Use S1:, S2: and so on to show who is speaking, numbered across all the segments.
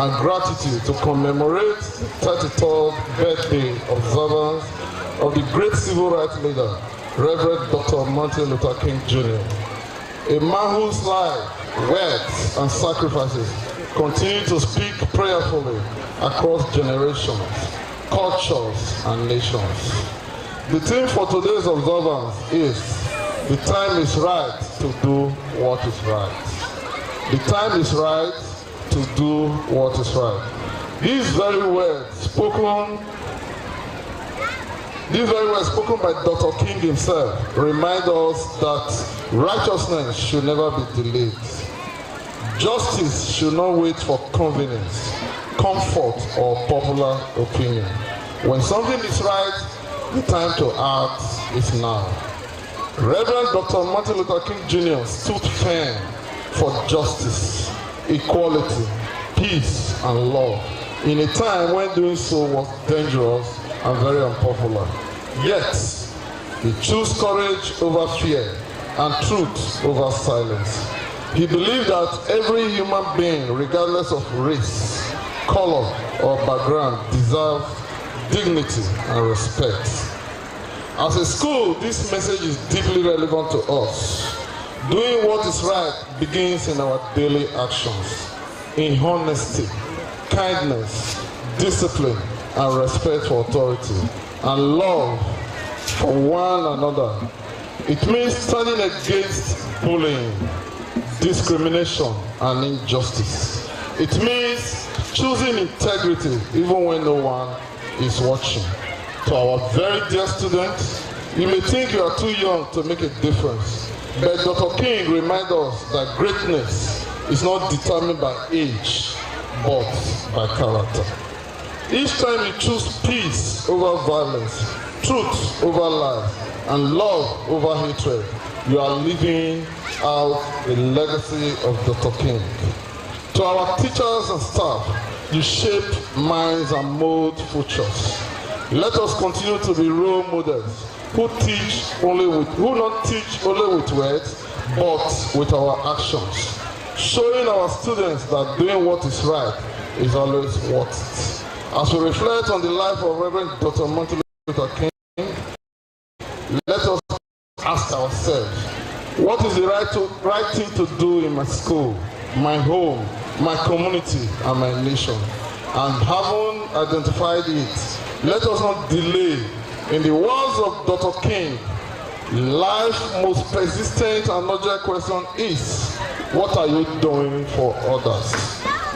S1: and gratitude to commemorate the 33rd birthday observance of the great civil rights leader, Reverend Dr. Martin Luther King Jr., a man whose life, words, and sacrifices continue to speak prayerfully across generations, cultures, and nations. The theme for today's observance is, the time is right to do what is right. The time is right to do what is right. These very words spoken by Dr. King himself remind us that righteousness should never be delayed. Justice should not wait for convenience, comfort, or popular opinion. When something is right, the time to act is now. Reverend Dr. Martin Luther King Jr. stood firm for justice, equality, peace, and love in a time when doing so was dangerous and very unpopular. Yet, he chose courage over fear and truth over silence. He believed that every human being, regardless of race, color, or background, deserves dignity and respect. As a school, this message is deeply relevant to us. Doing what is right begins in our daily actions, in honesty, kindness, discipline, and respect for authority, and love for one another. It means standing against bullying, discrimination, and injustice. It means choosing integrity even when no one is watching. To our very dear students, you may think you are too young to make a difference, but Dr. King reminds us that greatness is not determined by age, but by character. Each time you choose peace over violence, truth over lies, and love over hatred, you are living out the legacy of Dr. King. To our teachers and staff, you shape minds and mold futures. Let us continue to be role models who not teach only with words, but with our actions, showing our students that doing what is right is always worth it. As we reflect on the life of Reverend Dr. Martin Luther King, let us ask ourselves, what is the right thing to do in my school, my home, my community, and my nation? And having identified it, let us not delay. In the words of Dr. King, life's most persistent and urgent question is, what are you doing for others?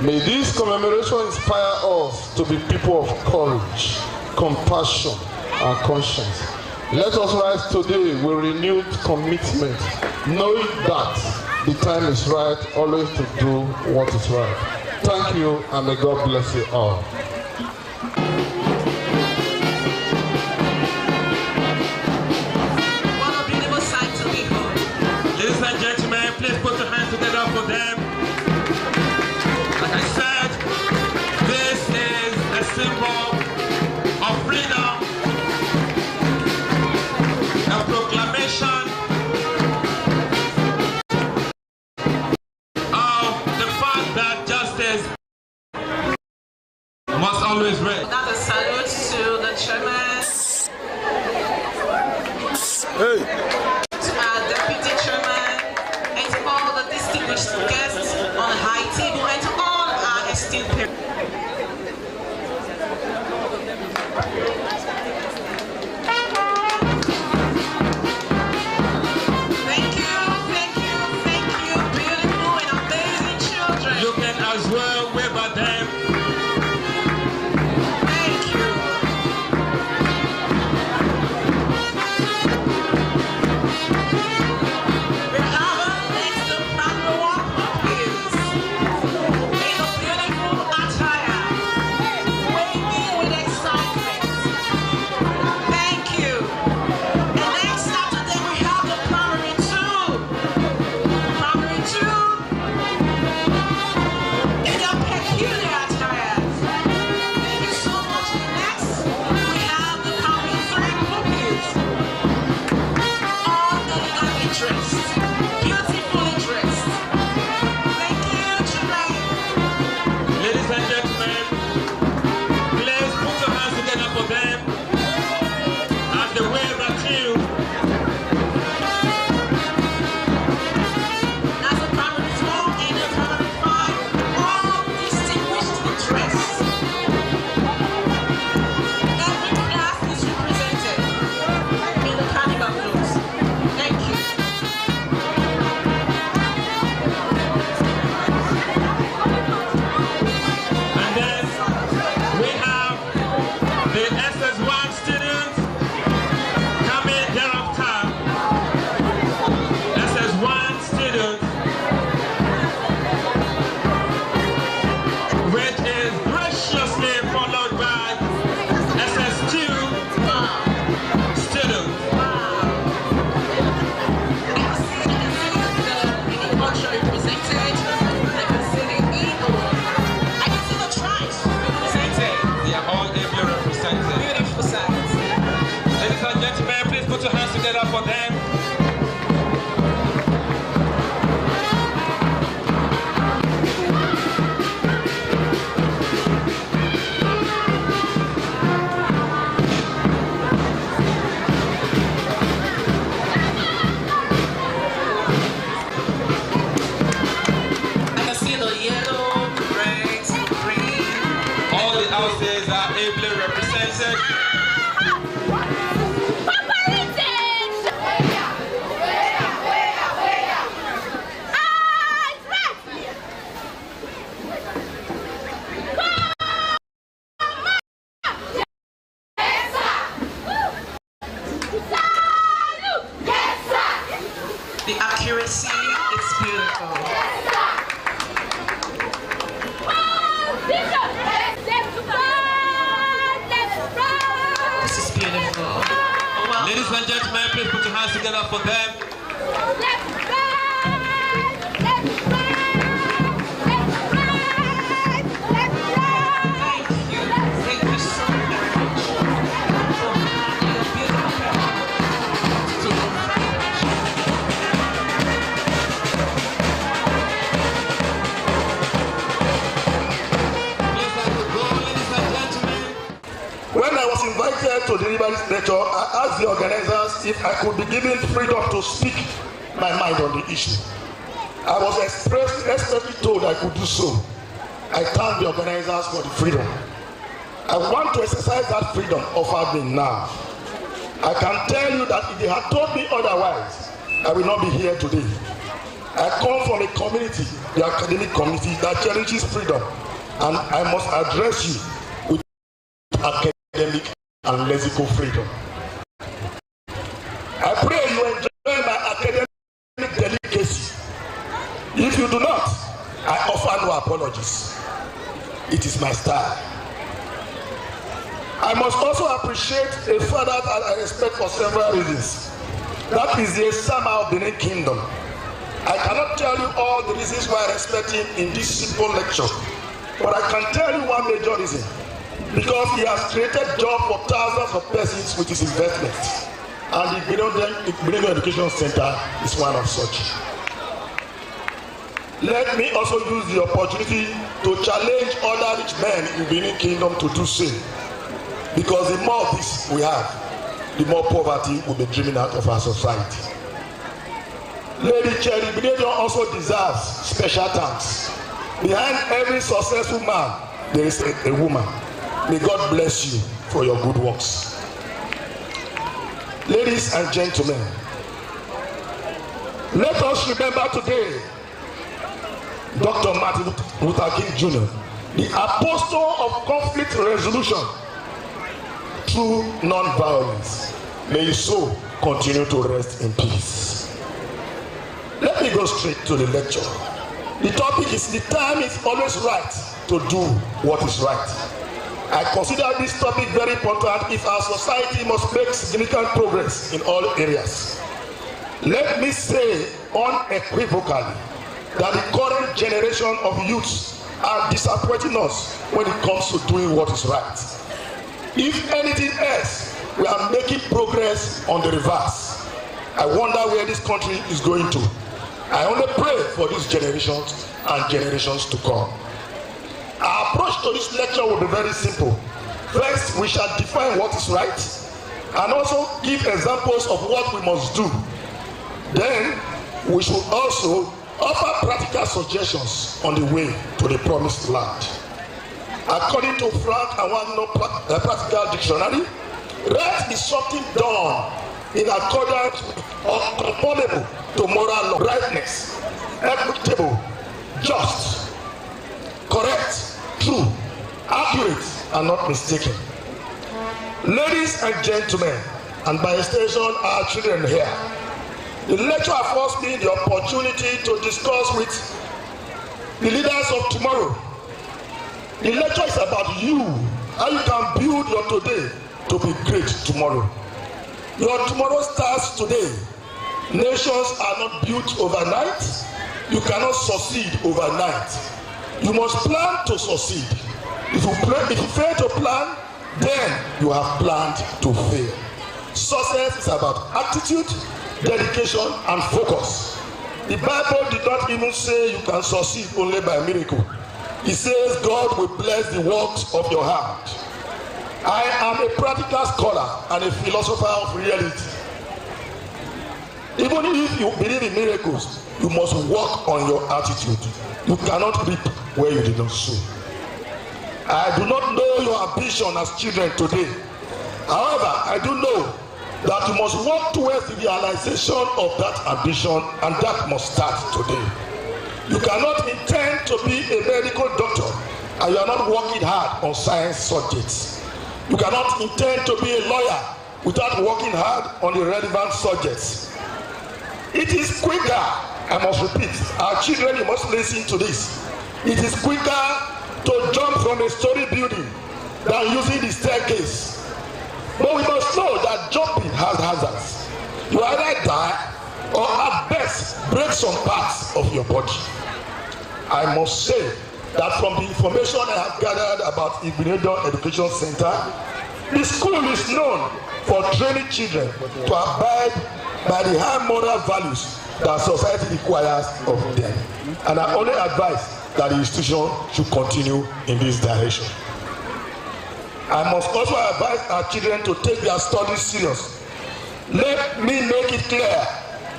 S1: May this commemoration inspire us to be people of courage, compassion, and conscience. Let us rise today with renewed commitment, knowing that the time is right always to do what is right. Thank you, and may God bless you all.
S2: What a beautiful sight to behold. Ladies and gentlemen, please put your hands together for them. Like I said, this is a symbol of freedom, a proclamation of the fact that justice must always reign. That's a salute to the chairman, to our deputy chairman, and to all the distinguished guests on the high table, and to all our esteemed parents. Thank you, beautiful and amazing children. You can as well wave at them. Thank you. them. Houses are ably represented. The accuracy, it's beautiful. This is beautiful. Oh, wow. Ladies and gentlemen, please put your hands together for them. Thank you so much.
S3: When I was invited to deliver this lecture, I asked the organizers if I could be given freedom to speak my mind on the issue. I was expressly told I could do so. I thank the organizers for the freedom. I want to exercise that freedom offered me now. I can tell you that if they had told me otherwise, I will not be here today. I come from a community, the academic community, that cherishes freedom, and I must address you with academic and lexical freedom. I pray you enjoy my academic delicacy. If you do not, I offer no apologies. It is my style. I must also appreciate a father that I respect for several reasons. That is the Esama of Benin Kingdom. I cannot tell you all the reasons why I respect him in this simple lecture, but I can tell you one major reason. Because he has created jobs for thousands of persons with his investments. And the Benin Education Center is one of such. Let me also use the opportunity to challenge other rich men in Benin Kingdom to do so. Because the more of this we have, the more poverty will be driven out of our society. Lady Cherry Benedion also deserves special thanks. Behind every successful man, there is a woman. May God bless you for your good works. Ladies and gentlemen, let us remember today Dr. Martin Luther King Jr., the apostle of conflict resolution through non-violence. May his soul continue to rest in peace. Let me go straight to the lecture. The topic is the time is always right to do what is right. I consider this topic very important if our society must make significant progress in all areas. Let me say unequivocally that the current generation of youths are disappointing us when it comes to doing what is right. If anything else, we are making progress on the reverse. I wonder where this country is going to. I only pray for these generations and generations to come. Our approach to this lecture will be very simple. First, we shall define what is right and also give examples of what we must do. Then, we should also offer practical suggestions on the way to the promised land. According to Frank Awano Practical Dictionary, right is something done in accordance or conformable to moral law, rightness, equitable, just, correct, true, accurate, and not mistaken. Ladies and gentlemen, and by extension our children here, the lecture affords me the opportunity to discuss with the leaders of tomorrow. The lecture is about you, how you can build your today to be great tomorrow. Your tomorrow starts today. Nations are not built overnight. You cannot succeed overnight. You must plan to succeed. If you fail to plan, then you have planned to fail. Success is about attitude, dedication, and focus. The Bible did not even say you can succeed only by miracle. It says God will bless the works of your hand. I am a practical scholar and a philosopher of reality. Even if you believe in miracles, you must work on your attitude. You cannot reap where you did not sow. I do not know your ambition as children today. However, I do know that you must work towards the realization of that ambition, and that must start today. You cannot intend to be a medical doctor and you are not working hard on science subjects. You cannot intend to be a lawyer without working hard on the relevant subjects. It is quicker, I must repeat, our children, you must listen to this. It is quicker to jump from a story building than using the staircase. But we must know that jumping has hazards. You either die or at best break some parts of your body. I must say that from the information I have gathered about Igbenedion Education Center, the school is known for training children to abide by the high moral values that society requires of them. And I only advise that the institution should continue in this direction. I must also advise our children to take their studies serious. Let me make it clear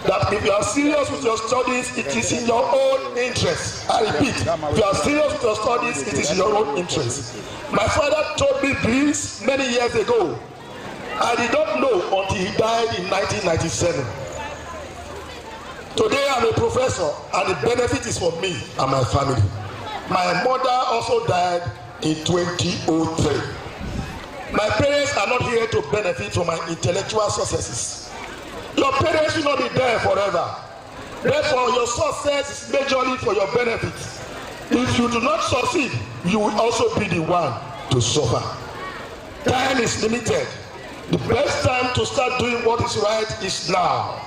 S3: that if you are serious with your studies, it is in your own interest. I repeat, if you are serious with your studies, it is in your own interest. My father told me this many years ago. I did not know until he died in 1997. Today I'm a professor, and the benefit is for me and my family. My mother also died in 2003. My parents are not here to benefit from my intellectual successes. Your parents will not be there forever. Therefore, your success is majorly for your benefit. If you do not succeed, you will also be the one to suffer. Time is limited. The best time to start doing what is right is now.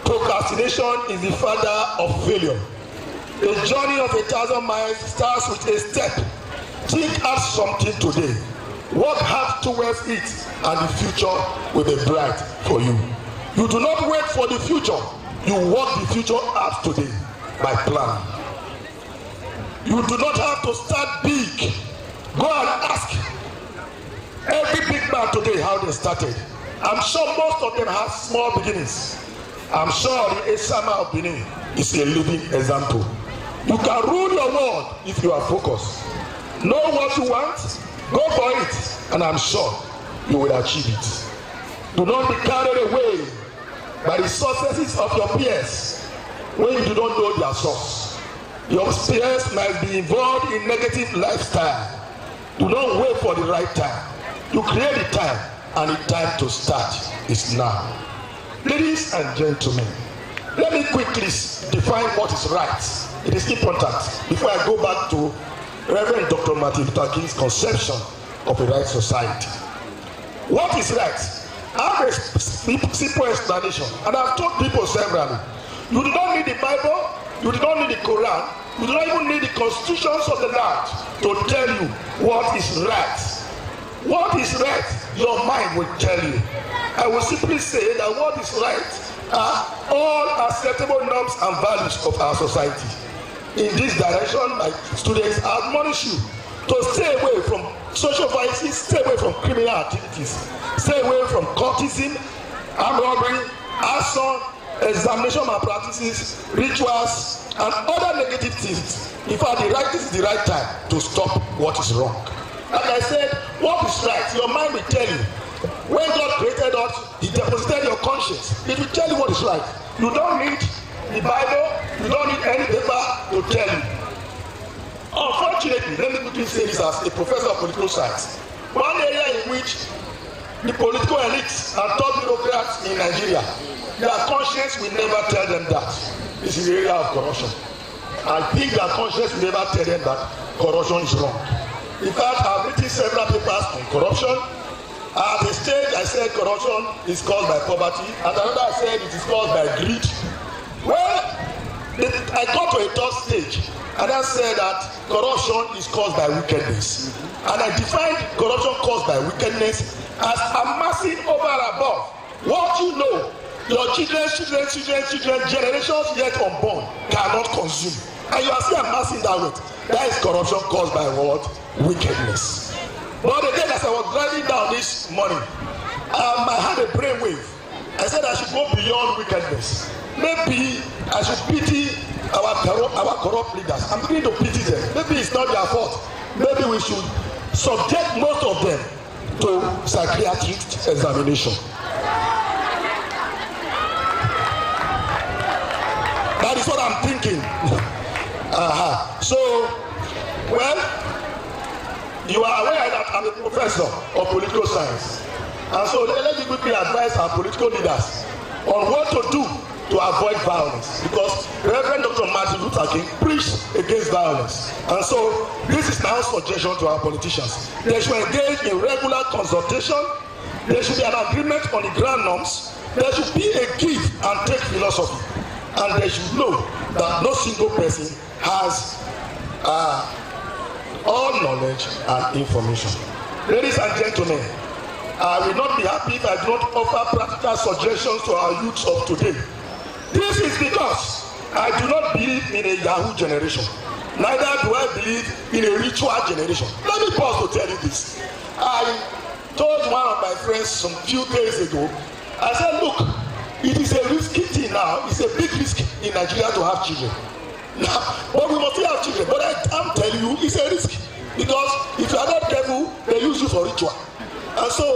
S3: Procrastination is the father of failure. A journey of 1,000 miles starts with a step. Think out something today. Work hard towards it, and the future will be bright for you. You do not wait for the future. You work the future out today by plan. You do not have to start big. Go and ask every big man today how they started. I'm sure most of them have small beginnings. I'm sure the Esama of Benin is a living example. You can rule your world if you are focused. Know what you want, go for it, and I'm sure you will achieve it. Do not be carried away by the successes of your peers when you do not know their source. Your peers might be involved in negative lifestyle. Do not wait for the right time. You create the time, and the time to start is now. Ladies and gentlemen, let me quickly define what is right. It is important before I go back to Reverend Dr. Martin Luther King's conception of a right society. What is right? I have a simple explanation, and I've told people severally. You do not need the Bible, you do not need the Quran, you do not even need the constitutions of the land to tell you what is right. What is right, your mind will tell you. I will simply say that what is right are all acceptable norms and values of our society. In this direction, my students admonish you to stay away from social vices, stay away from criminal activities, stay away from cultism, armed robbery, arson, examination malpractices, rituals, and other negative things. In fact, this is the right time to stop what is wrong. Like I said, what is right, your mind will tell you. When God created us, He deposited your conscience. It will tell you what is right. You don't need the Bible, you don't need any paper to tell you. Unfortunately, let me quickly say this as a professor of political science. One area in which the political elites and top bureaucrats in Nigeria, their conscience will never tell them that. This is the area of corruption. I think their conscience will never tell them that corruption is wrong. In fact, I've written several papers on corruption. At the stage I said corruption is caused by poverty. At another I said it is caused by greed. Well, I got to a third stage and I said that corruption is caused by wickedness. And I defined corruption caused by wickedness as amassing over and above what you know your children, generations yet unborn cannot consume. And you are still amassing that wealth. That is corruption caused by what? Wickedness. But again, as I was driving down this morning, I had a brainwave. I said I should go beyond wickedness. Maybe I should pity our corrupt leaders. I'm beginning to pity them. Maybe it's not their fault. Maybe we should subject most of them to psychiatric examination. That is what I'm thinking. So, well, you are aware that I'm a professor of political science. And so let me quickly advise our political leaders on what to do to avoid violence. Because Reverend Dr. Martin Luther King preached against violence. And so this is now a suggestion to our politicians. They should engage in regular consultation. There should be an agreement on the grand norms. There should be a give and take philosophy. And they should know that no single person has all knowledge and information. Ladies and gentlemen, I will not be happy if I do not offer practical suggestions to our youths of today. This is because I do not believe in a Yahoo generation. Neither do I believe in a ritual generation. Let me pause to tell you this. I told one of my friends some few days ago, I said, look, it is a risky thing now. It's a big risk in Nigeria to have children. Now, but we must still have children. But I'm telling you, it's a risk. Because if you are not careful, they use you for ritual. And so,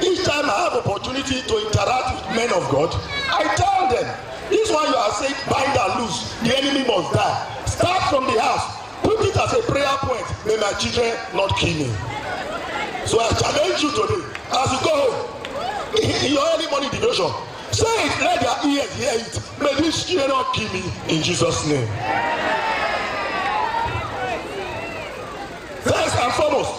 S3: each time I have opportunity to interact with men of God, I tell them, this one you are saying, bind and loose, the enemy must die. Start from the house. Put it as a prayer point. May my children not kill me. So I challenge you today, as you go home, in your early morning devotion, say it, let their ears hear it. May these children not kill me in Jesus' name. First and foremost,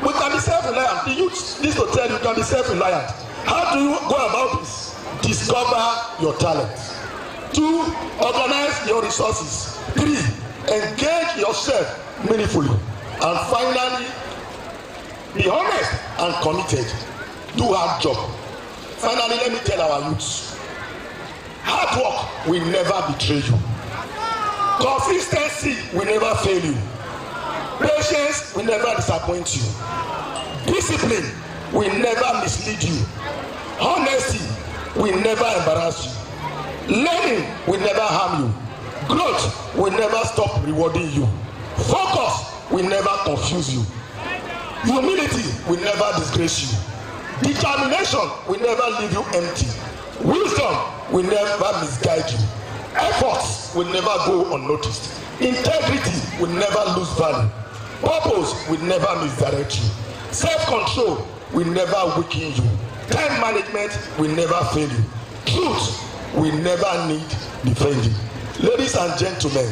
S3: we can be self-reliant. The youth needs to tell you can be self-reliant. How do you go about this? Discover your talent. 2, organize your resources. 3, engage yourself meaningfully. And finally, be honest and committed. Do hard job. Finally, let me tell our youths, hard work will never betray you. Consistency will never fail you. Patience will never disappoint you. Discipline will never mislead you. Honesty will never embarrass you. Learning will never harm you. Growth will never stop rewarding you. Focus will never confuse you. Humility will never disgrace you. Determination will never leave you empty. Wisdom will never misguide you. Efforts will never go unnoticed. Integrity will never lose value. Purpose will never misdirect you. Self-control will never weaken you. Time management will never fail you. Truth will never need defending. Ladies and gentlemen,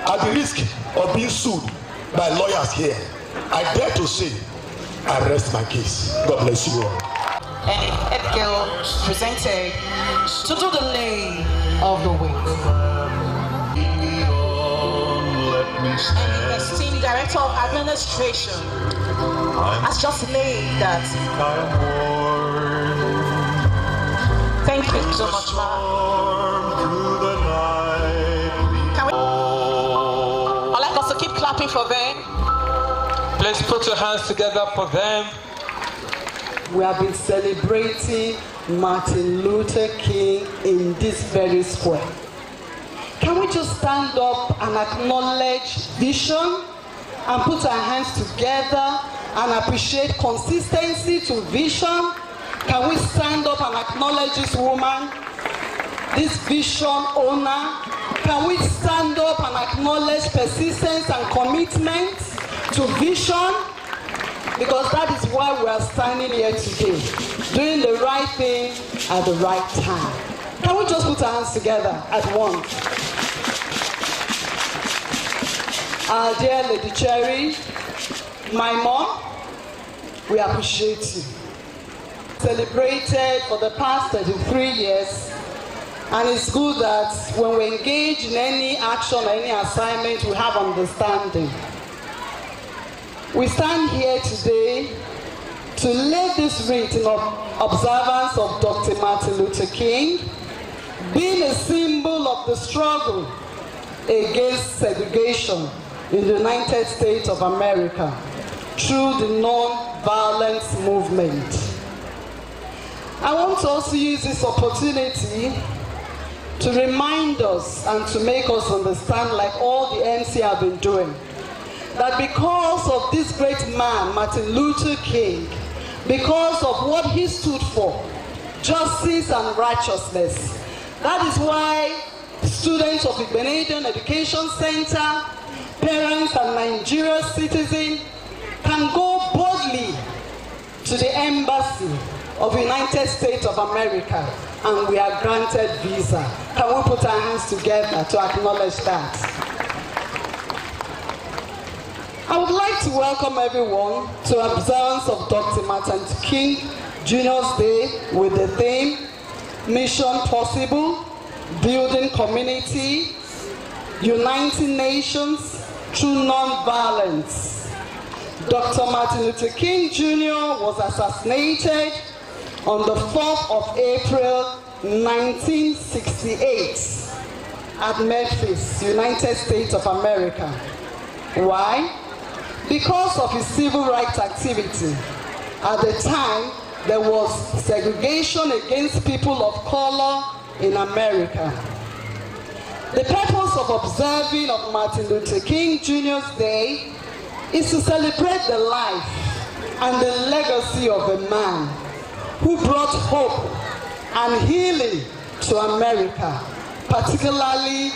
S3: at the risk of being sued by lawyers here, I dare to say, I rest my case. God bless you all.
S4: And Edgil presented to do the lay of the week. And the esteemed Director of Administration has just laid that. Thank you so much, Ma. I'd like us to keep clapping for them.
S2: Please put your hands together for them.
S5: We have been celebrating Martin Luther King in this very square. Can we just stand up and acknowledge vision and put our hands together and appreciate consistency to vision? Can we stand up and acknowledge this woman, this vision owner? Can we stand up and acknowledge persistence and commitment to vision? Because that is why we are standing here today, doing the right thing at the right time. Can we just put our hands together at once? Our dear Lady Cherry, my mom, we appreciate you. Celebrated for the past 33 years, and it's good that when we engage in any action or any assignment, we have understanding. We stand here today to lay this wreath in observance of Dr. Martin Luther King, being a symbol of the struggle against segregation in the United States of America through the non-violence movement. I want to also use this opportunity to remind us and to make us understand, like all the MC have been doing, that because of this great man, Martin Luther King, because of what he stood for, justice and righteousness, that is why students of Igbenedion Education Center, parents and Nigerian citizens can go boldly to the embassy of the United States of America and we are granted visa. Can we put our hands together to acknowledge that? I would like to welcome everyone to observance of Dr. Martin Luther King Jr.'s Day with the theme, Mission Possible, Building Community, Uniting Nations Through Non-Violence. Dr. Martin Luther King Jr. was assassinated on the 4th of April 1968 at Memphis, United States of America. Why? Because of his civil rights activity. At the time, there was segregation against people of color in America. The purpose of observing of Martin Luther King Jr.'s Day is to celebrate the life and the legacy of a man who brought hope and healing to America, particularly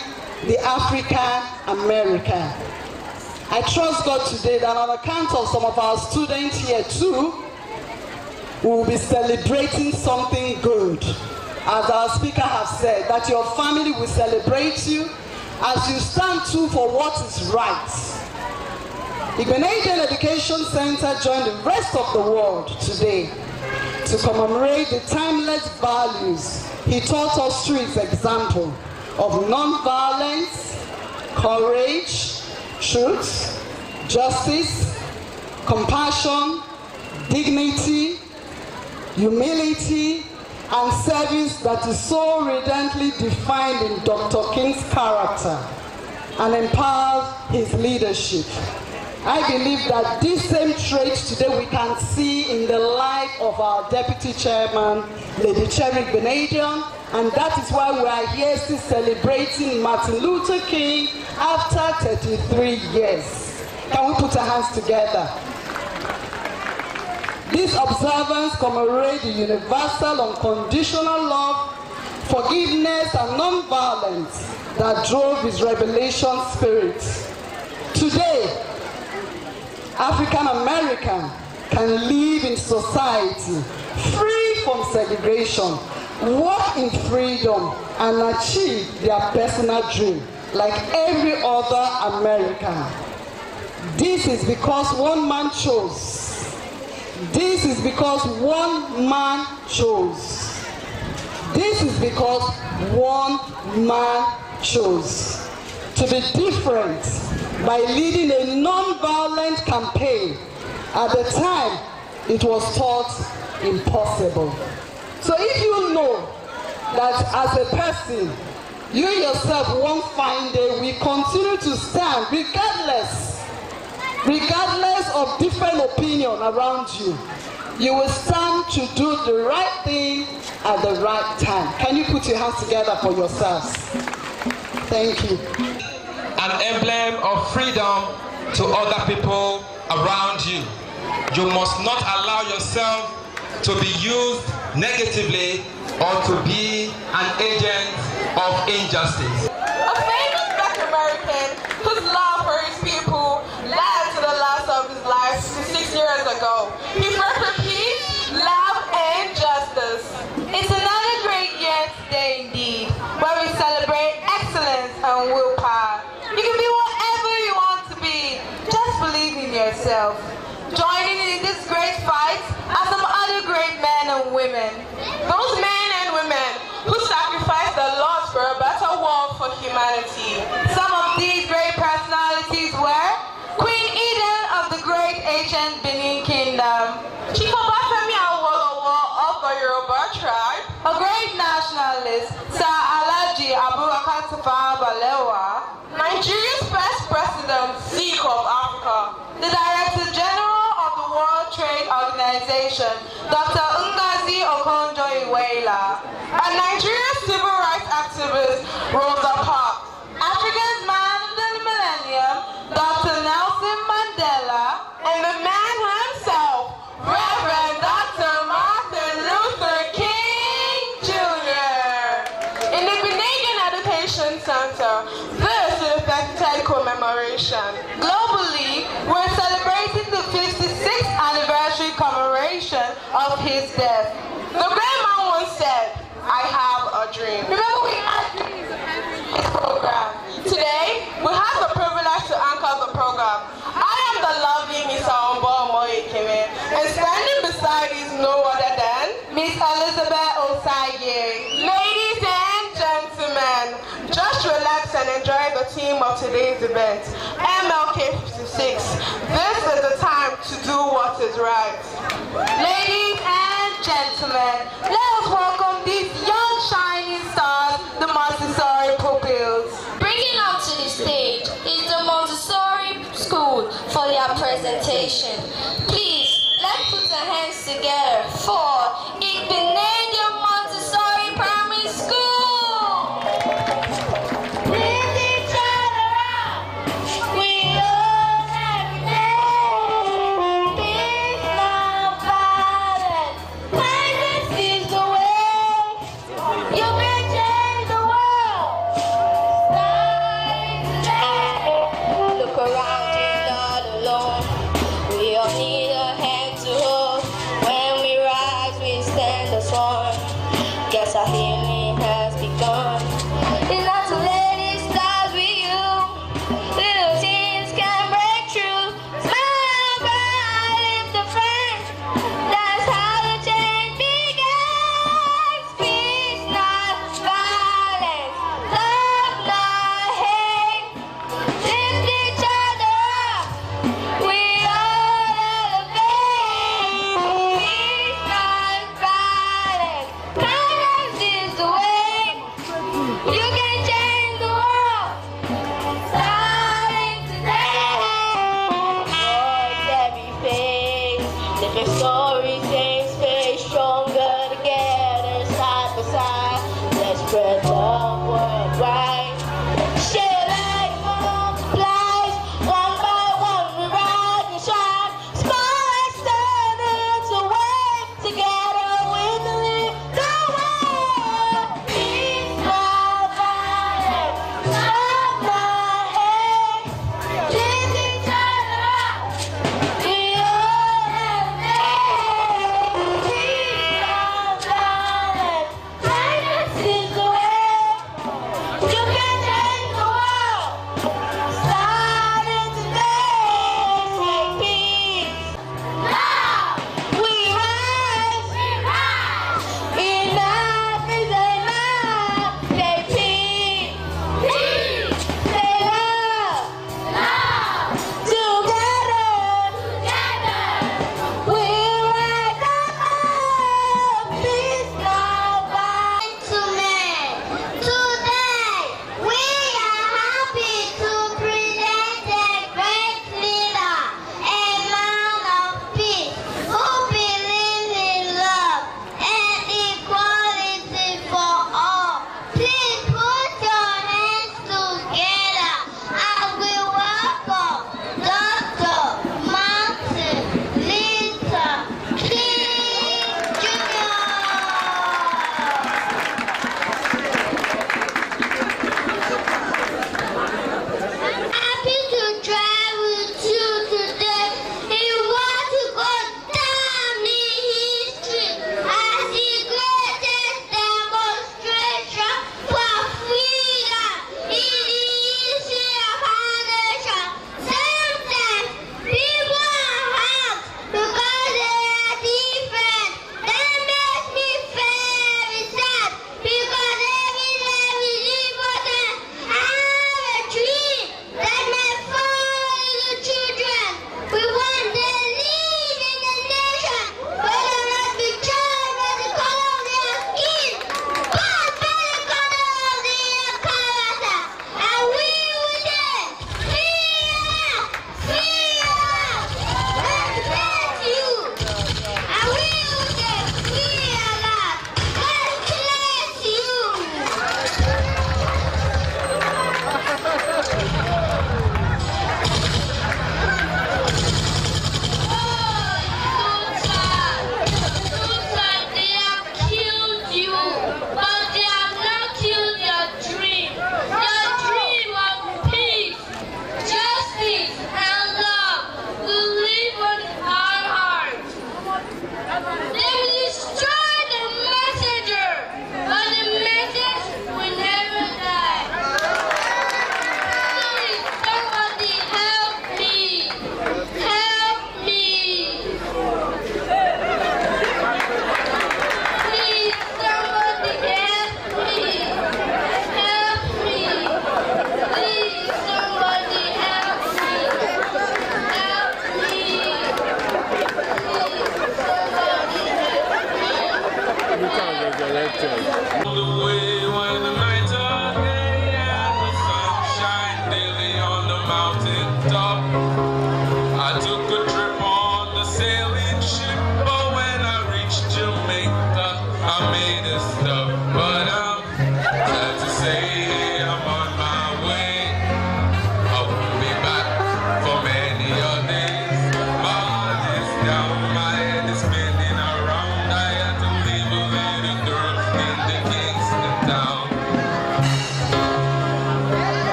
S5: the African American. I trust God today that on account of some of our students here too, we will be celebrating something good. As our speaker has said, that your family will celebrate you as you stand too for what is right. Igbenedion Education Center joined the rest of the world today to commemorate the timeless values he taught us through his example of non-violence, courage, truth, justice, compassion, dignity, humility, and service that is so redently defined in Dr. King's character and empowers his leadership. I believe that these same traits today we can see in the life of our Deputy Chairman, Lady Cherry Igbenedion, and that is why we are here still celebrating Martin Luther King after 33 years. Can we put our hands together? This observance commemorates the universal unconditional love, forgiveness, and non-violence that drove his revelation spirit. Today, African American can live in society free from segregation, walk in freedom, and achieve their personal dream like every other American. This is because one man chose. This is because one man chose. This is because one man chose to be different by leading a non-violent campaign. At the time, it was thought impossible. So if you know that as a person, you yourself one fine day will continue to stand regardless of different opinion around you, you will stand to do the right thing at the right time. Can you put your hands together for yourselves? Thank you.
S2: An emblem of freedom to other people around you. You must not allow yourself to be used negatively or to be an agent of injustice.
S4: A famous Black American whose love for his people led to the loss of his life 66 years ago. He fought for peace, love, and justice. It's another great year today indeed, where we celebrate excellence and willpower. You can be whatever you want to be. Just believe in yourself. Joining in this great fight are some other great men and women. Those men and women who sacrificed their lives for a better world for humanity. Some of these great personalities were Queen Eden of the great ancient Benin Kingdom, Chief Tafawa Balewa, Nigeria's first president, Zeke of Africa, the Director General of the World Trade Organization, Dr. Ngozi Okonjo-Iweala, and Nigeria's civil rights activist, Rosa Parks, Africa's man of the millennium, Dr. Nelson Mandela, and the man himself, Reverend Dr. Martin Luther King Jr. In the Benin Education Center, this is the 33rd commemoration. Globally, we're celebrating the 56th anniversary commemoration of his death. The great man once said, "I have a dream." Remember, we asked this program. Today, we have the privilege to anchor the program. I am the lovely Miss Aombo Moyekeme, and standing beside is no other than Miss Elizabeth Osagie. Ladies and gentlemen, just relax and enjoy the theme of today's event, MLK 56. This is the time to do what is right. Ladies and gentlemen, let us welcome these young shining stars, the Montessori pupils.
S6: Bringing up to the stage is the Montessori School for their presentation. Please, let's put our hands together for Igbenedium Montessori Primary School. Lift each other up. We all have name. Peace, not violence. Kindness is the way. You can change the world. Look around, you're not alone. We all need a hand to hold. When we rise, we stand as one. Guess our healing has begun. It's not too late, it starts with you. Little things can break through. Smile bright, lift the friend. That's how the change begins. Peace, not violence. Love, not hate. Lift each other up. We all elevate. Peace, not violence. Kindness is the way. You can change the world. Starting today. Voice every face. Different stories, same space. Stronger together, side by side. Let's spread love worldwide. Share light multiplies. One by one we rise and shine. Small and stubborn, it's a wave. Together we can live the world. Peace, not violence. Love, not hate. Lift each other up. We all have name. Peace, not violence. Kindness is the way.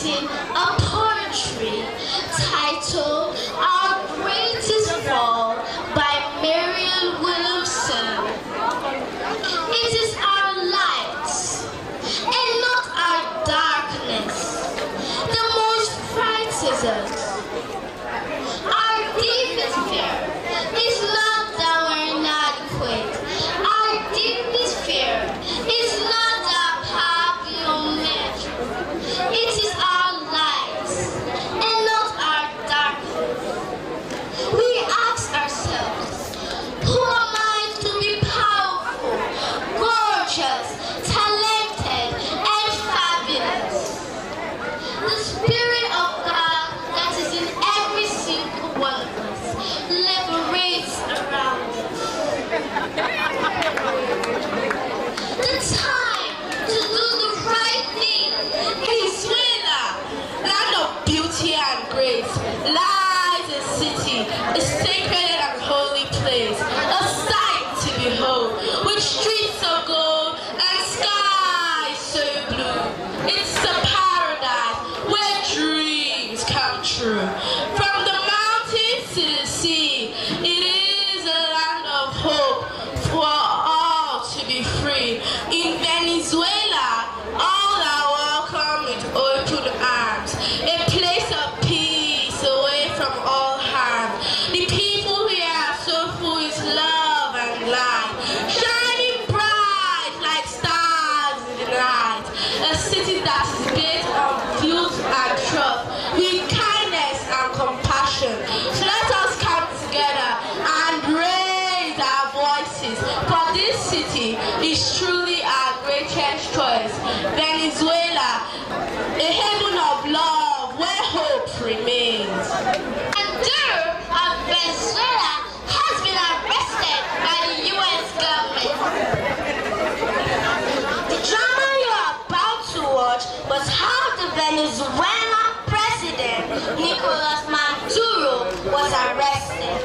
S6: reciting a poetry titled Our Greatest Fall by Marianne Williamson. It is our light and not our darkness that most frightens us. Our deepest fear is not that we're inadequate. Our deepest fear is not that power beyond measure. It is our light and not our darkness. We ask ourselves, who am I to be powerful, gorgeous, talented, and fabulous? The Spirit of God that is in every single one of us liberates around us. The time to do the right thing in Venezuela, land of beauty and grace, lies a city, a sacred and holy place, a sight to behold, with streets of gold and skies so blue. It's a paradise where dreams come true. From the mountains to the sea, it is a land of hope for all to be free. In Venezuela, all are welcome with open arms, a place of peace away from all harm. The people here are so full with love and light, shining bright like stars in the night. A city that is built on truth and trust, with kindness and compassion. So let us come together and raise our voices, for this city is truly our greatest choice. Venezuela, a haven of love where hope remains. And Duro of Venezuela has been arrested by the U.S. government. The drama you are about to watch was how the Venezuelan president, Nicolas Maduro, was arrested.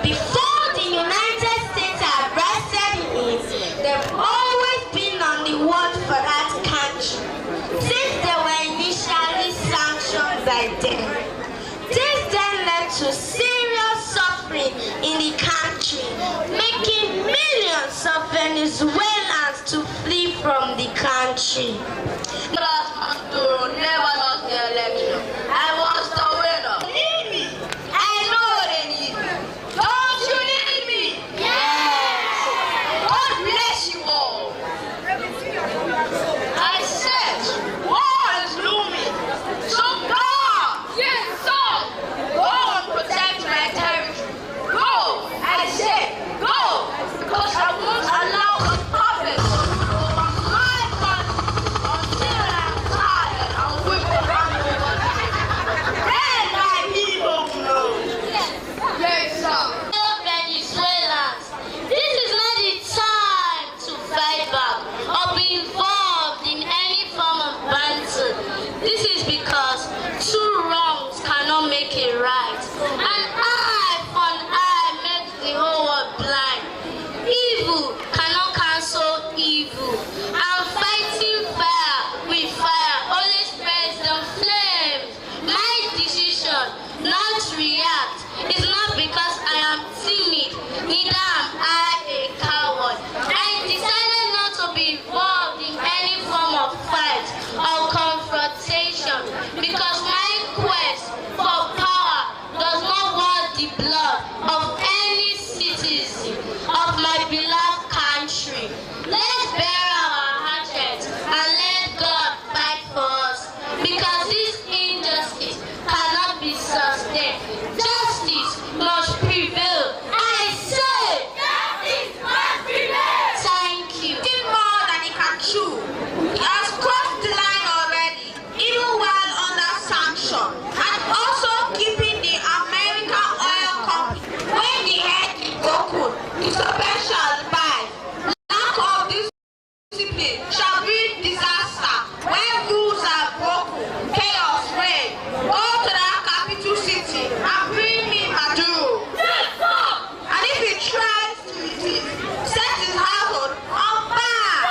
S6: Before the United States arrested him, they've always been on the watch for that country, since they were initially sanctioned by them. This then led to serious suffering in the country, making millions of Venezuelans to flee from the country. Nicolas Maduro never lost the election. I was the winner. Need me? I know they need me. Don't you need me? Yes. God bless you all. I said, war is looming. So God, yes, so go and protect my territory. Go. I said, go, because I won't allow a puppet over my country until I'm tired and whip around over there. Then my people know. Yes, sir. Venezuelans, this is not the time to fight back or be involved in any form of banter. This is because two wrongs cannot make it right. An eye for an eye makes the whole world blind. Evil cannot cancel evil. And fighting fire with fire only spreads the flames. My decision not to react is not because I am timid, neither am I a coward. I decided not to be involved in any form of fight or confrontation because my quest for power does not want the blood of any citizen of my beloved country. Let's bear our hatchets and let God fight for us, because this injustice cannot be sustained. Justice must prevail. I say, justice must prevail. Thank you. Did more than he can chew. He has crossed the line already, even while under sanction, and also keeping the American oil company when the head is broken. It's a special buy. Lack of discipline shall bring disaster. When rules are broken, chaos reigns. Go to that capital city and bring me Maduro. And if he tries to resist, set his household on fire.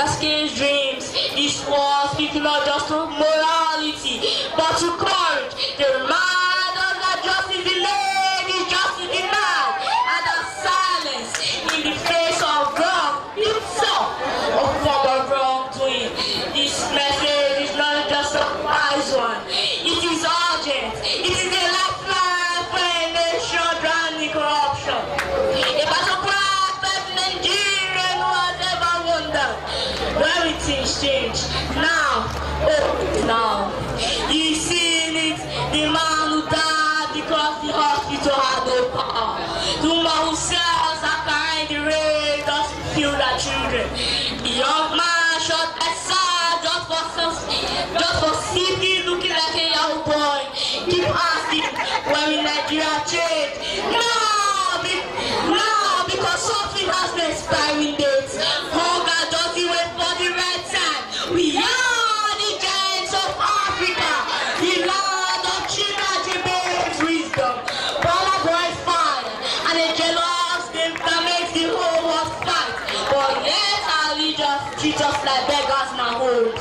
S6: has killed dreams. This war speaking not just to morality, but to courage. They remind us that justice delayed is justice denied, and that silence in the face of wrong itself a form of wrongdoing. This message is not just a wise one. It is urgent. It is a lifeline for a nation drowning in corruption. A battle cry for Nigerian who has ever wondered where things change. Now, now, you see it, the man who died because the hospital had no power. The woman who sells Akara in the rain doesn't feel their children. The young man shot aside just for simply looking like a young boy. Keep asking, when will Nigeria change? Now, because something has no expiring date. Hunger doesn't wait for the right time. We are the giants of Africa, the land of China's wisdom. Bala boys fire, and a jealous them that makes the whole world fight. But yet our leaders treat us like beggars in our homes.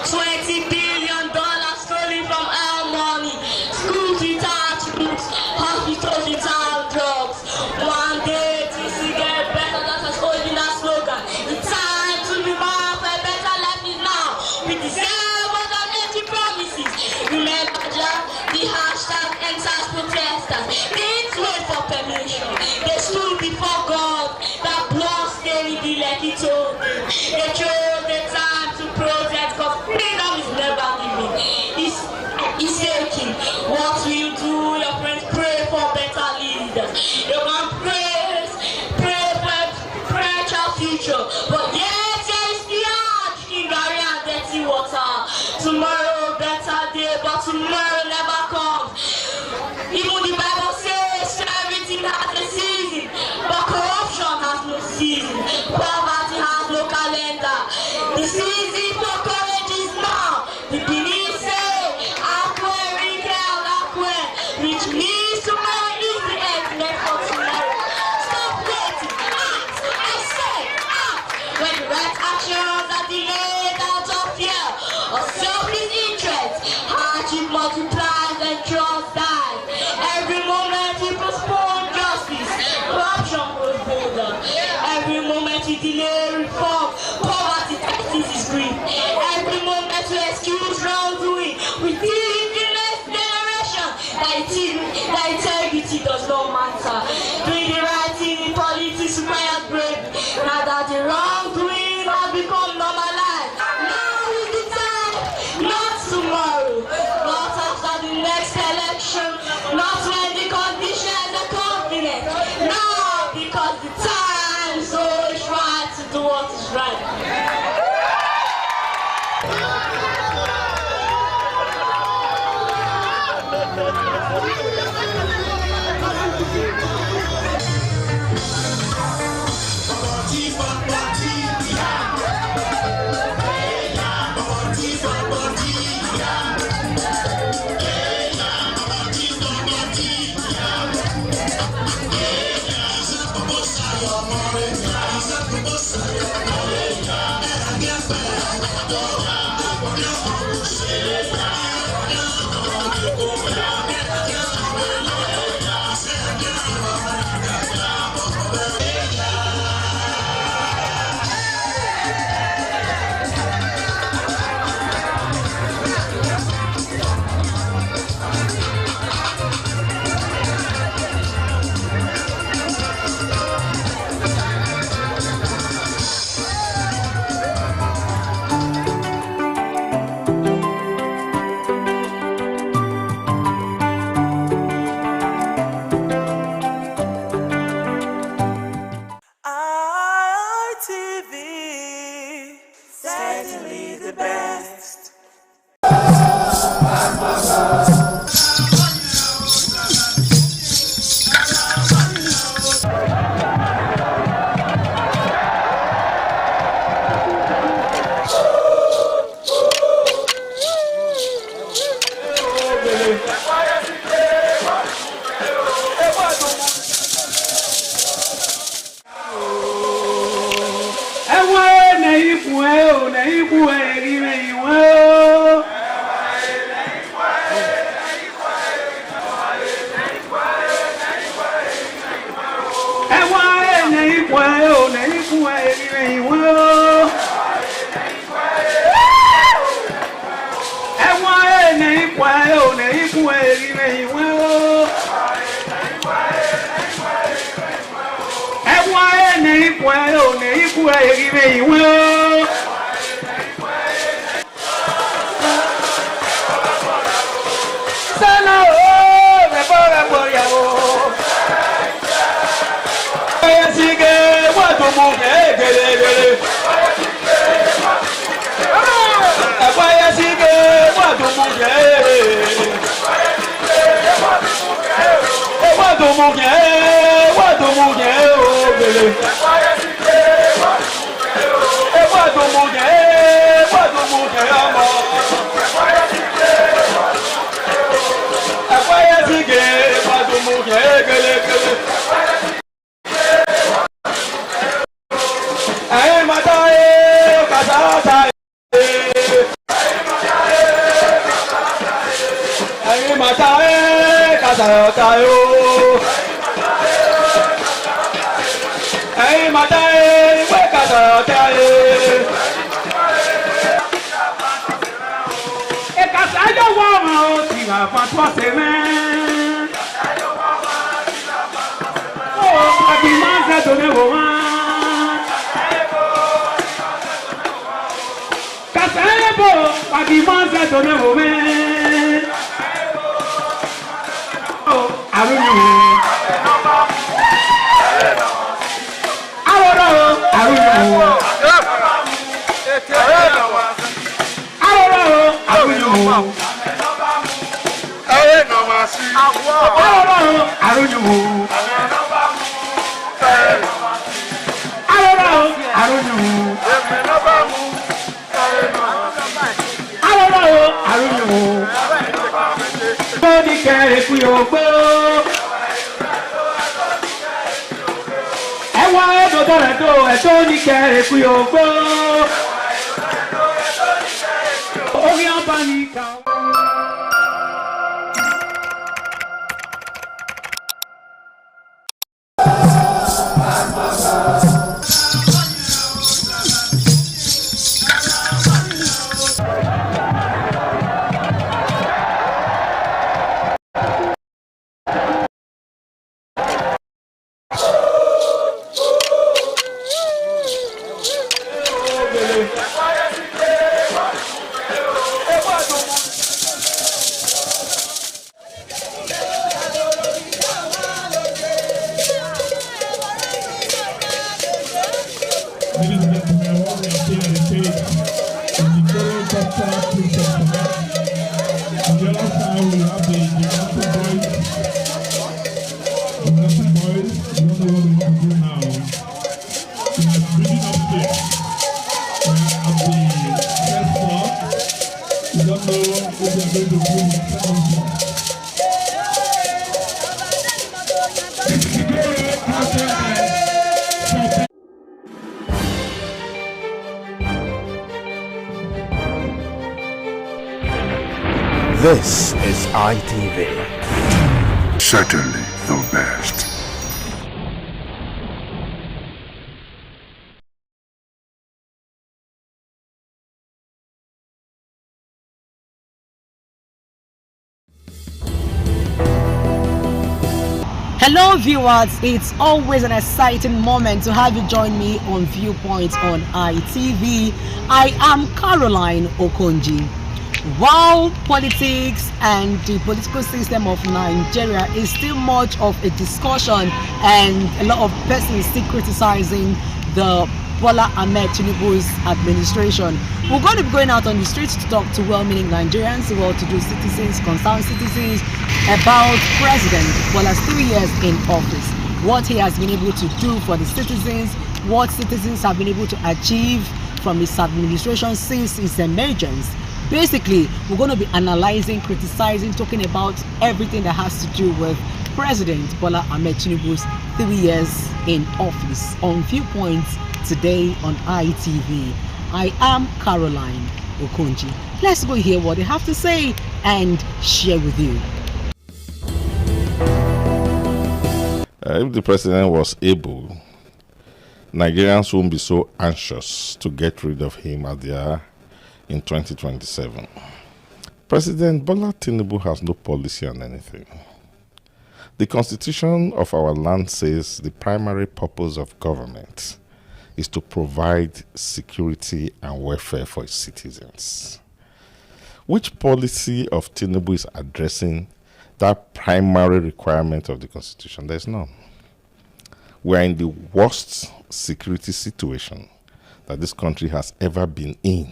S6: $20 billion stolen from our money. Schools without books, hospitals without drugs. One day things will get better, that's us holding that slogan. The time to demand for a better life is now. We deserve more than empty promises. Remember the hashtag enters protesters. They didn't wait for permission. They stood before God, that blood stained the Lekki told them. They chose the time to protest because freedom is never given. It's aching. What will you do? Your friends pray for better leaders. You can pray for a brighter future. But yet there is the arch, King Gary and dirty water. Tomorrow better day, but tomorrow never comes. Even the Bible says everything has a season, but corruption has no season. Poverty has no calendar. The season for courage is now. The Benin say, which means tomorrow is the end meant for tomorrow. Stop waiting. Act. I say act. When the right actions are delayed out of fear or selfish interest, hardship multiplies and trust dies. Every moment we postpone justice, corruption grows bolder. Every moment we delay reform, poverty testing is grief. Every moment we excuse wrongdoing, we teach the next generation that integrity does not matter. Doing the right thing in politics requires bravery. Now that the wrongdoing has become normalized, now is the time, not tomorrow, not after the next election, not when the conditions are convenient. Now, because the time is always right to do what is right.
S7: This is ITV.
S8: Certainly the best.
S9: Hello viewers, it's always an exciting moment to have you join me on Viewpoint on ITV. I am Caroline Okonji. While politics and the political system of Nigeria is still much of a discussion and a lot of persons still criticizing the Bola Ahmed Tinubu's administration, we're going to be going out on the streets to talk to well-meaning Nigerians, well-to-do citizens, concerned citizens about President Bola's 3 years in office, what he has been able to do for the citizens, what citizens have been able to achieve from his administration since his emergence. Basically, we're going to be analyzing, criticizing, talking about everything that has to do with President Bola Ahmed Tinubu's 3 years in office on Viewpoints today on ITV. I am Caroline Okonji. Let's go hear what they have to say and share with you.
S10: If the president was able, Nigerians won't be so anxious to get rid of him as they are in 2027. President Bola Tinubu has no policy on anything. The constitution of our land says the primary purpose of government is to provide security and welfare for its citizens. Which policy of Tinubu is addressing that primary requirement of the constitution? There's none. We are in the worst security situation that this country has ever been in.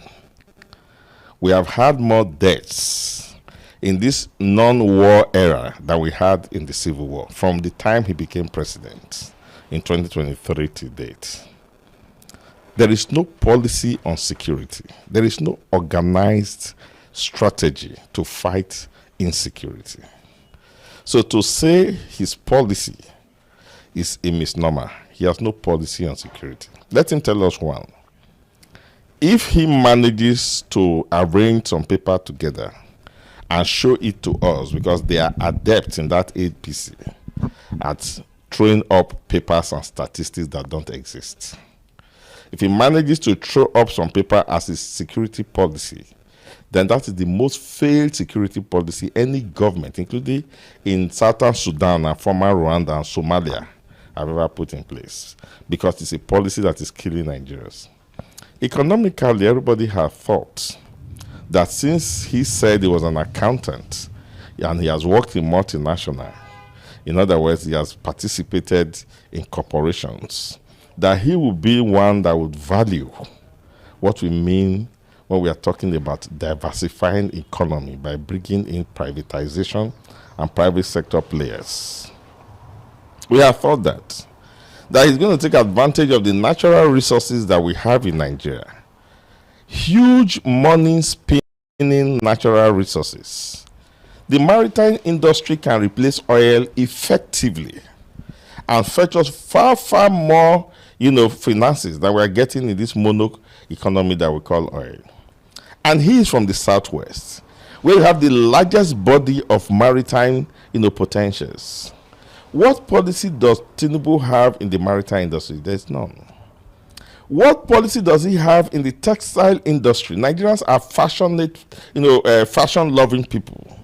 S10: We have had more deaths in this non-war era that we had in the Civil War from the time he became president in 2023 to date. There is no policy on security. There is no organized strategy to fight insecurity. So to say his policy is a misnomer, he has no policy on security. Let him tell us one. If he manages to arrange some paper together and show it to us, because they are adept in that APC at throwing up papers and statistics that don't exist. If he manages to throw up some paper as his security policy, then that is the most failed security policy any government, including in Southern Sudan and former Rwanda and Somalia, have ever put in place, because it's a policy that is killing Nigerians. Economically, everybody has thought that since he said he was an accountant and he has worked in multinational, in other words, he has participated in corporations, that he would be one that would value what we mean when we are talking about diversifying economy by bringing in privatization and private sector players. We have thought that he's going to take advantage of the natural resources that we have in Nigeria. Huge money spinning natural resources. The maritime industry can replace oil effectively and fetch us far, far more, finances that we're getting in this mono economy that we call oil. And he is from the southwest, where we have the largest body of maritime, potentials. What policy does Tinubu have in the maritime industry? There's none. What policy does he have in the textile industry? Nigerians are fashion-loving people.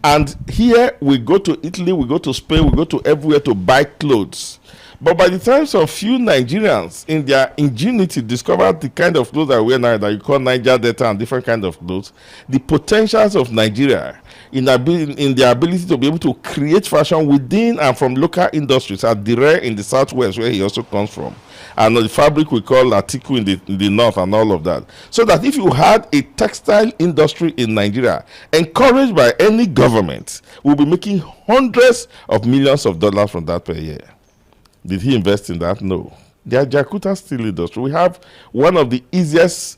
S10: And here we go to Italy, we go to Spain, we go to everywhere to buy clothes. But by the time some few Nigerians, in their ingenuity, discover the kind of clothes that we wear now, that you call Niger Delta and different kind of clothes, the potentials of Nigeria in their ability to be able to create fashion within and from local industries are rare in the southwest, where he also comes from. And the fabric we call Atiku in the north and all of that. So that if you had a textile industry in Nigeria, encouraged by any government, we'll be making hundreds of millions of dollars from that per year. Did he invest in that? No. The Ajaokuta steel industry, we have one of the easiest,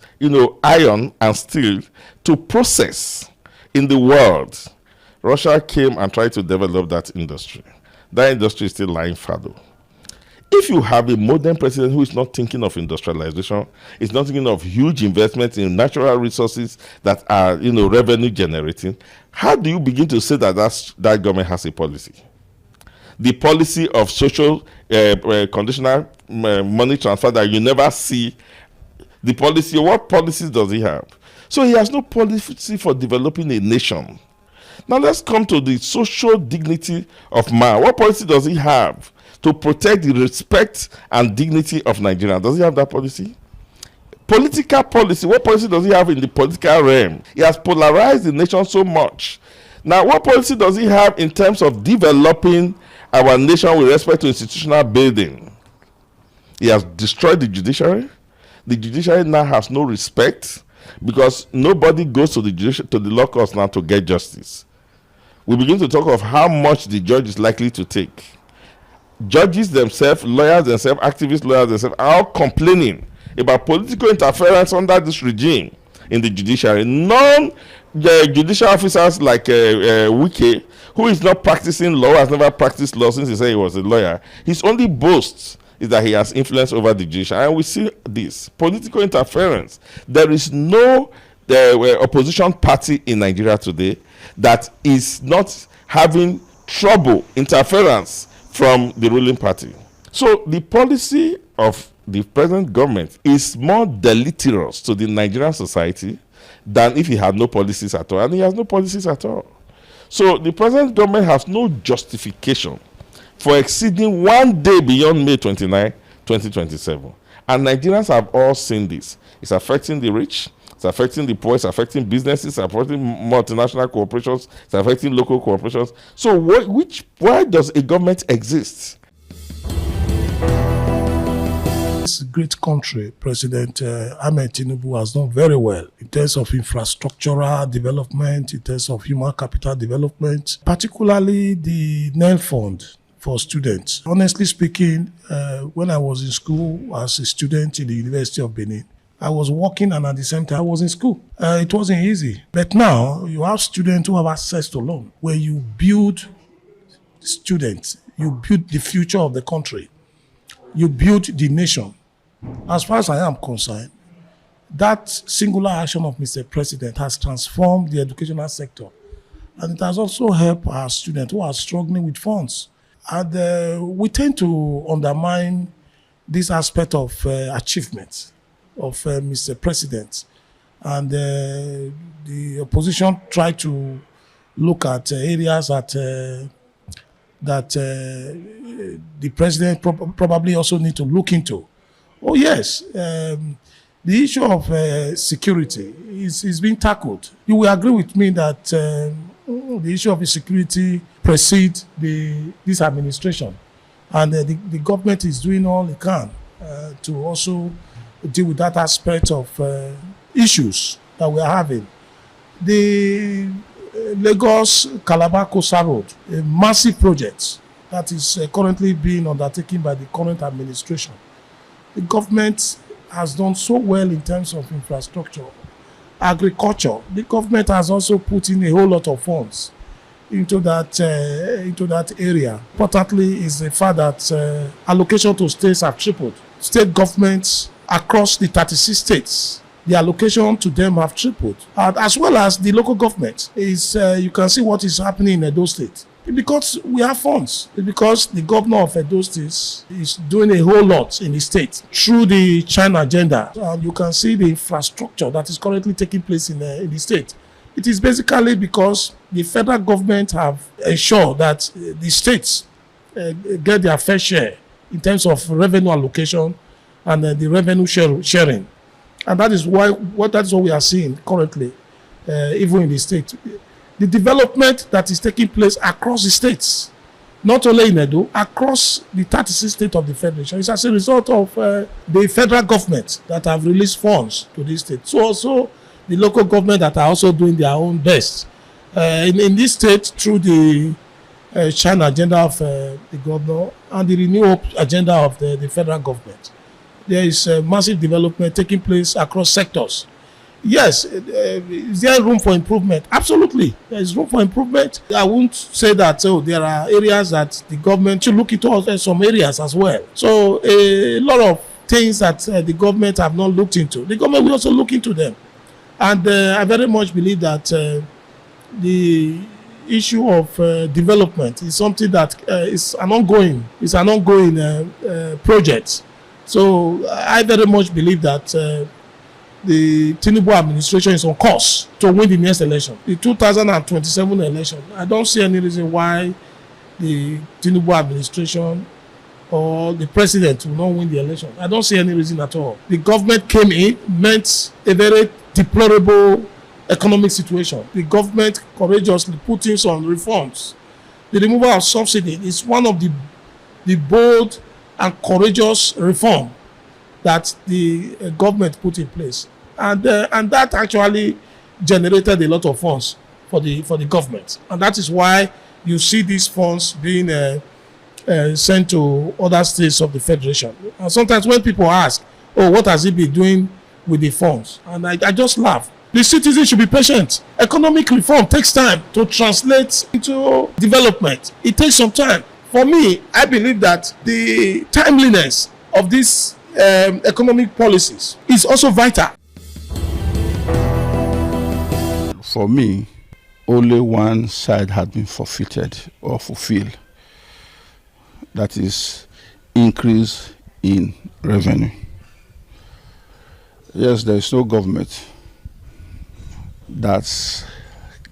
S10: iron and steel to process in the world. Russia came and tried to develop that industry. That industry is still lying fallow. If you have a modern president who is not thinking of industrialization, is not thinking of huge investments in natural resources that are, revenue generating, how do you begin to say that that government has a policy? The policy of social conditional money transfer that you never see. The policy, what policies does he have? So he has no policy for developing a nation. Now let's come to the social dignity of man. What policy does he have to protect the respect and dignity of Nigeria? Does he have that policy? Political policy, what policy does he have in the political realm? He has polarized the nation so much. Now, what policy does he have in terms of developing our nation with respect to institutional building? He has destroyed the judiciary. The judiciary now has no respect because nobody goes to the law courts now to get justice. We begin to talk of how much the judge is likely to take. Judges themselves, lawyers themselves, activist lawyers themselves are all complaining about political interference under this regime in the judiciary. Non-judicial officers like Wike, who is not practicing law, has never practiced law since he said he was a lawyer, his only boast is that he has influence over the judiciary. And we see this political interference. There is no opposition party in Nigeria today that is not having trouble, interference from the ruling party. So the policy of the present government is more deleterious to the Nigerian society than if he had no policies at all. And he has no policies at all. So the present government has no justification for exceeding 1 day beyond May 29, 2027. And Nigerians have all seen this. It's affecting the rich, it's affecting the poor, it's affecting businesses, it's affecting multinational corporations, it's affecting local corporations. So why does a government exist?
S11: This great country, President Ahmed Tinubu has done very well in terms of infrastructural development, in terms of human capital development, particularly the NEL Fund for students. Honestly speaking, when I was in school as a student in the University of Benin, I was working and at the same time I was in school. It wasn't easy. But now you have students who have access to loan, where you build students, you build the future of the country. You build the nation. As far as I am concerned, that singular action of Mr. President has transformed the educational sector. And it has also helped our students who are struggling with funds. And we tend to undermine this aspect of achievement of Mr. President. And the opposition try to look at areas that the president probably also need to look into. Oh yes, the issue of security is being tackled. You will agree with me that the issue of security precedes this administration, and the government is doing all it can to also deal with that aspect of issues that we are having. The Lagos-Calabar-Kosa Road, a massive project that is currently being undertaken by the current administration. The government has done so well in terms of infrastructure. Agriculture, the government has also put in a whole lot of funds into that area. Importantly is the fact that allocation to states have tripled. State governments across the 36 states, the allocation to them have tripled, as well as the local government. You can see what is happening in Edo State. Because we have funds. Because the governor of Edo State is doing a whole lot in the state through the China agenda. And you can see the infrastructure that is currently taking place in the state. It is basically because the federal government have ensured that the states get their fair share in terms of revenue allocation and the revenue sharing. And that is what we are seeing currently, even in the state. The development that is taking place across the states, not only in Edo, across the 36 states of the Federation, is as a result of the federal government that have released funds to these states. So also the local government that are also doing their own best. In this state, through the China agenda of the governor and the renewal agenda of the federal government, there is massive development taking place across sectors. Yes, is there room for improvement? Absolutely, there is room for improvement. I won't say that there are areas that the government should look into some areas as well. So a lot of things that the government have not looked into, the government will also look into them. And I very much believe that the issue of development is something that is an ongoing project. So I very much believe that the Tinubu administration is on course to win the next election, the 2027 election. I don't see any reason why the Tinubu administration or the president will not win the election. I don't see any reason at all. The government came in, met a very deplorable economic situation. The government courageously put in some reforms. The removal of subsidy is one of the bold and courageous reform that the government put in place, and that actually generated a lot of funds for the government, and that is why you see these funds being sent to other states of the federation. And sometimes when people ask, "Oh, what has he been doing with the funds?" and I just laugh. The citizens should be patient. Economic reform takes time to translate into development. It takes some time For me, I believe that the timeliness of these economic policies is also vital.
S12: For me, only one side had been forfeited or fulfilled. That is increase in revenue. Yes, there is no government that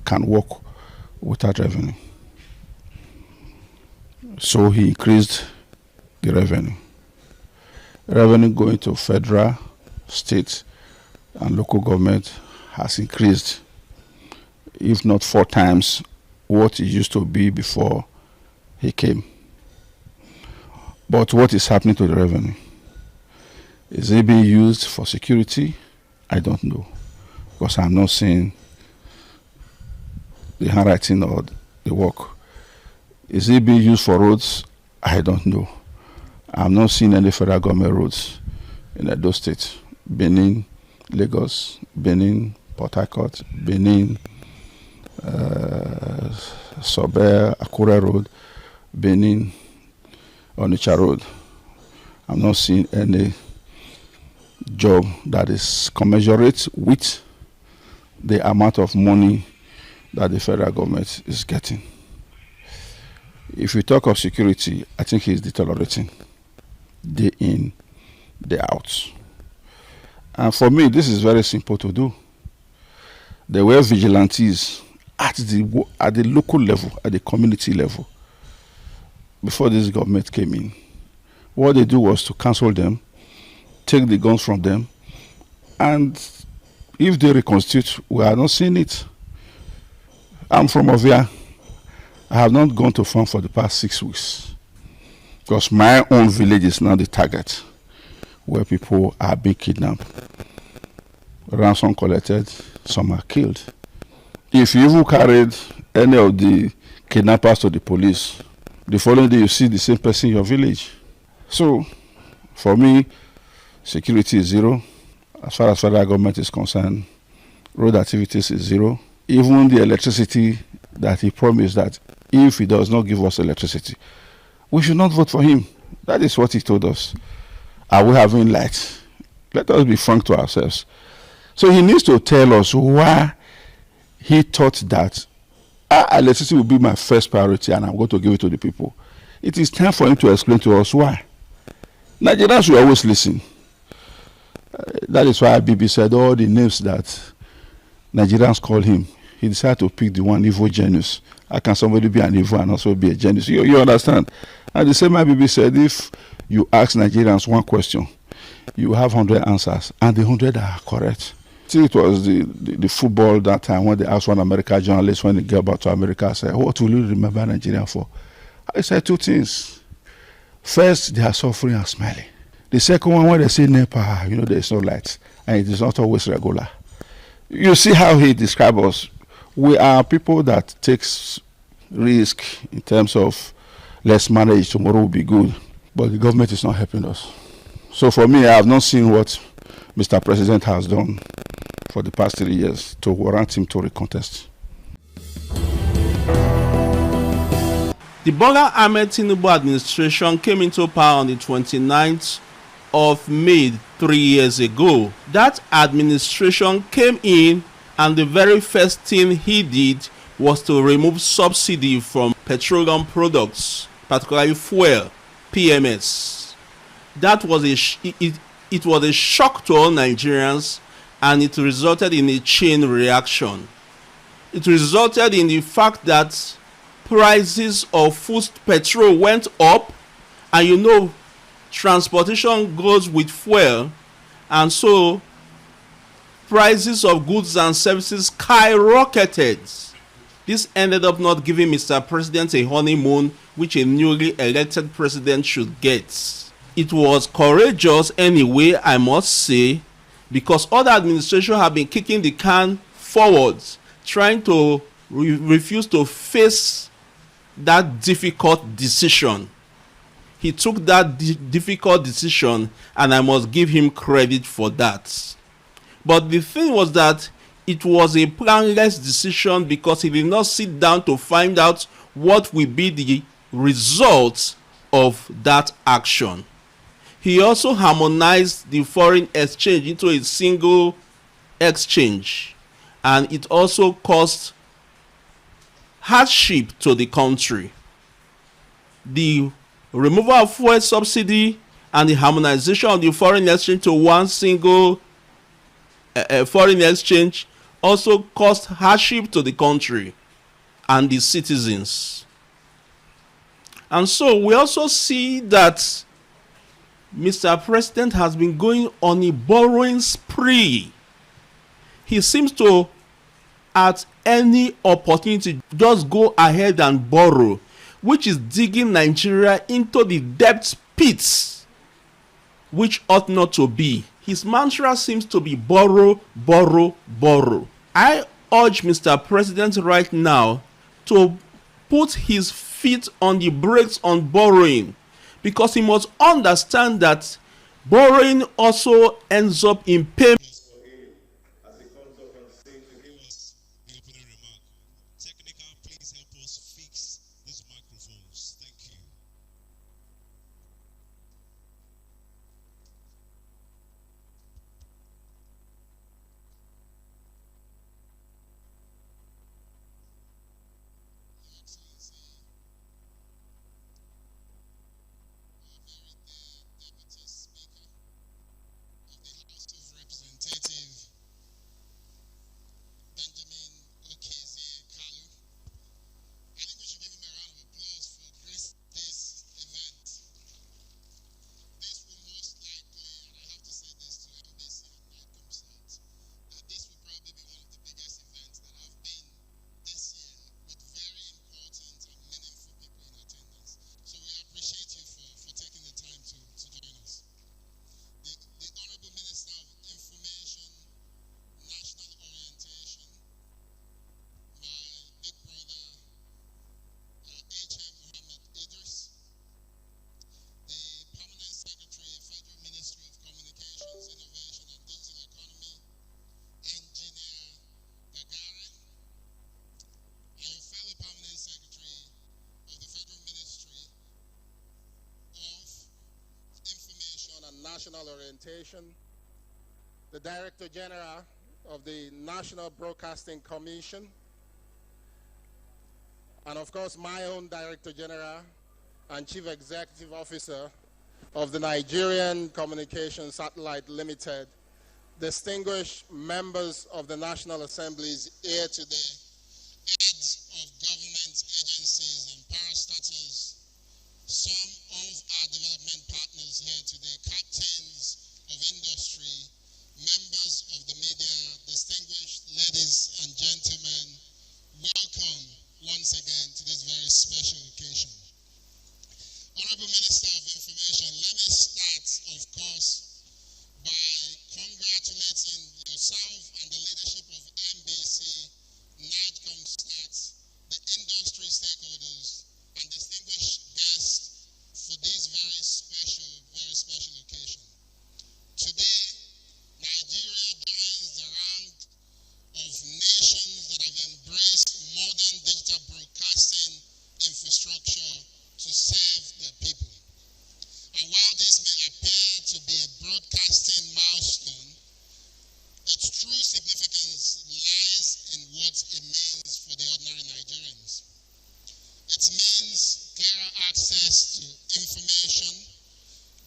S12: can work without revenue. So he increased the revenue. Revenue going to federal, state, and local government has increased, if not 4 times what it used to be before he came. But what is happening to the revenue? Is it being used for security? I don't know, because I'm not seeing the handwriting or the work. Is it being used for roads? I don't know. I'm not seeing any federal government roads in Edo State. Benin, Lagos, Benin, Port Harcourt, Benin, Sobe, Akure Road, Benin, Onitsha Road. I'm not seeing any job that is commensurate with the amount of money that the federal government is getting. If we talk of security, I think it's deteriorating day in, day out. And for me, this is very simple to do. There were vigilantes at the local level, at the community level, before this government came in. What they do was to cancel them, take the guns from them, and if they reconstitute, we are not seeing it. I'm from Ovia. I have not gone to farm for the past 6 weeks because my own village is now the target where people are being kidnapped, ransom collected, some are killed. If you even carried any of the kidnappers to the police, the following day you see the same person in your village. So, for me, security is zero. As far as federal government is concerned, road activities is zero. Even the electricity that he promised that if he does not give us electricity, we should not vote for him. That is what he told us. Are we having light? Let us be frank to ourselves. So he needs to tell us why he thought that electricity will be my first priority and I'm going to give it to the people. It is time for him to explain to us why. Nigerians will always listen. That is why Bibi said all the names that Nigerians call him. He decided to pick the one evil genius. How can somebody be an evil and also be a genius? You understand? And the same Bibi said, if you ask Nigerians one question, you have 100 answers, and the 100 are correct. See, it was the football that time when they asked one American journalist when he got back to America, I said, what will you remember Nigeria for? I said 2 things. First, they are suffering and smiling. The second one, when they say NEPA, there is no light, and it is not always regular. You see how he described us. We are people that takes risk in terms of let's manage, tomorrow will be good. But the government is not helping us. So for me, I have not seen what Mr. President has done for the past 3 years to warrant him to recontest.
S13: The Bola Ahmed Tinubu administration came into power on the 29th of May 3 years ago. That administration came in, and the very first thing he did was to remove subsidy from petroleum products, particularly fuel, PMS. That was it was a shock to all Nigerians, and it resulted in a chain reaction. It resulted in the fact that prices of food petrol went up, and transportation goes with fuel, and so prices of goods and services skyrocketed. This ended up not giving Mr. President a honeymoon which a newly elected president should get. It was courageous anyway, I must say, because other administrations have been kicking the can forwards, trying to refuse to face that difficult decision. He took that difficult decision, and I must give him credit for that. But the thing was that it was a planless decision because he did not sit down to find out what will be the result of that action. He also harmonized the foreign exchange into a single exchange, and it also caused hardship to the country. The removal of fuel subsidy and the harmonization of the foreign exchange to one single foreign exchange also caused hardship to the country and the citizens. And so we also see that Mr. President has been going on a borrowing spree. He seems to, at any opportunity, just go ahead and borrow, which is digging Nigeria into the debt pits, which ought not to be. His mantra seems to be borrow, borrow, borrow. I urge Mr. President right now to put his feet on the brakes on borrowing, because he must understand that borrowing also ends up in payment.
S14: National Orientation, the Director General of the National Broadcasting Commission, and of course my own Director General and Chief Executive Officer of the Nigerian Communications Satellite Limited, distinguished members of the National Assemblies here today, heads of government agencies and parastatals, some of our development partners here today, captains of industry, members of the media, distinguished ladies and gentlemen, welcome once again to this very special occasion. Honorable Minister of Information, let me start, of course, by congratulating yourself and the leadership of NBC, NIGCOMSTAT, the industry stakeholders, and distinguished guests for this very special occasion. Today, Nigeria joins the rank of nations that have embraced modern digital broadcasting infrastructure to serve their people. And while this may appear to be a broadcasting milestone, its true significance lies in what it means for the ordinary Nigerians. It means clearer access to information,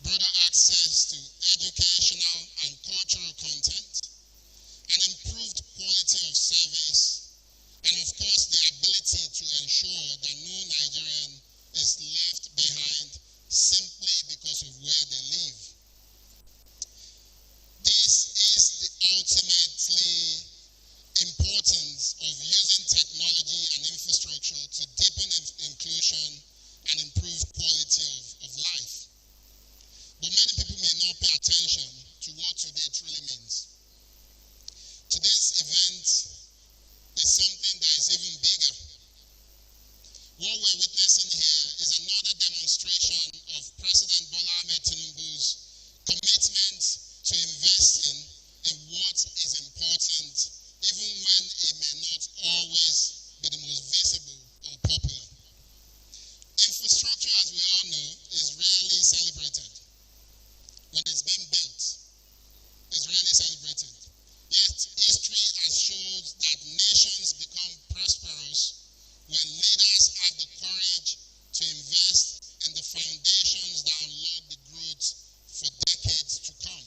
S14: broader access to educational and cultural content, an improved quality of service, and of course the ability to ensure that no Nigerian is left behind simply because of where they live. This is the ultimately importance of using technology and infrastructure to deepen inclusion and improve quality of life. But many people may not pay attention to what today truly means. Today's event is something that is even bigger. What we're witnessing here is another demonstration of President Bola Ahmed Tinubu's commitment to investing in what is important, even when it may not always be the most visible or popular. Infrastructure, as we all know, is rarely celebrated. When it's being built, it's rarely celebrated. Yet, history has shown that nations become prosperous when leaders have the courage to invest in the foundations that unlock the growth for decades to come.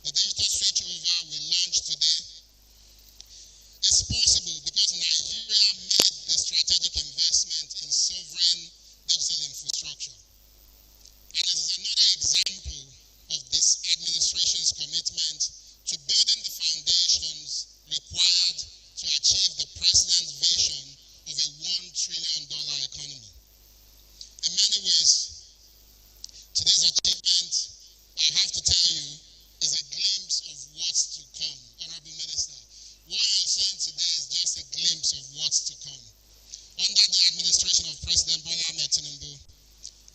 S14: The digital switchover we launched today is possible because Nigeria made the strategic investment in sovereign digital infrastructure. And it is another example of this administration's commitment to building the foundations required to achieve the president's vision of a $1 trillion economy. In many ways, today's achievement, I have to tell you, is a glimpse of what's to come. Honorable Minister, what you're saying today is just a glimpse of what's to come. Under the administration of President Bola Ahmed Tinubu,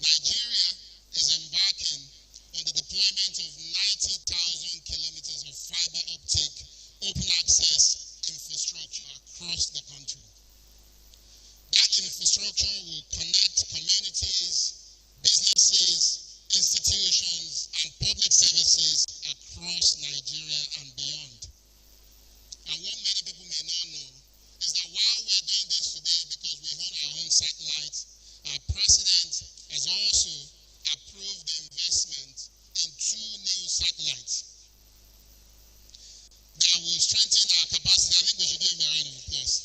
S14: Nigeria is embarking on the deployment of 90,000 kilometers of fiber optic open access infrastructure across the country. That infrastructure will connect communities, businesses, institutions, and public services across Nigeria and beyond. And what many people may not know is that while we're doing this today, because we own our own satellites, our president has also approved the investment in 2 new satellites that will strengthen our capacity. I think we should give them a round of applause.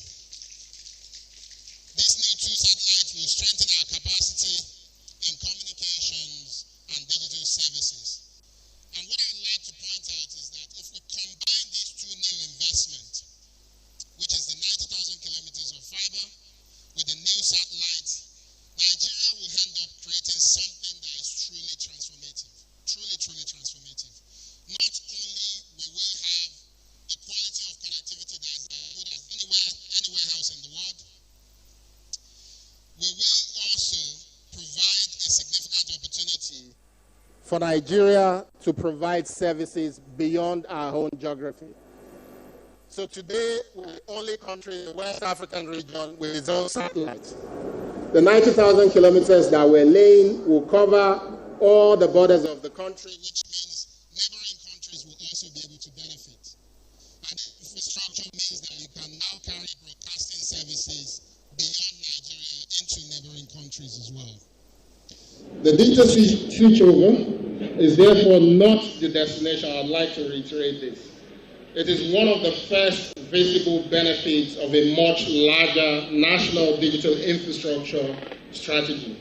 S14: These new 2 satellites will strengthen our capacity in communications and digital services. And what I'd like to point out is that if we combine these 2 new investments, which is the 90,000 kilometers of fiber with the new satellites, Nigeria will end up creating something that is truly transformative. Truly, truly transformative. Not only will we have the quality of connectivity that is as good as anywhere else in the world, we will also provide a significant opportunity for Nigeria to provide services beyond our own geography. So today, we're the only country in the West African region with its own satellites. The 90,000 kilometers that we're laying will cover all the borders of the country, which means neighboring countries will also be able to benefit. And infrastructure means that you can now carry broadcasting services beyond Nigeria into neighboring countries as well. The digital switchover is therefore not the destination. I'd like to reiterate this. It is one of the first visible benefits of a much larger national digital infrastructure strategy.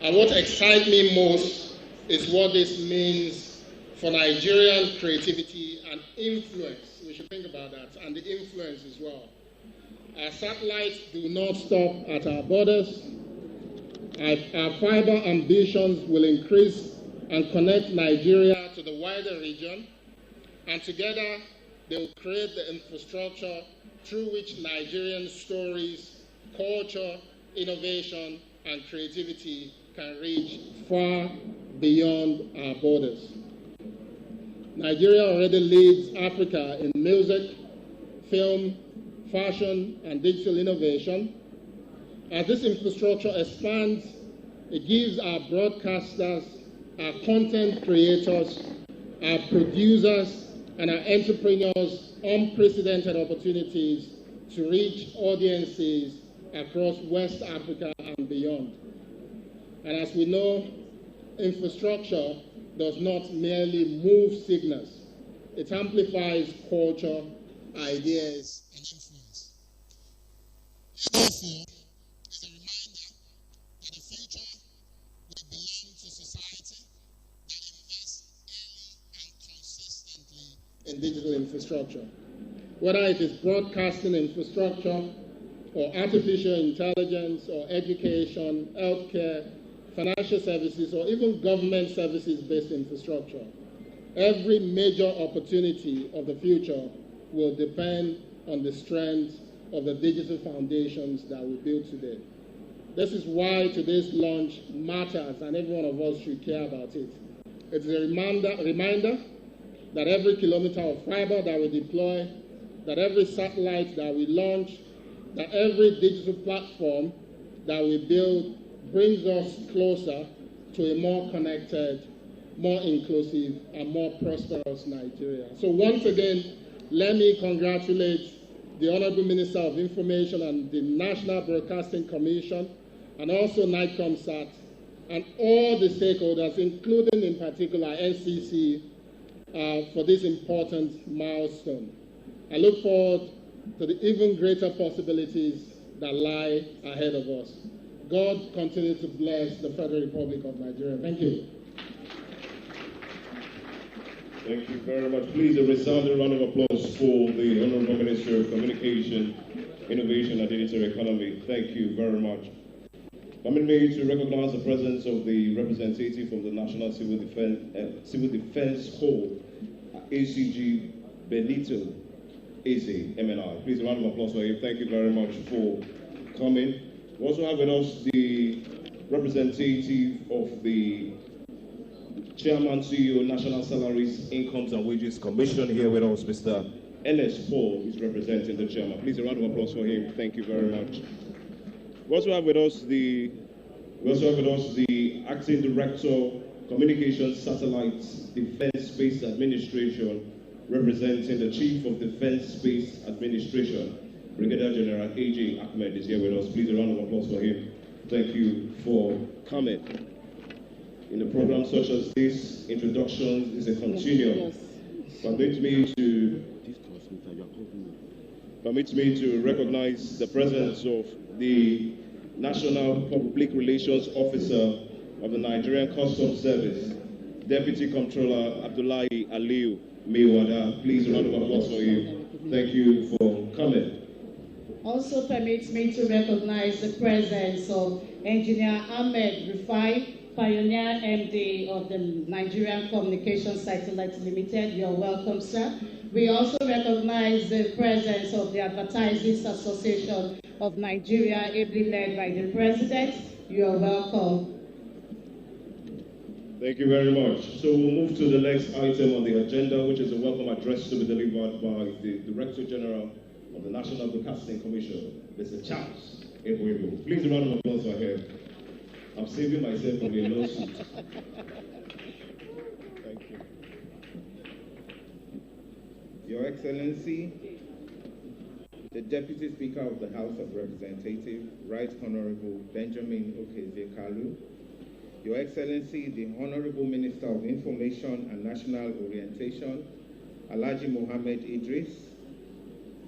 S14: And what excites me most is what this means for Nigerian creativity and influence. We should think about that, and the influence as well. Our satellites do not stop at our borders. Our fiber ambitions will increase and connect Nigeria to the wider region, and together they will create the infrastructure through which Nigerian stories, culture, innovation, and creativity can reach far beyond our borders. Nigeria already leads Africa in music, film, fashion, and digital innovation. As this infrastructure expands, it gives our broadcasters, our content creators, our producers, and our entrepreneurs unprecedented opportunities to reach audiences across West Africa and beyond. And as we know, infrastructure does not merely move signals. It amplifies culture, ideas, and influence. Therefore, it's a reminder that the future will belong to society that invests early and consistently in digital infrastructure. Whether it is broadcasting infrastructure, or artificial intelligence, or education, healthcare, financial services, or even government services-based infrastructure, every major opportunity of the future will depend on the strength of the digital foundations that we build today. This is why today's launch matters, and every one of us should care about it. It's a reminder that every kilometer of fiber that we deploy, that every satellite that we launch, that every digital platform that we build brings us closer to a more connected, more inclusive, and more prosperous Nigeria. So once again, let me congratulate the Honorable Minister of Information and the National Broadcasting Commission, and also NICOMSAT, and all the stakeholders, including in particular NCC, for this important milestone. I look forward to the even greater possibilities that lie ahead of us. God continue to bless the Federal Republic of Nigeria. Thank you.
S15: Thank you very much. Please, a resounding round of applause for the Honorable Minister of Communication, Innovation and Digital Economy. Thank you very much. Permit me to recognize the presence of the representative from the National Civil Defense Corps, ACG Benito Eze, MNI. Please, a round of applause for him. Thank you very much for coming. We also have with us the representative of the Chairman, CEO, National Salaries, Incomes and Wages Commission here with us, Mr. Ernest Paul, is representing the chairman. Please, a round of applause for him. Thank you very much. We also have with us the Acting Director, Communications Satellites Defense Space Administration, representing the Chief of Defense Space Administration, Brigadier General AJ Ahmed is here with us. Please, a round of applause for him. Thank you for coming. In a program such as this, introductions is a continuum. Permit me to recognize the presence of the National Public Relations Officer of the Nigerian Customs Service, Deputy Controller Abdullahi Aliu Miwada. Please, a round of applause for you. Thank you for coming.
S16: Also permits me to recognize the presence of Engineer Ahmed Rufai, Pioneer MD of the Nigerian Communications Satellite Limited. You're welcome, sir. We also recognize the presence of the Advertisers Association of Nigeria, ably led by the President. You're welcome.
S15: Thank you very much. So we'll move to the next item on the agenda, which is a welcome address to be delivered by the Director General of the National Broadcasting Commission, Mr. Charles Ebuebo. Please, a round of applause for him. I'm saving myself from a lawsuit. Thank you.
S17: Your Excellency, the Deputy Speaker of the House of Representatives, Right Honorable Benjamin Okezie-Kalu, Your Excellency, the Honorable Minister of Information and National Orientation, Alhaji Mohammed Idris,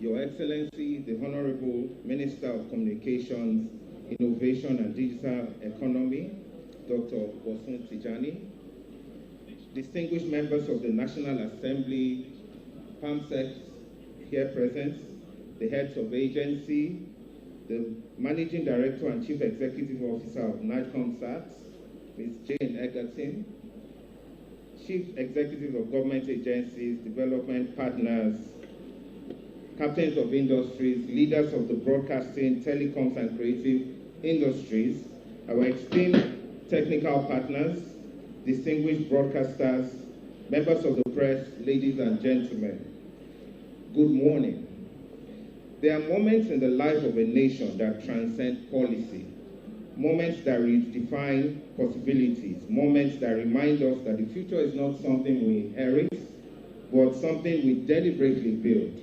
S17: Your Excellency, the Honorable Minister of Communications, Innovation and Digital Economy, Dr. Bosun Tijani, distinguished members of the National Assembly, PAMSEC here present, the heads of agency, the Managing Director and Chief Executive Officer of NICOMSAT, Ms. Jane Egerton, Chief Executive of Government Agencies, Development Partners, Captains of Industries, leaders of the broadcasting, telecoms and creative industries, our esteemed technical partners, distinguished broadcasters, members of the press, ladies and gentlemen, good morning. There are moments in the life of a nation that transcend policy, moments that redefine possibilities, moments that remind us that the future is not something we inherit, but something we deliberately build.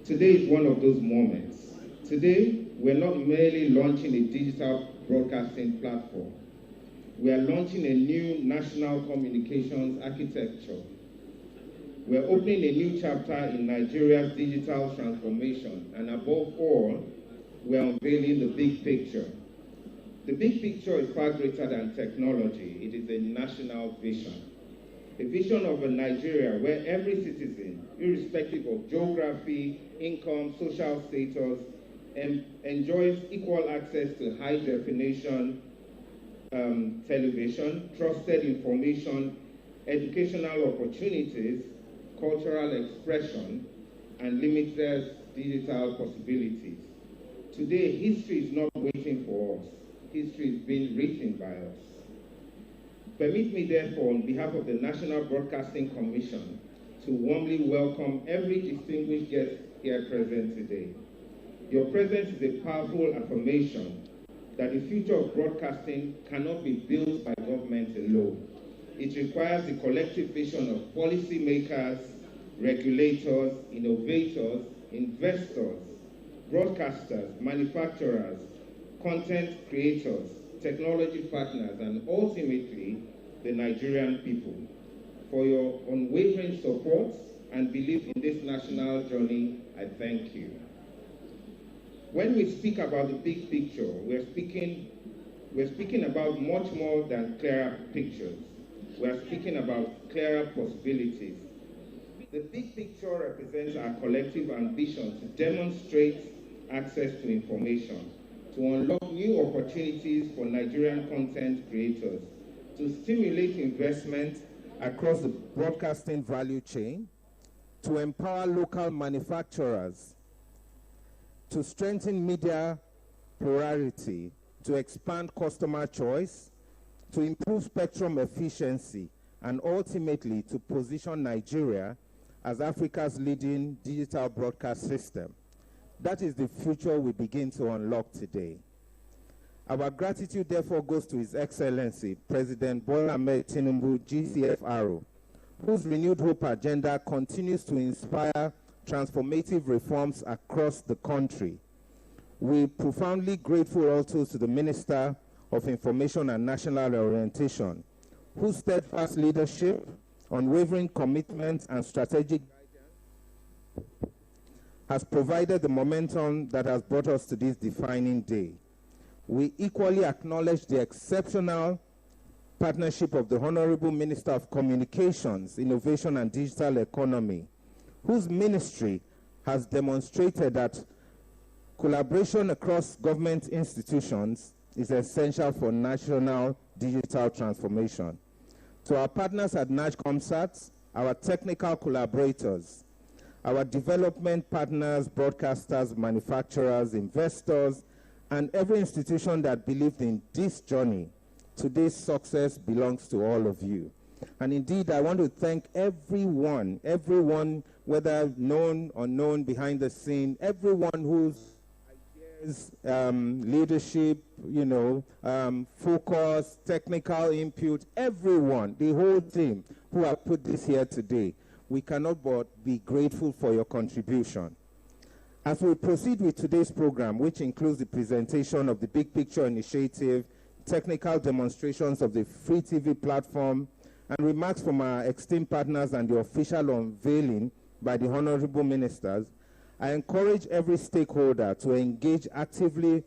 S17: Today is one of those moments. Today, we're not merely launching a digital broadcasting platform. We are launching a new national communications architecture. We're opening a new chapter in Nigeria's digital transformation, and above all, we're unveiling the big picture. The big picture is far greater than technology. It is a national vision. A vision of a Nigeria where every citizen, irrespective of geography, income, social status, enjoys equal access to high-definition television, trusted information, educational opportunities, cultural expression, and limitless digital possibilities. Today, history is not waiting for us. History is being written by us. Permit me, therefore, on behalf of the National Broadcasting Commission, to warmly welcome every distinguished guest here present today. Your presence is a powerful affirmation that the future of broadcasting cannot be built by government alone. It requires the collective vision of policymakers, regulators, innovators, investors, broadcasters, manufacturers, content creators, technology partners, and ultimately the Nigerian people. For your unwavering support and belief in this national journey, I thank you. When we speak about the big picture, we're speaking about much more than clearer pictures. We're speaking about clearer possibilities. The big picture represents our collective ambition to demonstrate access to information, to unlock new opportunities for Nigerian content creators, to stimulate investment across the broadcasting value chain, to empower local manufacturers, to strengthen media plurality, to expand customer choice, to improve spectrum efficiency, and ultimately to position Nigeria as Africa's leading digital broadcast system. That is the future we begin to unlock today. Our gratitude therefore goes to His Excellency, President Bola Ahmed Tinubu, GCFRO, whose renewed hope agenda continues to inspire transformative reforms across the country. We're profoundly grateful also to the Minister of Information and National Orientation, whose steadfast leadership, unwavering commitment, and strategic guidance has provided the momentum that has brought us to this defining day. We equally acknowledge the exceptional partnership of the Honorable Minister of Communications, Innovation and Digital Economy, whose ministry has demonstrated that collaboration across government institutions is essential for national digital transformation. To our partners at NAJCOMSAT, our technical collaborators, our development partners, broadcasters, manufacturers, investors, and every institution that believed in this journey, today's success belongs to all of you. And indeed, I want to thank everyone, whether known or unknown behind the scene, everyone whose ideas, leadership, focus, technical input, everyone, the whole team who have put this here today. We cannot but be grateful for your contribution. As we proceed with today's program, which includes the presentation of the Big Picture Initiative, technical demonstrations of the Free TV platform, and remarks from our esteemed partners and the official unveiling by the Honorable Ministers, I encourage every stakeholder to engage actively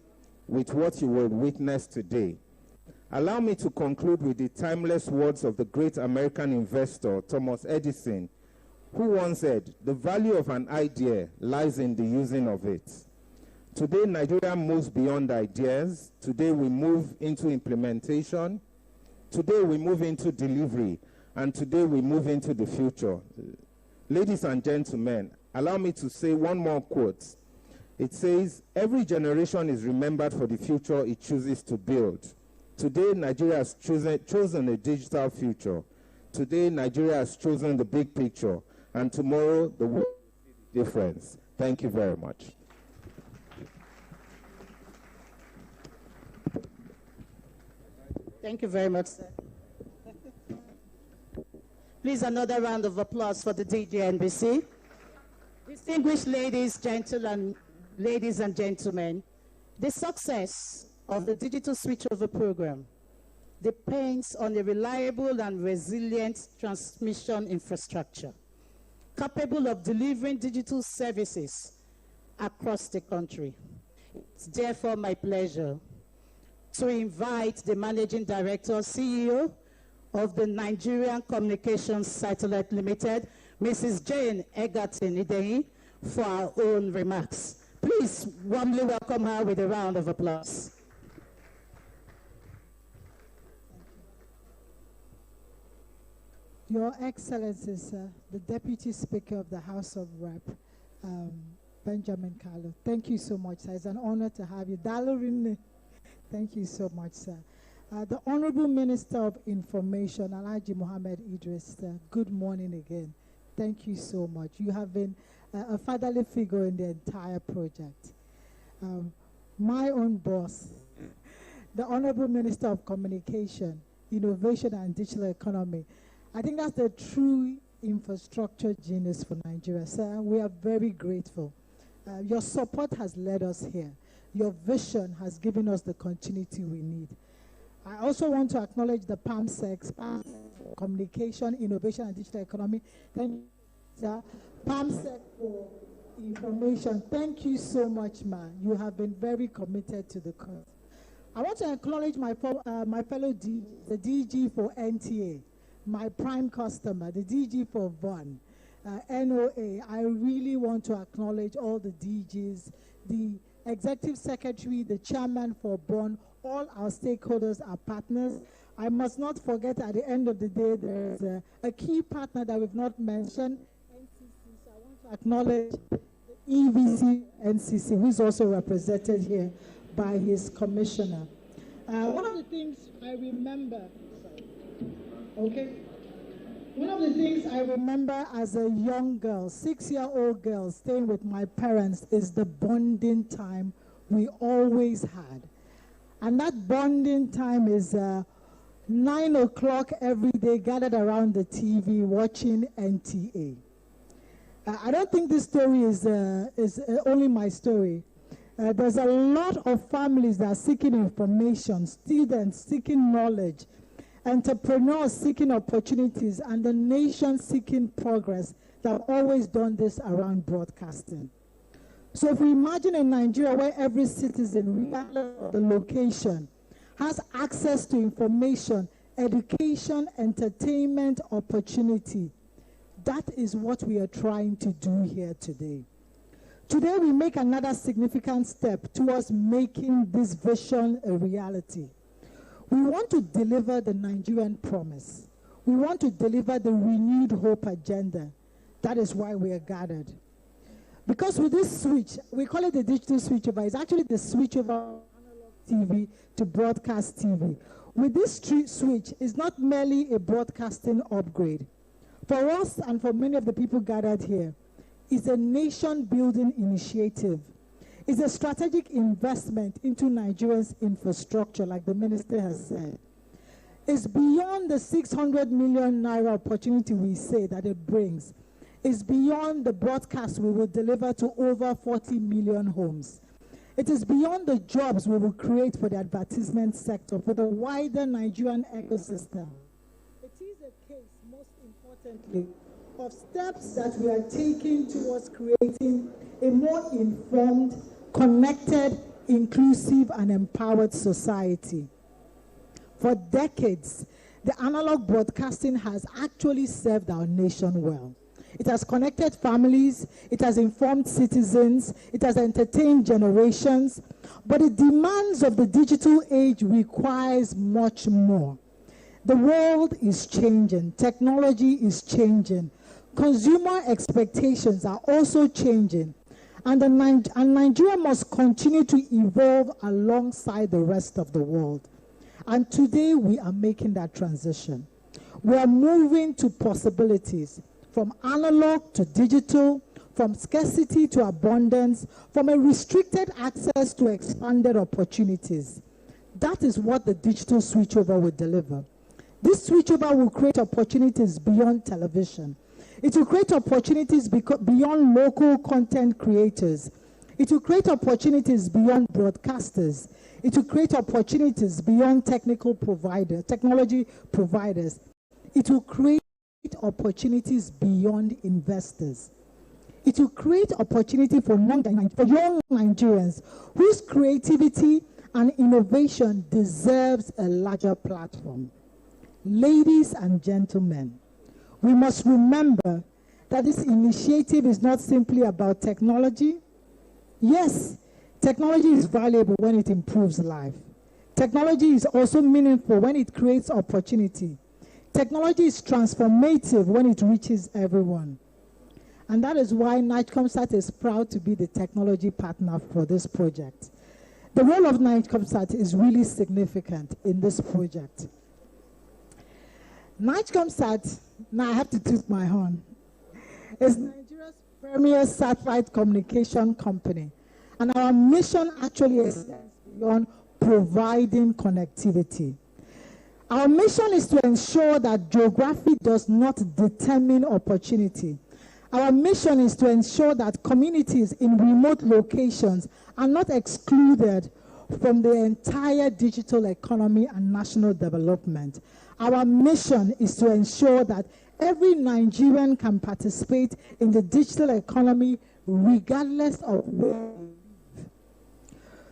S17: with what you will witness today. Allow me to conclude with the timeless words of the great American investor, Thomas Edison, who once said, "The value of an idea lies in the using of it." Today, Nigeria moves beyond ideas. Today, we move into implementation. Today, we move into delivery. And today, we move into the future. Ladies and gentlemen, allow me to say one more quote. It says, "Every generation is remembered for the future it chooses to build." Today, Nigeria has chosen a digital future. Today, Nigeria has chosen the big picture. And tomorrow, the world will see the difference. Thank you very much.
S16: Thank you very much, sir. Please, another round of applause for the DGNBC. Distinguished ladies and gentlemen, the success of the digital switchover program depends on a reliable and resilient transmission infrastructure capable of delivering digital services across the country. It's therefore my pleasure to invite the Managing Director, CEO of the Nigerian Communications Satellite Limited, Mrs. Jane Egerton Ideyi, for our own remarks. Please warmly welcome her with a round of applause.
S18: Your Excellency, sir, the Deputy Speaker of the House of Rep, Benjamin Kalu. Thank you so much, sir. It's an honor to have you. Dalorin, thank you so much, sir. The Honorable Minister of Information, Alhaji Mohammed Idris, sir, good morning again. Thank you so much. You have been a fatherly figure in the entire project. My own boss, the Honorable Minister of Communication, Innovation and Digital Economy. I think that's the true infrastructure genius for Nigeria. Sir, we are very grateful. Your support has led us here. Your vision has given us the continuity we need. I also want to acknowledge the PAMSEC, Communication, Innovation and Digital Economy. Thank you, sir. PAMSEC for information. Thank you so much, man. You have been very committed to the cause. I want to acknowledge my fellow DG, the DG for NTA, my prime customer, the DG for VON, NOA. I really want to acknowledge all the DGs, the Executive Secretary, the Chairman for BON, all our stakeholders, our partners. I must not forget at the end of the day, there's a key partner that we've not mentioned, NCC. So I want to acknowledge the EVC NCC, who's also represented here by his commissioner. One of the things I remember, one of the things I remember as a young girl, 6-year-old girl, staying with my parents is the bonding time we always had. And that bonding time is 9 o'clock every day, gathered around the TV, watching NTA. I don't think this story is only my story. There's a lot of families that are seeking information, students seeking knowledge, entrepreneurs seeking opportunities, and the nation seeking progress that have always done this around broadcasting. So if we imagine a Nigeria where every citizen, regardless of the location, has access to information, education, entertainment, opportunity, that is what we are trying to do here today. Today we make another significant step towards making this vision a reality. We want to deliver the Nigerian promise. We want to deliver the renewed hope agenda. That is why we are gathered. Because with this switch, we call it the digital switchover. It's actually the switchover from analog TV to broadcast TV. With this switch, it's not merely a broadcasting upgrade. For us and for many of the people gathered here, it's a nation-building initiative. It's a strategic investment into Nigeria's infrastructure, like the minister has said. It's beyond the 600 million naira opportunity we say that it brings. It's beyond the broadcast we will deliver to over 40 million homes. It is beyond the jobs we will create for the advertisement sector, for the wider Nigerian ecosystem. It is a case, most importantly, of steps that we are taking towards creating a more informed, connected, inclusive, and empowered society. For decades, the analog broadcasting has actually served our nation well. It has connected families, it has informed citizens, it has entertained generations, but the demands of the digital age requires much more. The world is changing, technology is changing, consumer expectations are also changing, and Nigeria must continue to evolve alongside the rest of the world. And today we are making that transition. We are moving to possibilities, from analog to digital, from scarcity to abundance, from a restricted access to expanded opportunities. That is what the digital switchover will deliver. This switchover will create opportunities beyond television. It will create opportunities beyond local content creators. It will create opportunities beyond broadcasters. It will create opportunities beyond technology providers. It will create opportunities beyond investors. It will create opportunity for young Nigerians whose creativity and innovation deserves a larger platform. Ladies and gentlemen, we must remember that this initiative is not simply about technology. Yes, technology is valuable when it improves life. Technology is also meaningful when it creates opportunity. Technology is transformative when it reaches everyone. And that is why NIGECOMSAT is proud to be the technology partner for this project. The role of NIGECOMSAT is really significant in this project. NIGECOMSAT, now I have to toot my horn, is Nigeria's premier satellite communication company. And our mission actually extends beyond providing connectivity. Our mission is to ensure that geography does not determine opportunity. Our mission is to ensure that communities in remote locations are not excluded from the entire digital economy and national development. Our mission is to ensure that every Nigerian can participate in the digital economy regardless of where they live.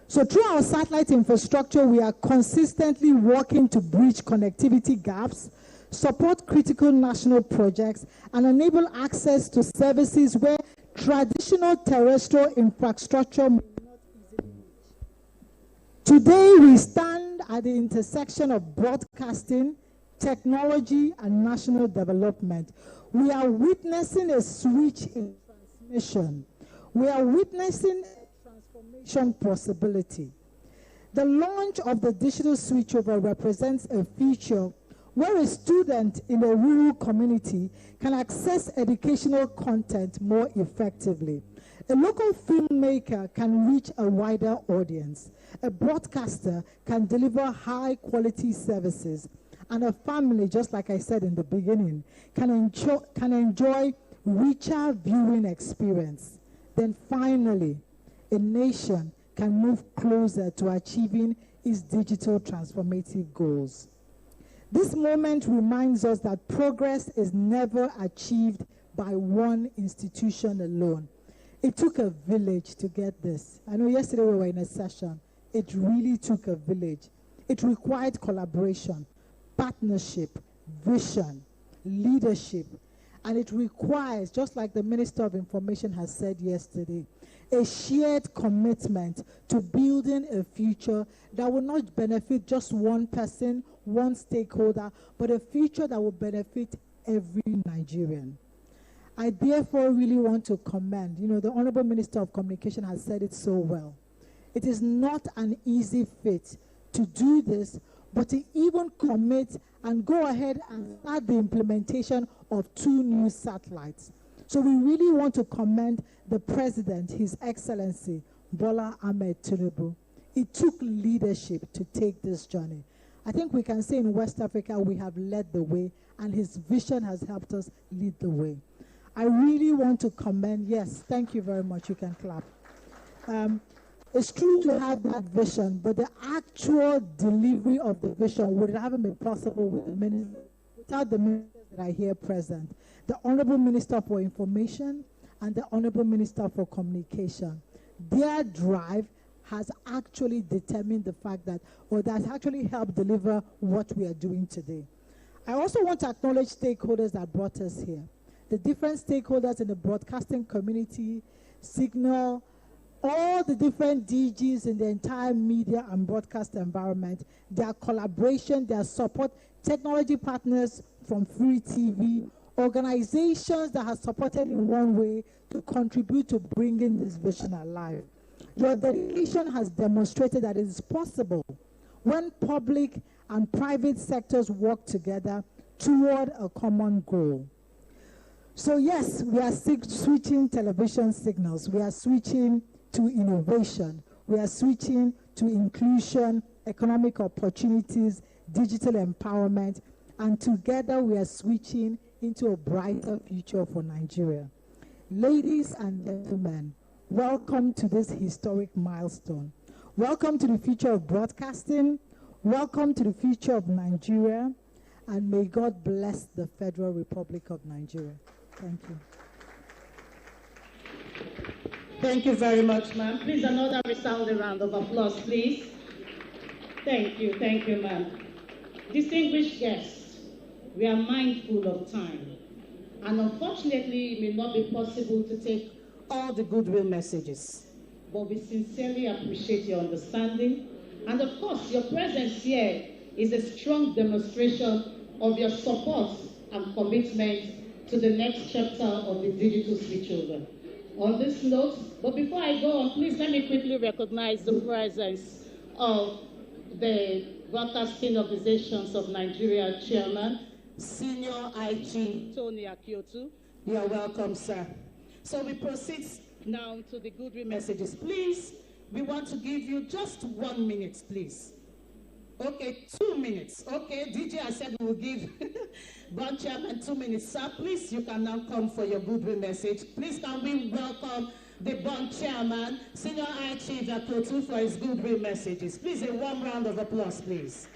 S18: So through our satellite infrastructure, we are consistently working to bridge connectivity gaps, support critical national projects, and enable access to services where traditional terrestrial infrastructure may not easily reach. Today, we stand at the intersection of broadcasting, technology, and national development. We are witnessing a switch in transmission. We are witnessing a transformation possibility. The launch of the digital switchover represents a future where a student in a rural community can access educational content more effectively. A local filmmaker can reach a wider audience. A broadcaster can deliver high-quality services. And a family, just like I said in the beginning, can enjoy richer viewing experience. Then finally, a nation can move closer to achieving its digital transformative goals. This moment reminds us that progress is never achieved by one institution alone. It took a village to get this. I know yesterday we were in a session. It really took a village. It required collaboration, partnership, vision, leadership, and it requires, just like the Minister of Information has said yesterday, a shared commitment to building a future that will not benefit just one person, one stakeholder, but a future that will benefit every Nigerian. I therefore really want to commend, the Honorable Minister of Communication has said it so well. It is not an easy feat to do this, but to even commit and go ahead and start the implementation of 2 new satellites. So we really want to commend the President, His Excellency, Bola Ahmed Tinubu. It took leadership to take this journey. I think we can say in West Africa we have led the way, and his vision has helped us lead the way. I really want to commend, yes, thank you very much, you can clap. It's true to have that vision, but the actual delivery of the vision would have been possible without the ministers that are here present. The Honorable Minister for Information and the Honorable Minister for Communication. Their drive has actually determined the fact that, or that has actually helped deliver what we are doing today. I also want to acknowledge stakeholders that brought us here. The different stakeholders in the broadcasting community, Signal, all the different DGs in the entire media and broadcast environment, their collaboration, their support, technology partners from Free TV, organizations that have supported in one way to contribute to bringing this vision alive. Your dedication has demonstrated that it is possible when public and private sectors work together toward a common goal. So yes, we are switching television signals. We are switching to innovation. We are switching to inclusion, economic opportunities, digital empowerment, and together we are switching into a brighter future for Nigeria. Ladies and gentlemen, welcome to this historic milestone. Welcome to the future of broadcasting. Welcome to the future of Nigeria. And may God bless the Federal Republic of Nigeria. Thank you.
S16: Thank you very much, ma'am. Please, another resounding round of applause, please. Thank you, ma'am. Distinguished guests, we are mindful of time. And unfortunately, it may not be possible to take all the goodwill messages. But we sincerely appreciate your understanding. And of course, your presence here is a strong demonstration of your support and commitment to the next chapter of the digital switchover. On this note, but before I go on, please let me quickly recognize the presence of the Broadcasting Organizations of Nigeria Chairman, Senior IG Tony Akiotu. You are welcome, sir. So we proceed now to the goodwill messages. Please we want to give you just 1 minute, please. Okay, 2 minutes. Okay, DJ, I said we will give Bond Chairman 2 minutes. Sir, please, you can now come for your goodwill message. Please, can we welcome the Bond Chairman, Senior High Chief Atotu, for his goodwill messages. Please, a warm round of applause, please.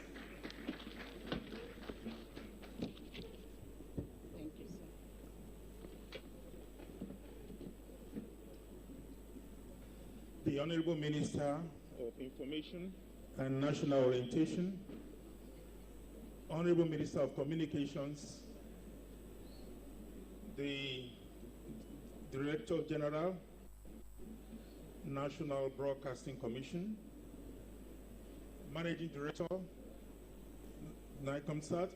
S16: Thank you, sir.
S19: The Honorable Minister of Information and National Orientation, Honorable Minister of Communications, the Director General, National Broadcasting Commission, Managing Director, NICOMSAT.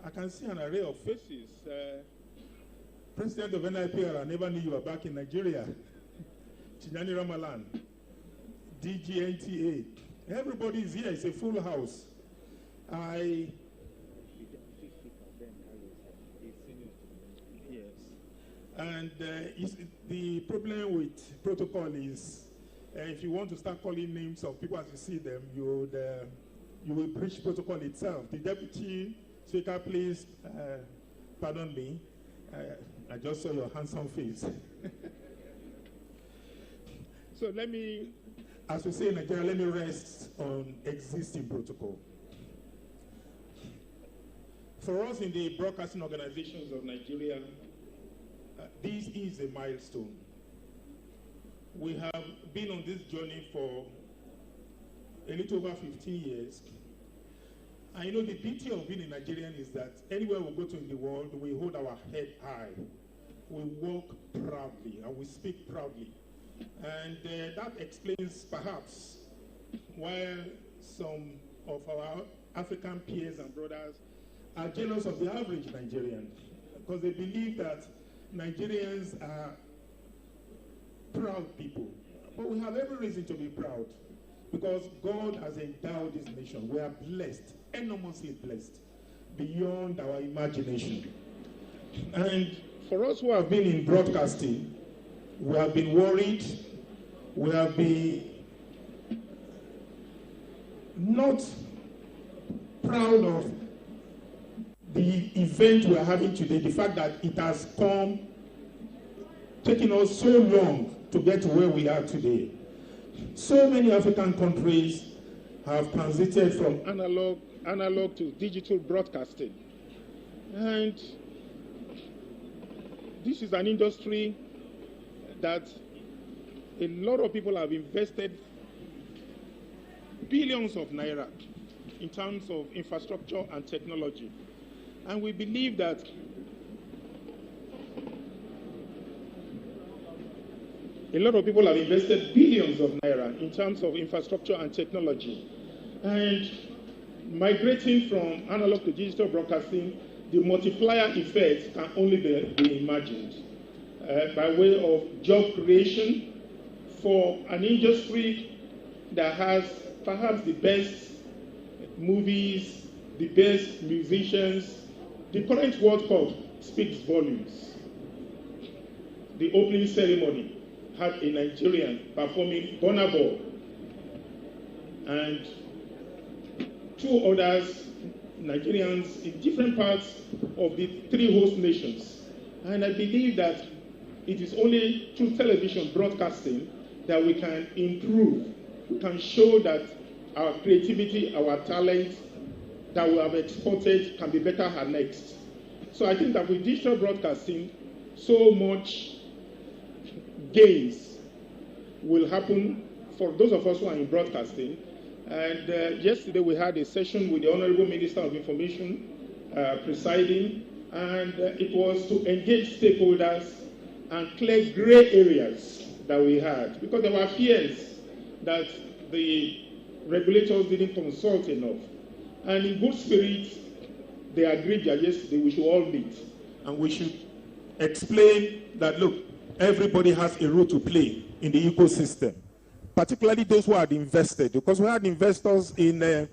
S19: I can see an array of faces. President of NIPR, I never knew you were back in Nigeria. Chinyani Ramalan, DGNTA. Everybody is here. It's a full house. Yes. And the problem with protocol is if you want to start calling names of people as you see them, you will breach protocol itself. The Deputy Speaker, please pardon me. I just saw your handsome face. So let me, as we say in Nigeria, let me rest on existing protocol. For us in the broadcasting organizations of Nigeria, this is a milestone. We have been on this journey for a little over 15 years. And you know, the beauty of being a Nigerian is that anywhere we go to in the world, we hold our head high. We walk proudly and we speak proudly. And that explains perhaps why some of our African peers and brothers are jealous of the average Nigerian, because they believe that Nigerians are proud people. But we have every reason to be proud, because God has endowed this nation. We are blessed, enormously blessed, beyond our imagination. And for us who have been in broadcasting, we have been worried, we have been not proud of the event we are having today, the fact that it has taken us so long to get to where we are today. So many African countries have transited from analog to digital broadcasting. And this is an industry that a lot of people have invested billions of naira in terms of infrastructure and technology. And we believe that a lot of people have invested billions of naira in terms of infrastructure and technology. And migrating from analog to digital broadcasting, the multiplier effect can only be imagined by way of job creation for an industry that has perhaps the best movies, the best musicians. The current World Cup speaks volumes. The opening ceremony had a Nigerian performing Burna Boy, and two others, Nigerians in different parts of the three host nations. And I believe that it is only through television broadcasting that we can improve. We can show that our creativity, our talent that we have exported can be better harnessed. So I think that with digital broadcasting, so much gains will happen for those of us who are in broadcasting. And yesterday we had a session with the Honorable Minister of Information presiding, and it was to engage stakeholders and clear gray areas that we had, because there were fears that the regulators didn't consult enough. And in good spirit, they agreed that yesterday we should all meet and we should explain that, look, everybody has a role to play in the ecosystem, particularly those who had invested, because we had investors in the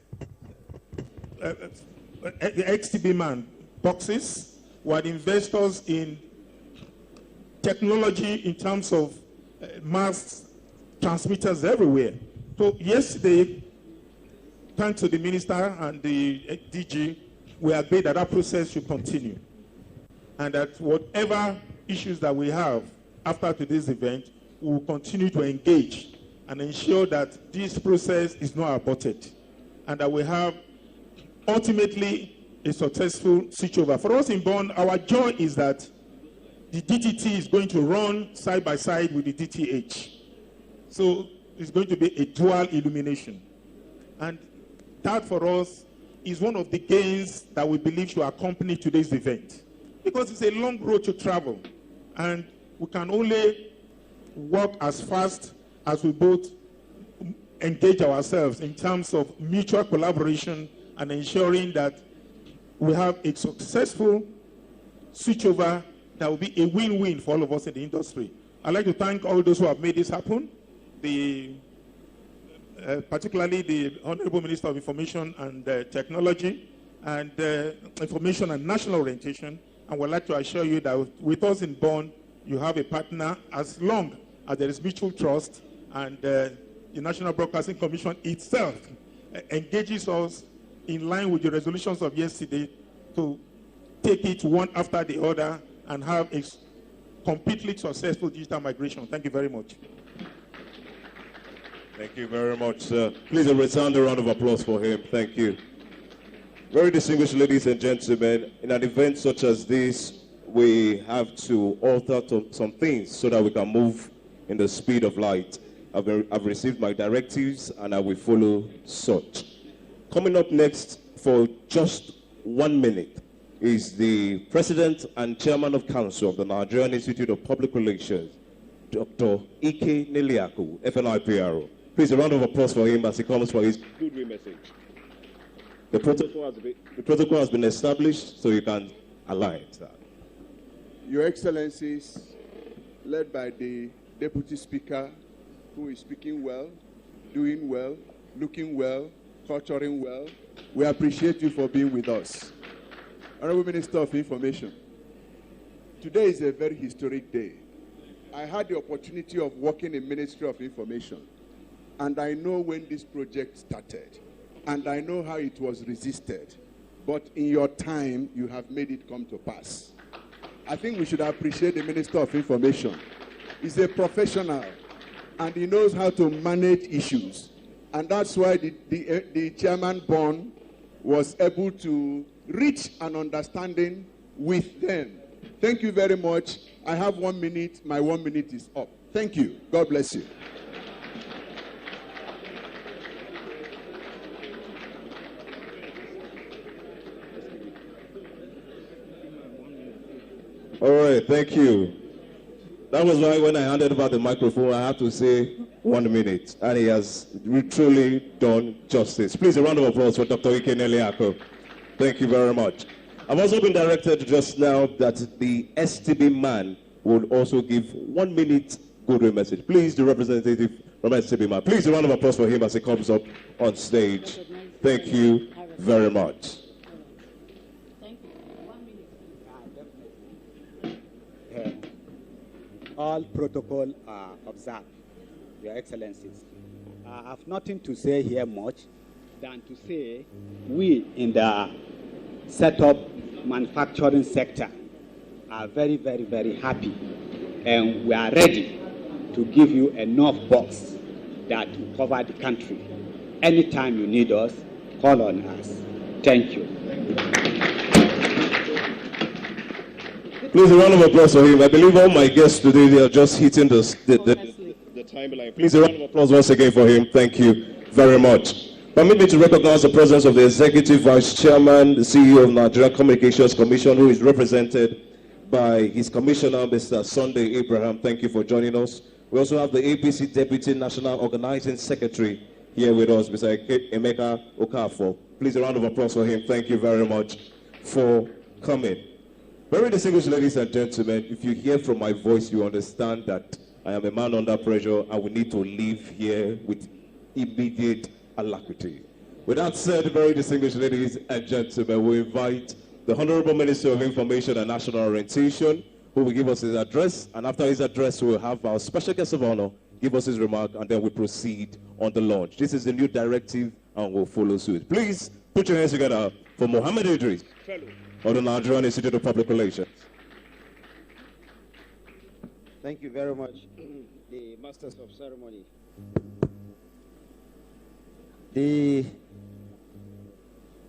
S19: XTB Man boxes, we had investors in technology in terms of mass transmitters everywhere. So yesterday, thanks to the minister and the DG, we agreed that that process should continue. And that whatever issues that we have after today's event, we will continue to engage and ensure that this process is not aborted. And that we have ultimately a successful switchover. For us in Bonn, our joy is that the DTT is going to run side by side with the DTH. So it's going to be a dual illumination. And that for us is one of the gains that we believe should accompany today's event. Because it's a long road to travel. And we can only work as fast as we both engage ourselves in terms of mutual collaboration and ensuring that we have a successful switchover that will be a win-win for all of us in the industry. I'd like to thank all those who have made this happen, particularly the Honorable Minister of Information and Technology, and Information and National Orientation. And we'd like to assure you that with us in Bonn, you have a partner as long as there is mutual trust, and the National Broadcasting Commission itself engages us in line with the resolutions of yesterday to take it one after the other and have a completely successful digital migration. Thank you very much.
S15: Thank you very much, sir. Please a resounding round of applause for him. Thank you. Very distinguished ladies and gentlemen, in an event such as this, we have to alter some things so that we can move in the speed of light. I've received my directives and I will follow such. Coming up next for just 1 minute is the President and Chairman of Council of the Nigerian Institute of Public Relations, Dr. Ike Neliaku, FNIPRO. Please a round of applause for him as he comes for his goodwill message. The protocol has been established, so you can align that.
S20: Your Excellencies, led by the Deputy Speaker, who is speaking well, doing well, looking well, culturing well, we appreciate you for being with us. Honorable Minister of Information, today is a very historic day. I had the opportunity of working in Ministry of Information, and I know when this project started, and I know how it was resisted. But in your time, you have made it come to pass. I think we should appreciate the Minister of Information. He's a professional, and he knows how to manage issues. And that's why the Chairman Bonn was able to reach an understanding with them. Thank you very much. I have 1 minute. My 1 minute is up. Thank you. God bless you.
S15: All right, thank you. That was why when I handed over the microphone, I had to say 1 minute, and he has truly done justice. Please, a round of applause for Dr. Ike Neliaku. Thank you very much. I've also been directed just now that the STB man would also give 1 minute goodwill message. Please, the representative from STB man. Please, a round of applause for him as he comes up on stage. Thank you very much.
S21: All protocol are observed, Your Excellencies. I have nothing to say here much than to say we in the setup manufacturing sector are very, very, very happy, and we are ready to give you enough box that will cover the country. Anytime you need us, call on us. Thank you.
S15: Please, a round of applause for him. I believe all my guests today, they are just hitting the timeline. Please, a round of applause once again for him. Thank you very much. Permit me to recognize the presence of the Executive Vice Chairman, the CEO of Nigerian Communications Commission, who is represented by his Commissioner, Mr. Sunday Abraham. Thank you for joining us. We also have the APC Deputy National Organizing Secretary here with us, Mr. Emeka Okafor. Please, a round of applause for him. Thank you very much for coming. Very distinguished ladies and gentlemen, if you hear from my voice, you understand that I am a man under pressure and we need to leave here with immediate alacrity. With that said, very distinguished ladies and gentlemen, we invite the Honorable Minister of Information and National Orientation, who will give us his address, and after his address, we will have our special guest of honor,
S1: give us his remark, and then we proceed on the launch. This is the new directive, and we'll follow suit. Please put your hands together for Mohammed Idris of the Nigerian Institute of Public Relations.
S22: Thank you very much, the Masters of Ceremony. The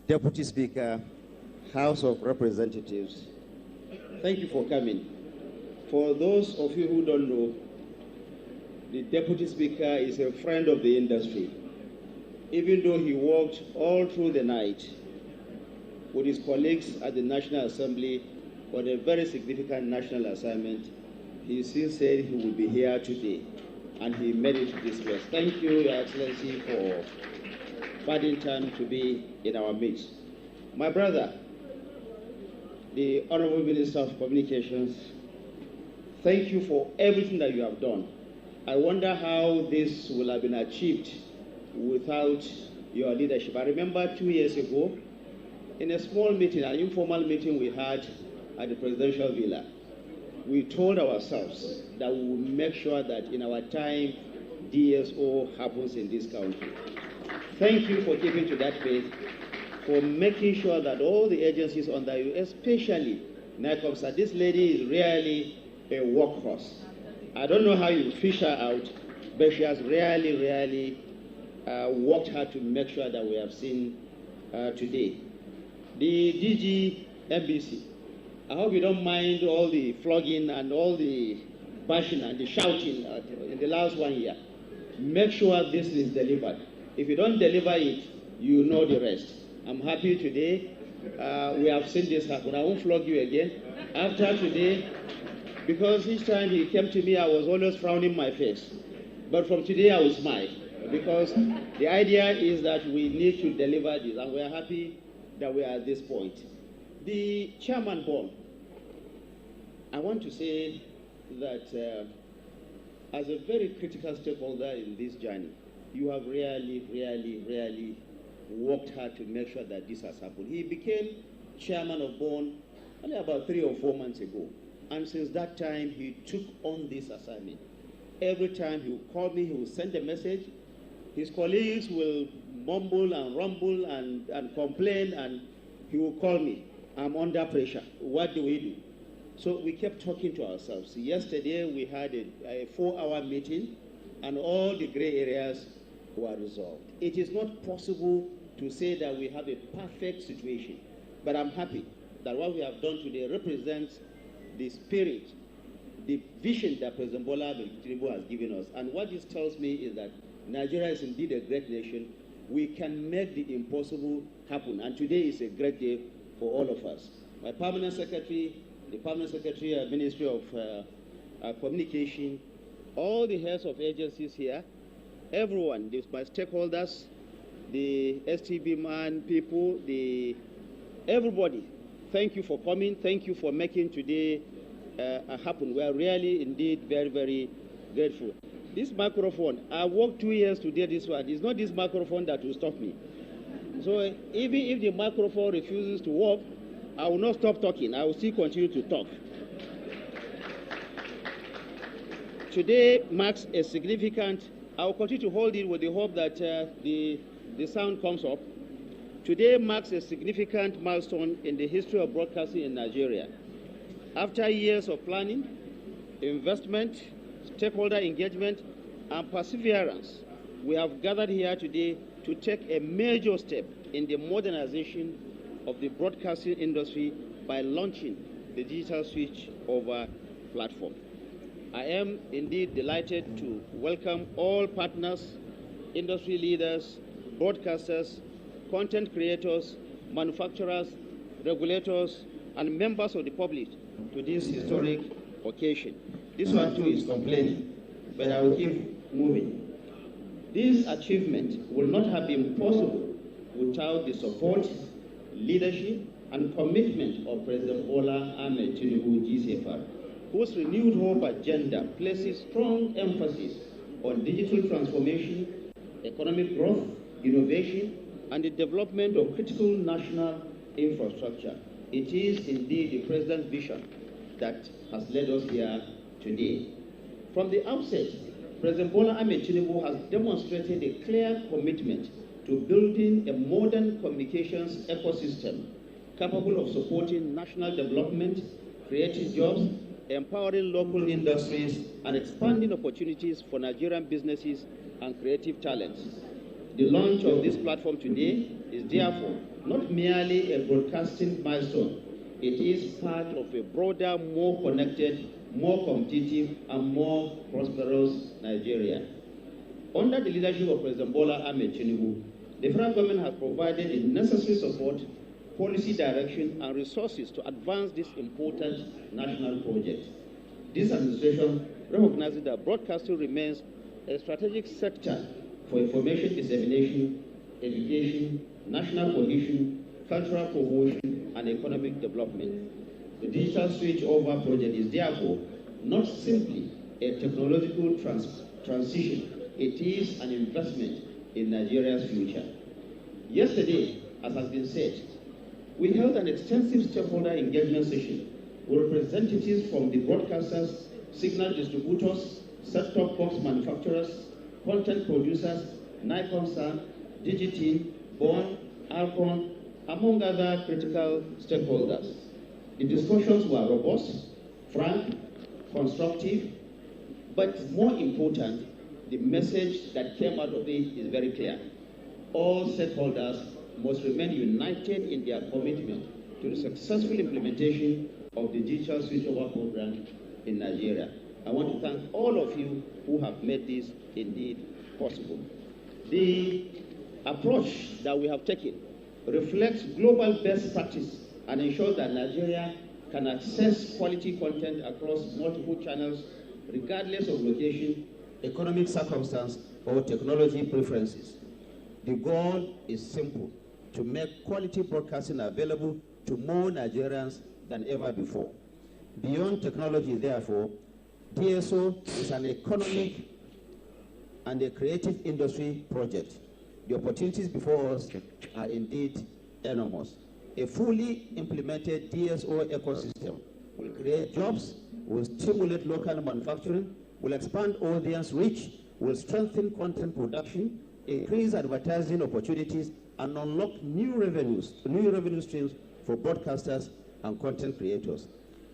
S22: Deputy Speaker, House of Representatives, thank you for coming. For those of you who don't know, the Deputy Speaker is a friend of the industry. Even though he worked all through the night with his colleagues at the National Assembly on a very significant national assignment, he still said he will be here today, and he made it to this place. Thank you, Your Excellency, for finding time to be in our midst. My brother, the Honorable Minister of Communications, thank you for everything that you have done. I wonder how this will have been achieved without your leadership. I remember 2 years ago, in a small meeting, an informal meeting we had at the presidential villa, we told ourselves that we will make sure that in our time, DSO happens in this country. Thank you for keeping to that faith, for making sure that all the agencies under you, especially NICOMSA, this lady is really a workhorse. I don't know how you fish her out, but she has really worked hard to make sure that we have seen today. The DG MBC, I hope you don't mind all the flogging and all the bashing and the shouting in the last 1 year. Make sure this is delivered. If you don't deliver it, you know the rest. I'm happy today. We have seen this happen. I won't flog you again. After today, because each time he came to me, I was always frowning my face. But from today, I will smile. Because the idea is that we need to deliver this, and we are happy that we are at this point. The Chairman Bond, I want to say that as a very critical stakeholder in this journey, you have really worked hard to make sure that this has happened. He became chairman of Bond only about 3 or 4 months ago. And since that time, he took on this assignment. Every time he would call me, he would send a message. His colleagues will mumble and rumble and complain, and he will call me. I'm under pressure. What do we do? So we kept talking to ourselves. Yesterday, we had a 4-hour meeting, and all the gray areas were resolved. It is not possible to say that we have a perfect situation, but I'm happy that what we have done today represents the spirit, the vision that President Bola Tinubu has given us. And what this tells me is that Nigeria is indeed a great nation. We can make the impossible happen, and today is a great day for all of us. My permanent secretary, the permanent secretary of Ministry of Communication, all the heads of agencies here, everyone, my stakeholders, the STB man people, everybody, thank you for coming. Thank you for making today happen. We are really, indeed, very grateful. This microphone, I worked 2 years to get this one. It's not this microphone that will stop me. So even if the microphone refuses to work, I will not stop talking. I will still continue to talk. Today marks a significant, I will continue to hold it with the hope that the sound comes up. Today marks a significant milestone in the history of broadcasting in Nigeria. After years of planning, investment, stakeholder engagement, and perseverance, we have gathered here today to take a major step in the modernization of the broadcasting industry by launching the digital switch over platform. I am indeed delighted to welcome all partners, industry leaders, broadcasters, content creators, manufacturers, regulators, and members of the public to this historic occasion. This one too is complaining, but I will keep moving. This achievement will not have been possible without the support, leadership, and commitment of President Bola Ahmed Tinubu GCFR, whose renewed hope agenda places strong emphasis on digital transformation, economic growth, innovation, and the development of critical national infrastructure. It is indeed the President's vision that has led us here today. From the outset, President Bola Ahmed Tinubu has demonstrated a clear commitment to building a modern communications ecosystem capable of supporting national development, creating jobs, empowering local industries, and expanding opportunities for Nigerian businesses and creative talents. The launch of this platform today is therefore not merely a broadcasting milestone. It is part of a broader, more connected, more competitive, and more prosperous Nigeria. Under the leadership of President Bola Ahmed Tinubu, the federal government has provided the necessary support, policy direction, and resources to advance this important national project. This administration recognizes that broadcasting remains a strategic sector for information dissemination, education, national cohesion, cultural promotion, and economic development. The digital switchover project is therefore not simply a technological transition, it is an investment in Nigeria's future. Yesterday, as has been said, we held an extensive stakeholder engagement session with representatives from the broadcasters, signal distributors, set-top box manufacturers, content producers, NICOMSA, Digitin, BON, Alcon, among other critical stakeholders. The discussions were robust, frank, constructive, but more important, the message that came out of it is very clear. All stakeholders must remain united in their commitment to the successful implementation of the digital switchover program in Nigeria. I want to thank all of you who have made this indeed possible. The approach that we have taken reflects global best practice and ensures that Nigeria can access quality content across multiple channels regardless of location, economic circumstance, or technology preferences. The goal is simple: to make quality broadcasting available to more Nigerians than ever before. Beyond technology, therefore, DSO is an economic and a creative industry project. The opportunities before us are indeed enormous. A fully implemented DSO ecosystem will create jobs, will stimulate local manufacturing, will expand audience reach, will strengthen content production, increase advertising opportunities, and unlock new revenue streams for broadcasters and content creators.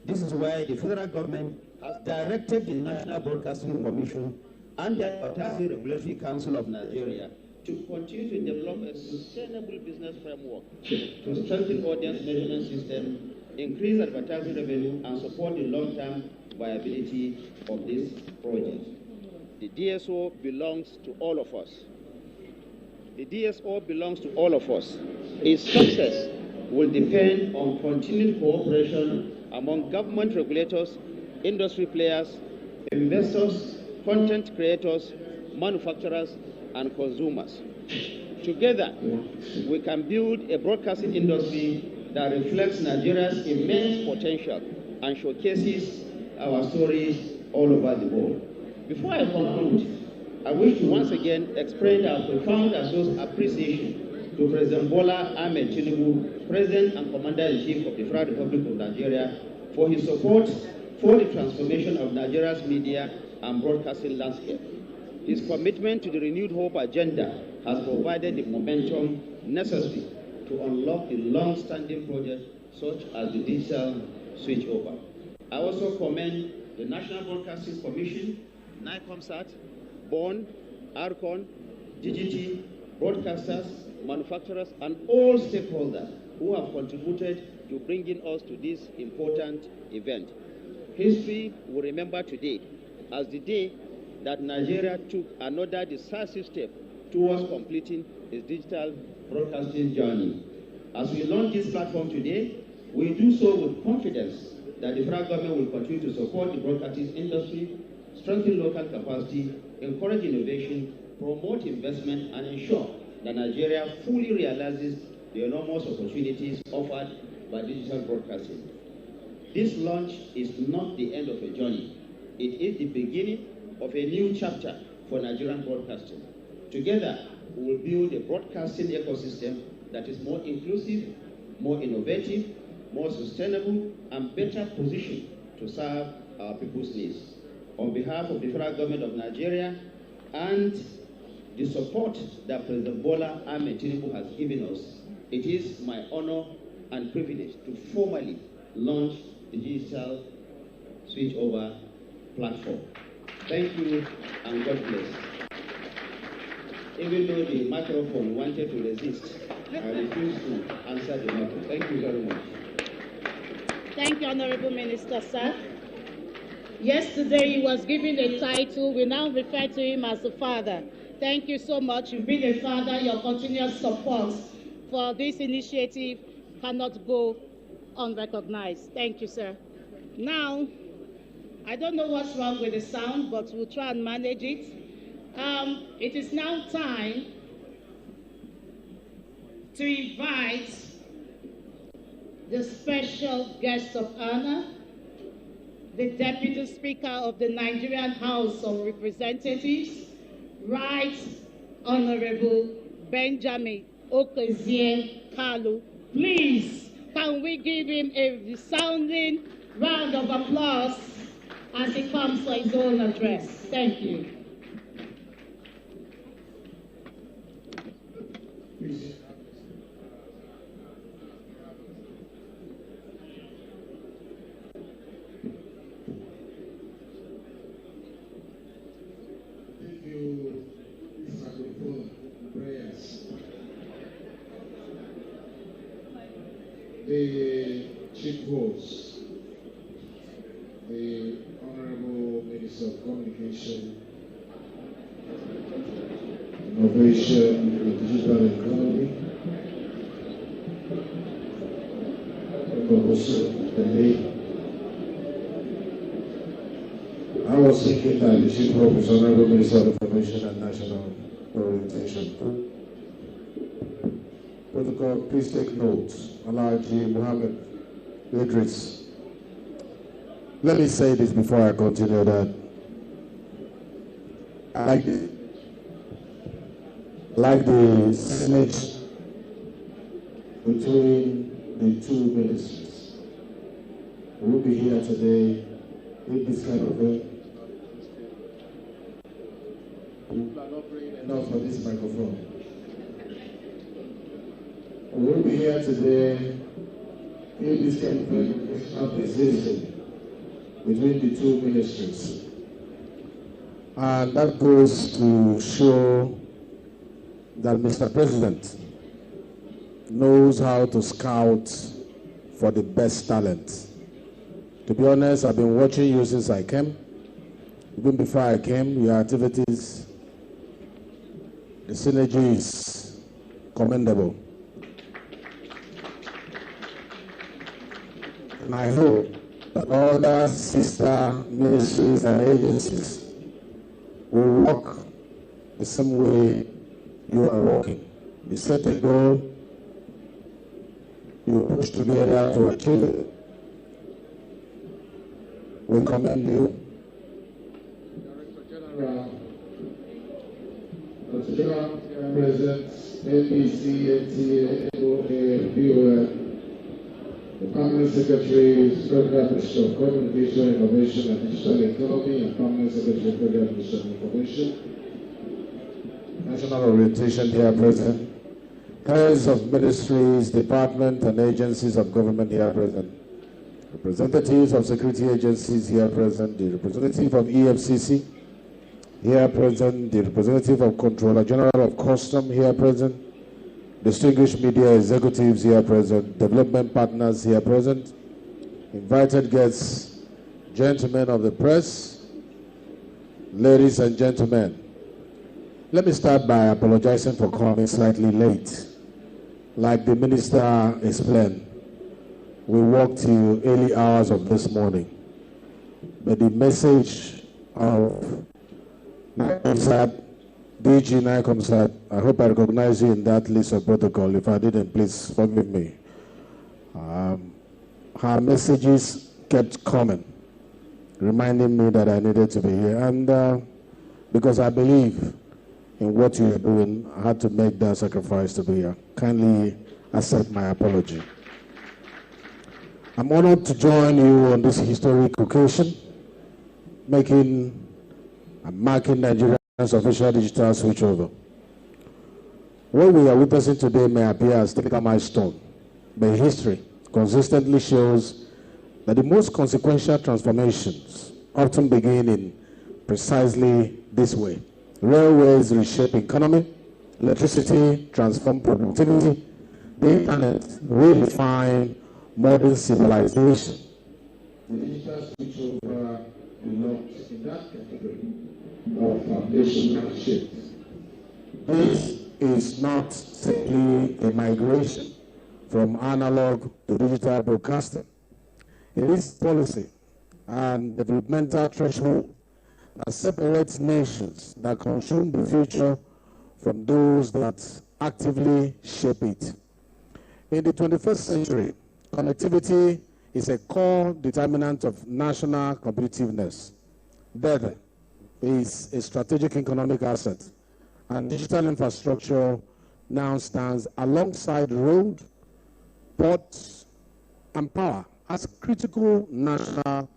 S22: This is why the federal government has directed the National Broadcasting Commission and the Advertising Regulatory Council of Nigeria to continue to develop a sustainable business framework to strengthen audience measurement system, increase advertising revenue, and support the long-term viability of this project. The DSO belongs to all of us. The DSO belongs to all of us. Its success will depend on continued cooperation among government regulators, industry players, investors, content creators, manufacturers, and consumers. Together, we can build a broadcasting industry that reflects Nigeria's immense potential and showcases our stories all over the world. Before I conclude, I wish to once again express our profound appreciation to President Bola Ahmed Tinubu, President and Commander-in-Chief of the Federal Republic of Nigeria, for his support for the transformation of Nigeria's media and broadcasting landscape. His commitment to the Renewed Hope agenda has provided the momentum necessary to unlock the long-standing projects such as the digital switchover. I also commend the National Broadcasting Commission, NICOMSAT, BON, ARCON, DGT, broadcasters, manufacturers, and all stakeholders who have contributed to bringing us to this important event. History will remember today as the day that Nigeria took another decisive step towards completing its digital broadcasting journey. As we launch this platform today, we do so with confidence that the federal government will continue to support the broadcasting industry, strengthen local capacity, encourage innovation, promote investment, and ensure that Nigeria fully realizes the enormous opportunities offered by digital broadcasting. This launch is not the end of a journey. It is the beginning of a new chapter for Nigerian broadcasting. Together, we will build a broadcasting ecosystem that is more inclusive, more innovative, more sustainable, and better positioned to serve our people's needs. on behalf of the federal government of Nigeria and the support that President Bola Ahmed Tinubu has given us, it is my honor and privilege to formally launch the digital switchover platform. Thank you and God bless. Even though the microphone wanted to resist, I refuse to answer the matter. Thank you very much.
S16: Thank you, Honorable Minister, sir. Yesterday he was given a title. We now refer to him as a father. Thank you so much. You've been a father. Your continuous support for this initiative cannot go unrecognized. Thank you, sir. Now, I don't know what's wrong with the sound, but we'll try and manage it. It is now time to invite the special guest of honor, the Deputy Speaker of the Nigerian House of Representatives, Right Honorable Benjamin Okezie Kalu. Please, can we give him a resounding round of applause as he comes for his own address? Thank you.
S19: Please. The chief host, the Honorable Minister of Communication, Innovation, and Digital Economy, I was thinking that the chief host is Honorable Minister of Information and National Orientation. Protocol, please take note. Alhaji Muhammad Idris. Let me say this before I continue that I like the synergy between the two ministries. We'll be here today with this kind of thing. People are not praying enough for this microphone. We'll be here today in this kind of decision between the two ministries. And that goes to show that Mr. President knows how to scout for the best talent. To be honest, I've been watching you since I came. Even before I came, your activities, the synergy is commendable. And I hope that other sister ministries and agencies will work the same way you are working. You set a goal, you push together to achieve it. We commend you. Director General, President, NBC, NTA, NOA, BOM, the Permanent Secretary, Federal Ministry of Communication, Innovation and Digital Economy, and Permanent Secretary, Federal Ministry of Information, National Orientation here present, heads of ministries, departments, and agencies of government here present, representatives of security agencies here present, the representative of EFCC here present, the representative of Controller General of Custom here present, distinguished media executives here present, development partners here present, invited guests, gentlemen of the press, ladies and gentlemen. Let me start by apologizing for coming slightly late. Like the minister explained, we worked till early hours of this morning. But the message of NICOMSAT, DG NICOMSAT, I hope I recognize you in that list of protocol. If I didn't, please forgive me. Her messages kept coming, reminding me that I needed to be here. And because I believe in what you are doing, I had to make that sacrifice to be here. Kindly accept my apology. I'm honored to join you on this historic occasion.
S3: making and marking Nigeria's official digital switchover. What we are witnessing today may appear as a technical milestone, but history consistently shows that the most consequential transformations often begin in precisely this way. Railways reshape economy, electricity transform productivity, the internet redefine modern civilization. The digital switchover belongs in that category of foundational shifts. This is not simply a migration from analog to digital broadcasting. It is policy and developmental threshold that separates nations that consume the future from those that actively shape it. In the 21st century, connectivity is a core determinant of national competitiveness. Data is a strategic economic asset, and digital infrastructure now stands alongside road, ports, and power as critical national.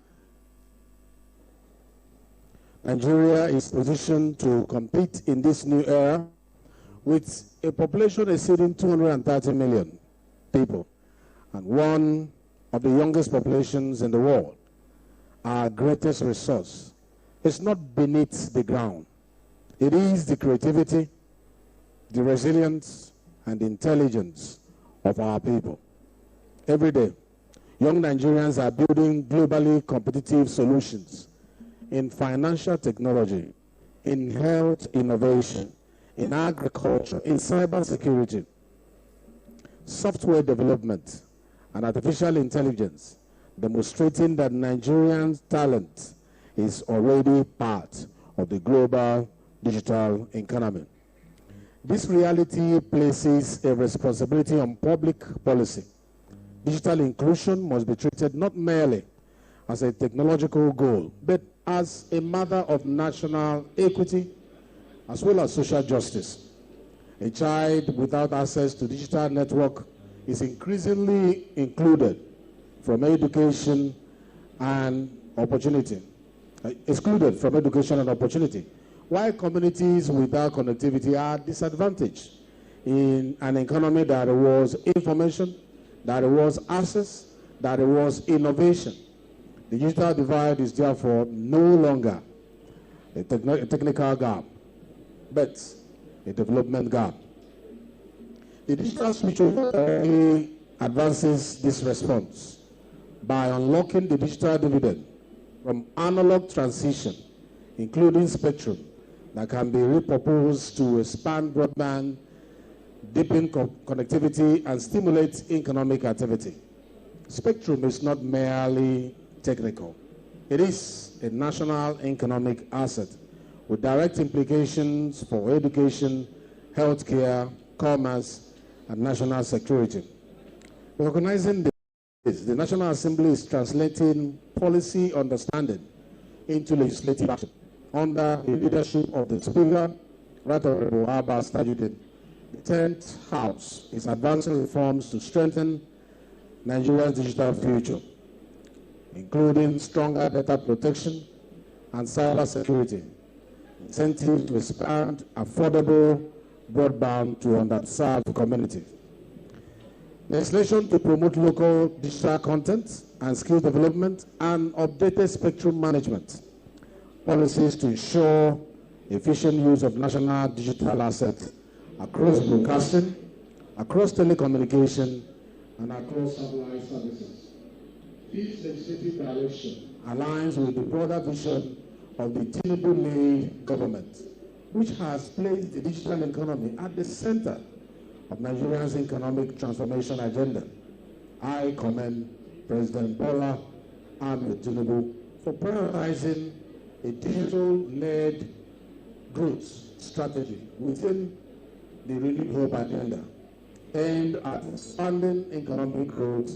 S3: Nigeria is positioned to compete in this new era with a population exceeding 230 million people and one of the youngest populations in the world. Our greatest resource is not beneath the ground. It is the creativity, the resilience, and the intelligence of our people. Every day, young Nigerians are building globally competitive solutions in financial technology, in health innovation, in agriculture, in cybersecurity, software development, and artificial intelligence, demonstrating that Nigerian talent is already part of the global digital economy. This reality places a responsibility on public policy. Digital inclusion must be treated not merely as a technological goal, but as a matter of national equity as well as social justice. A child without access to digital network is increasingly excluded from education and opportunity, while communities without connectivity are disadvantaged in an economy that rewards information, that rewards access, that rewards innovation. The digital divide is therefore no longer a technical gap, but a development gap. The digital switchover advances this response by unlocking the digital dividend from analog transition, including spectrum, that can be repurposed to expand broadband, deepen connectivity, and stimulate economic activity. Spectrum is not merely technical. It is a national economic asset with direct implications for education, healthcare, commerce, and national security. Recognizing this, the National Assembly is translating policy understanding into legislative action. Under the leadership of the Speaker, Right Honorable Abbas Tajuddin, the 10th House is advancing reforms to strengthen Nigeria's digital future, including stronger data protection and cyber security, incentives to expand affordable broadband to underserved communities, legislation to promote local digital content and skill development, and updated spectrum management, policies to ensure efficient use of national digital assets across broadcasting, across telecommunication, and across satellite services. This legislative direction aligns with the broader vision of the Tinubu-led government, which has placed the digital economy at the center of Nigeria's economic transformation agenda. I commend President Bola Ahmed Tinubu for prioritizing a digital-led growth strategy within the Renewed Hope agenda aimed at expanding economic growth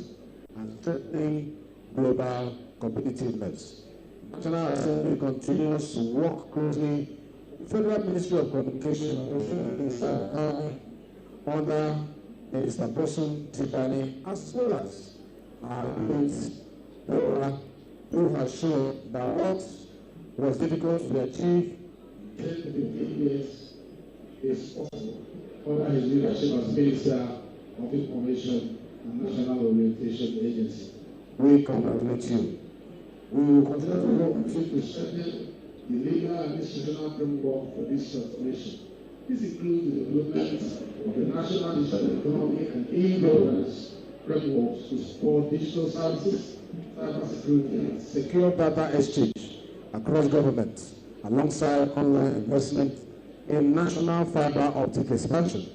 S3: and strengthening global competitiveness. The National Assembly continues to work closely with the Federal Ministry of Communication under Minister Bosun Tijani, as well as our leads, who has shown that what was difficult to achieve
S2: 10 to 15 years is possible under his leadership as Minister of Information and National Orientation Agency.
S3: We congratulate you.
S2: We will continue to work with you to strengthen the legal and institutional framework for this transformation. This includes the development of the national digital economy and e-governance frameworks to support digital services, cybersecurity, and
S3: secure data exchange across governments, alongside online investment in national fiber optic expansion,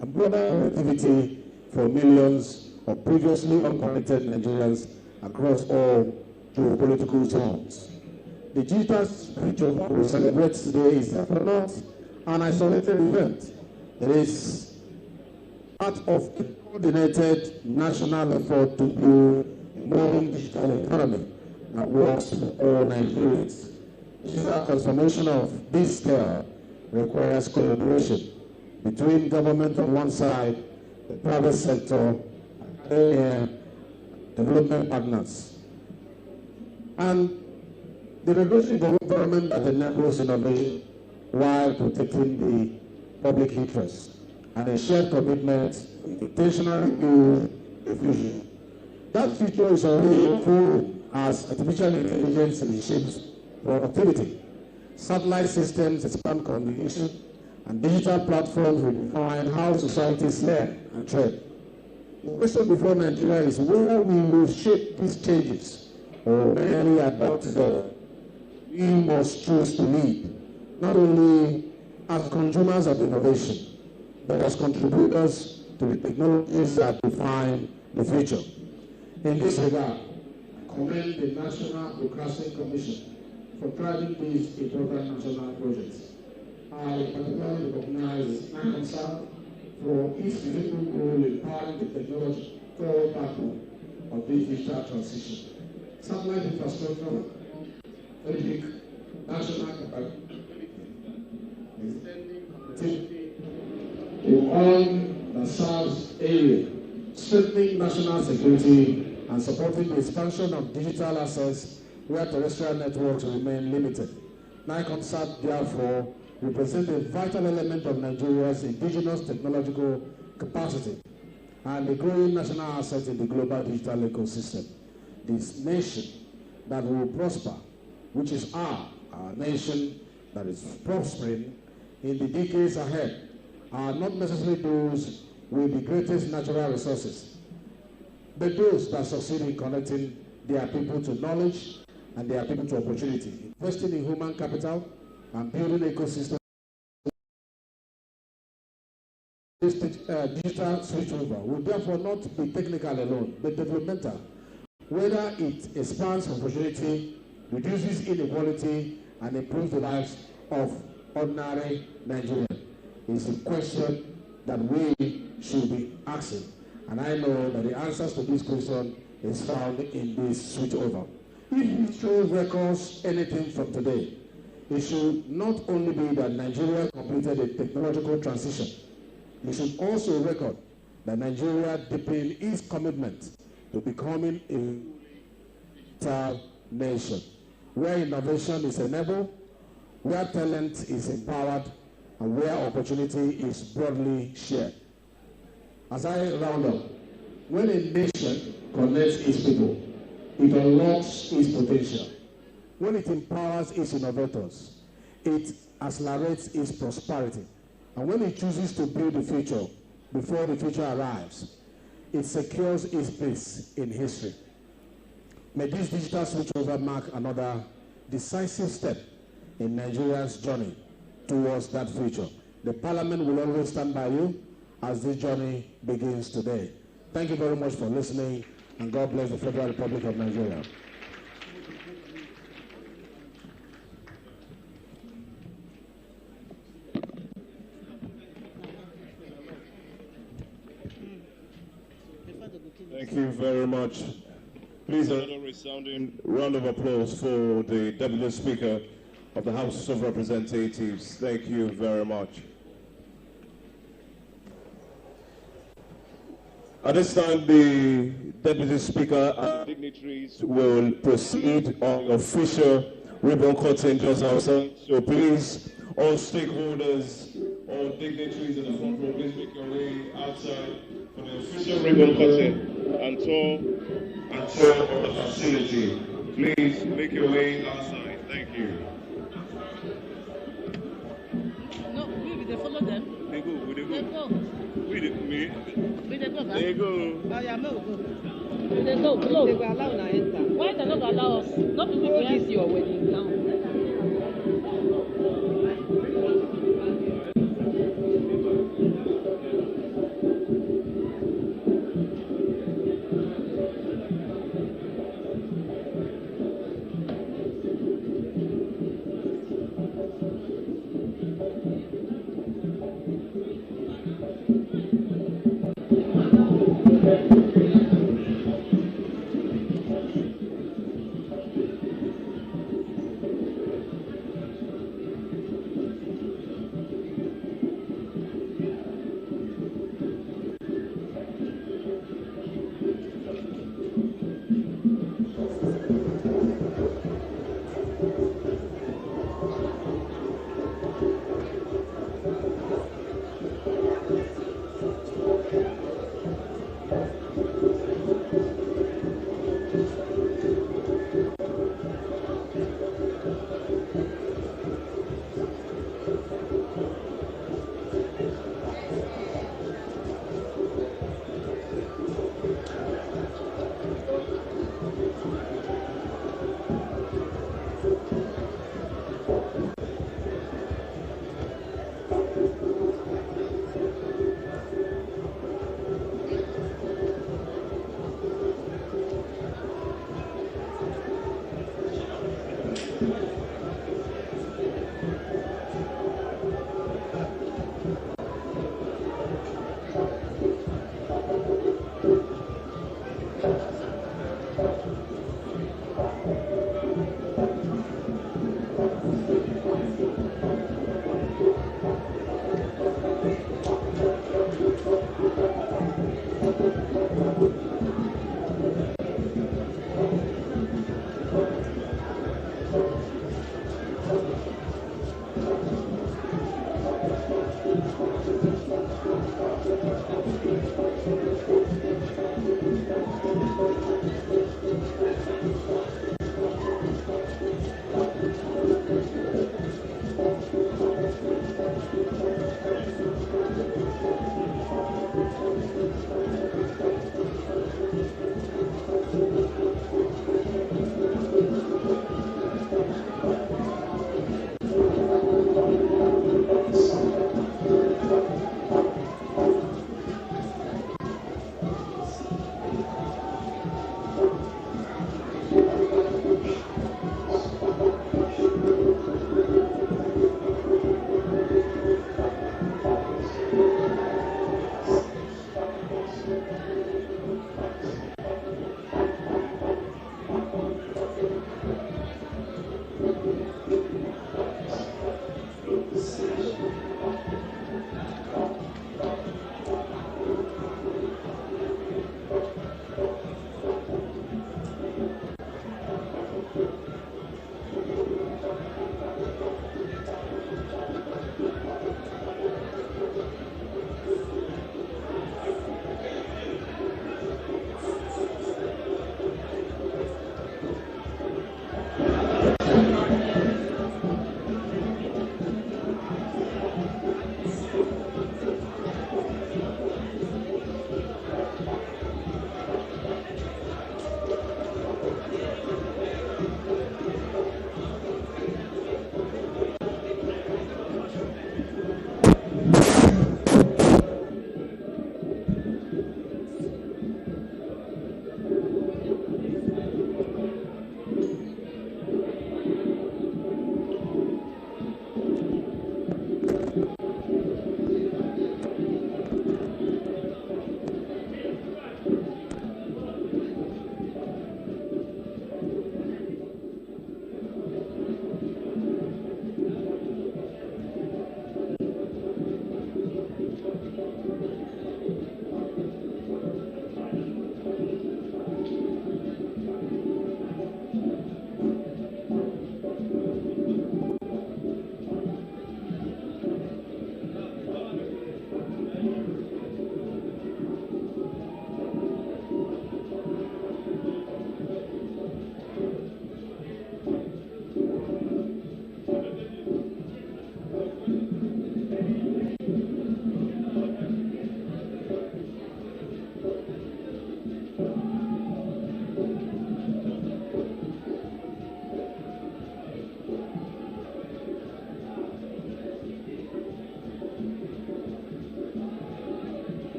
S3: and broader connectivity for millions of previously unconnected Nigerians across all geopolitical zones. The digital switchover we celebrate today is therefore not an isolated event. It is part of a coordinated national effort to build a modern digital economy that works for all Nigerians. Digital transformation of this scale requires collaboration between government on one side, the private sector, and development partners, and the regulatory government that enables innovation while protecting the public interest, and a shared commitment to intentionally build the future. That future is already unfolding as artificial intelligence reshapes productivity. Satellite systems expand communication, and digital platforms redefine how societies learn and trade. The question before Nigeria is whether we will shape these changes or merely adopt them. We must choose to lead, not only as consumers of innovation, but as contributors to the technologies that define the future. In this regard, I commend the National Broadcasting Commission for driving these important national projects. I particularly recognize NICOMSAT for its significant role in powering the technological backbone of this digital transition. Satellite infrastructure, strategic national capacity, extending connectivity to all that serves area, strengthening national security, and supporting the expansion of digital access where terrestrial networks remain limited. NICOMSAT, therefore, represent a vital element of Nigeria's indigenous technological capacity and a growing national asset in the global digital ecosystem. This nation that will prosper, which is our nation that is prospering in the decades ahead, are not necessarily those with the greatest natural resources, but those that succeed in connecting their people to knowledge and their people to opportunity, investing in human capital and building ecosystems. This digital switchover will therefore not be technical alone, but developmental. Whether it expands opportunity, reduces inequality, and improves the lives of ordinary Nigerians is a question that we should be asking. And I know that the answers to this question is found in this switchover. If history records anything from today, it should not only be that Nigeria completed a technological transition, it should also record that Nigeria deepened its commitment to becoming a digital nation, where innovation is enabled, where talent is empowered, and where opportunity is broadly shared. As I round up, when a nation connects its people, it unlocks its potential. When it empowers its innovators, it accelerates its prosperity. And when it chooses to build the future before the future arrives, it secures its place in history. May this digital switchover mark another decisive step in Nigeria's journey towards that future. The Parliament will always stand by you as this journey begins today. Thank you very much for listening, and God bless the Federal Republic of Nigeria.
S1: Thank you very much. Please, another resounding round of applause for the Deputy Speaker of the House of Representatives. Thank you very much. At this time, the Deputy Speaker and dignitaries will proceed on the official ribbon cutting just outside. So please, all stakeholders, all dignitaries in the front row, please make your way outside for the official ribbon cutting and tour of the facility. Please make your way outside. Thank you.
S4: No, they follow them. They go.
S1: Me.
S4: They go.
S1: They go.
S4: Oh, yeah, no, go. They go, close. They go allow now enter. Why they not allow us? Not people behind your wedding now.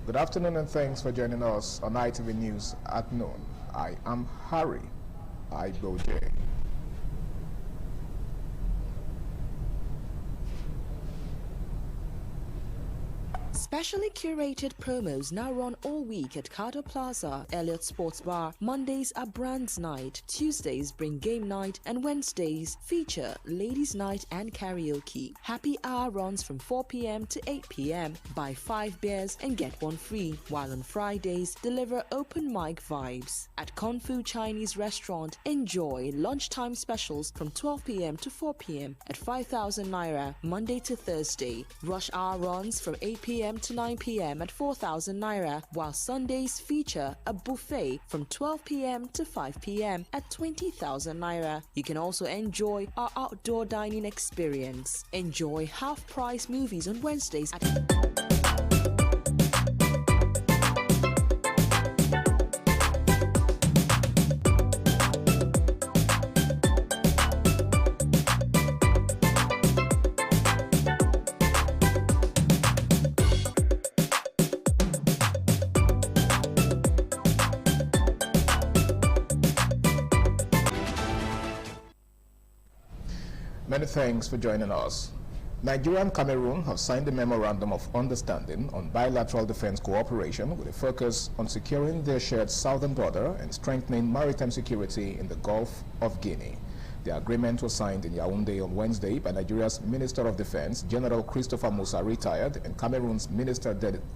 S5: Good afternoon and thanks for joining us on ITV News at noon. I am Harry Iboje.
S6: Specially curated promos now run all week at Cardo Plaza, Elliott Sports Bar. Mondays are Brands Night, Tuesdays bring Game Night, and Wednesdays feature Ladies Night and Karaoke. Happy hour runs from 4 p.m. to 8 p.m. Buy 5 beers and get 1 free, while on Fridays deliver open mic vibes. At Kung Fu Chinese Restaurant, enjoy lunchtime specials from 12 p.m. to 4 p.m. at 5,000 Naira, Monday to Thursday. Rush hour runs from 8 p.m. to 9 p.m. at 4,000 Naira, while Sundays feature a buffet from 12 p.m. to 5 p.m. at 20,000 Naira. You can also enjoy our outdoor dining experience. Enjoy half-price movies on Wednesdays at
S5: Many thanks for joining us. Nigeria and Cameroon have signed a memorandum of understanding on bilateral defense cooperation with a focus on securing their shared southern border and strengthening maritime security in the Gulf of Guinea. The agreement was signed in Yaoundé on Wednesday by Nigeria's Minister of Defense, General Christopher Musa, retired, and Cameroon's Minister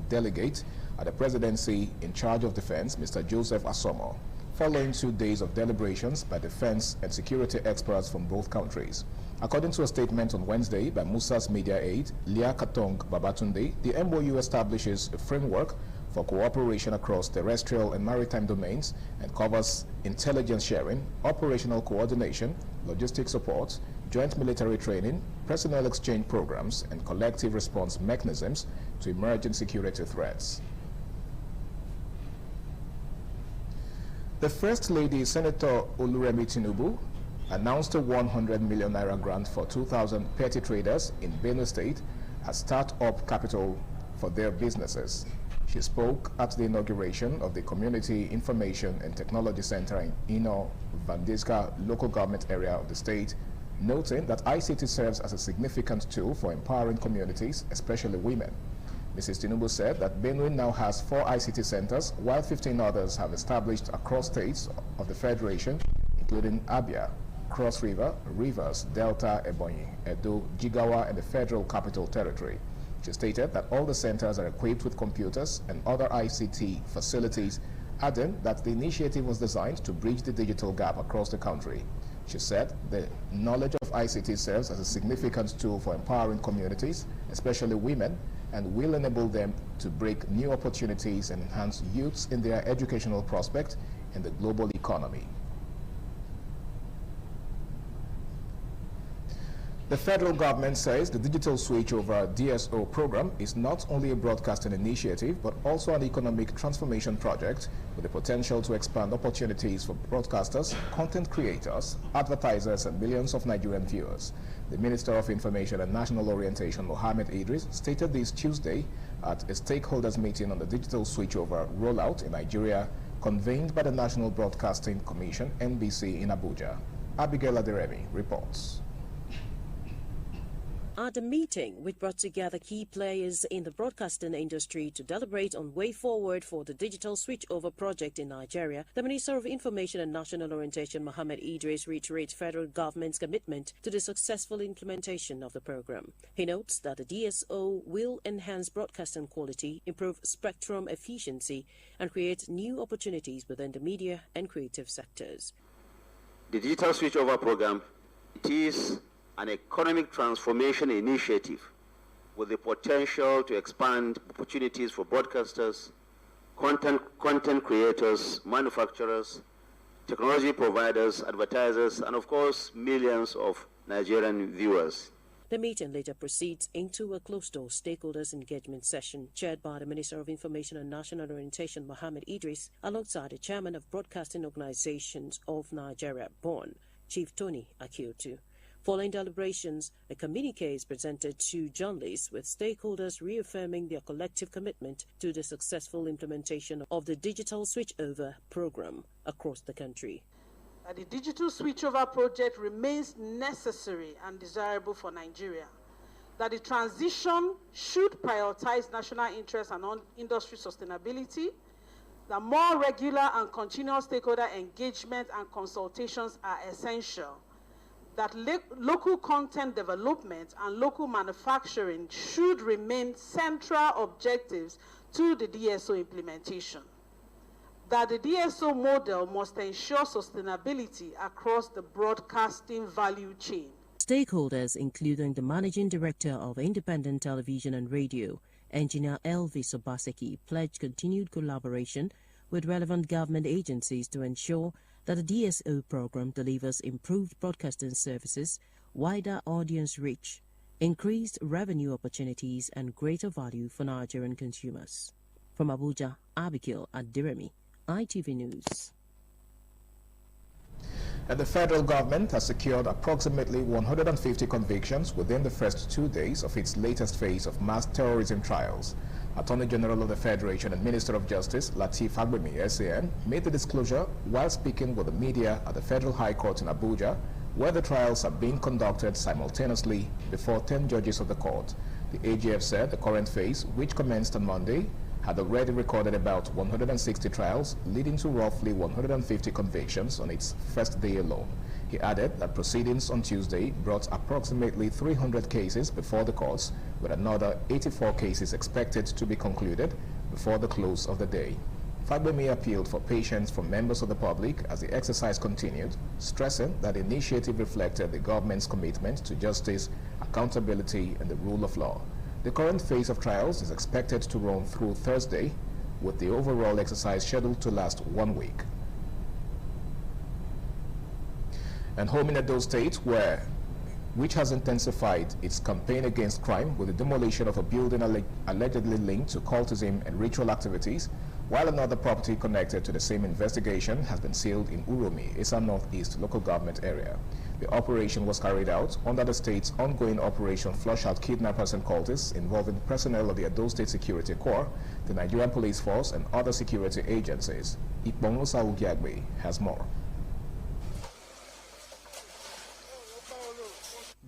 S5: Delegate at the Presidency in charge of Defense, Mr. Joseph Asomo, following 2 days of deliberations by defense and security experts from both countries. According to a statement on Wednesday by Musa's media aide, Lia Katong Babatunde, the MOU establishes a framework for cooperation across terrestrial and maritime domains and covers intelligence sharing, operational coordination, logistic support, joint military training, personnel exchange programs, and collective response mechanisms to emerging security threats. The First Lady, Senator Oluremi Tinubu, announced a 100 million naira grant for 2,000 petty traders in Benue State as start-up capital for their businesses. She spoke at the inauguration of the Community Information and Technology Center in Ino Vandiska local government area of the state, noting that ICT serves as a significant tool for empowering communities, especially women. Mrs. Tinubu said that Benue now has 4 ICT centers, while 15 others have established across states of the Federation, including Abia, Cross River, Rivers, Delta, Ebonyi, Edo, Jigawa, and the Federal Capital Territory. She stated that all the centers are equipped with computers and other ICT facilities, adding that the initiative was designed to bridge the digital gap across the country. She said the knowledge of ICT serves as a significant tool for empowering communities, especially women, and will enable them to break new opportunities and enhance youths in their educational prospect in the global economy. The federal government says the Digital Switchover DSO program is not only a broadcasting initiative, but also an economic transformation project with the potential to expand opportunities for broadcasters, content creators, advertisers, and millions of Nigerian viewers. The Minister of Information and National Orientation, Mohammed Idris, stated this Tuesday at a stakeholders meeting on the Digital Switchover rollout in Nigeria, convened by the National Broadcasting Commission, NBC, in Abuja. Abigail Aderemi reports.
S23: At the meeting, which brought together key players in the broadcasting industry to deliberate on way forward for the digital switchover project in Nigeria, the Minister of Information and National Orientation, Mohammed Idris, reiterates federal government's commitment to the successful implementation of the program. He notes that the DSO will enhance broadcasting quality, improve spectrum efficiency, and create new opportunities within the media and creative sectors.
S24: The digital switchover program, it is an economic transformation initiative with the potential to expand opportunities for broadcasters, content creators, manufacturers, technology providers, advertisers, and of course, millions of Nigerian viewers.
S23: The meeting later proceeds into a closed-door stakeholders engagement session chaired by the Minister of Information and National Orientation, Mohammed Idris, alongside the Chairman of Broadcasting Organizations of Nigeria, BON, Chief Tony Akiotu. Following deliberations, a communique is presented to journalists with stakeholders reaffirming their collective commitment to the successful implementation of the digital switchover program across the country.
S7: The digital switchover project remains necessary and desirable for Nigeria. That the transition should prioritize national interest and industry sustainability. That more regular and continuous stakeholder engagement and consultations are essential. That local content development and local manufacturing should remain central objectives to the DSO implementation. That the DSO model must ensure sustainability across the broadcasting value chain.
S23: Stakeholders, including the Managing Director of Independent Television and Radio, Engineer Elvis Obaseki, pledged continued collaboration with relevant government agencies to ensure that the DSO program delivers improved broadcasting services, wider audience reach, increased revenue opportunities, and greater value for Nigerian consumers. From Abuja, Abigail Adiremi, ITV News.
S5: And the federal government has secured approximately 150 convictions within the first 2 days of its latest phase of mass terrorism trials. Attorney General of the Federation and Minister of Justice Lateef Fagbemi, SAN, made the disclosure while speaking with the media at the Federal High Court in Abuja, where the trials are being conducted simultaneously before 10 judges of the court. The AGF said the current phase, which commenced on Monday, had already recorded about 160 trials, leading to roughly 150 convictions on its first day alone. He added that proceedings on Tuesday brought approximately 300 cases before the courts, with another 84 cases expected to be concluded before the close of the day. Fagbemi appealed for patience from members of the public as the exercise continued, stressing that the initiative reflected the government's commitment to justice, accountability, and the rule of law. The current phase of trials is expected to run through Thursday, with the overall exercise scheduled to last 1 week. And home in Edo State, which has intensified its campaign against crime with the demolition of a building allegedly linked to cultism and ritual activities, while another property connected to the same investigation has been sealed in Uromi, Issa Northeast local government area. The operation was carried out under the state's ongoing Operation Flush Out Kidnappers and Cultists, involving personnel of the Edo State Security Corps, the Nigerian Police Force, and other security agencies. Ikpongo Saugiagbe has more.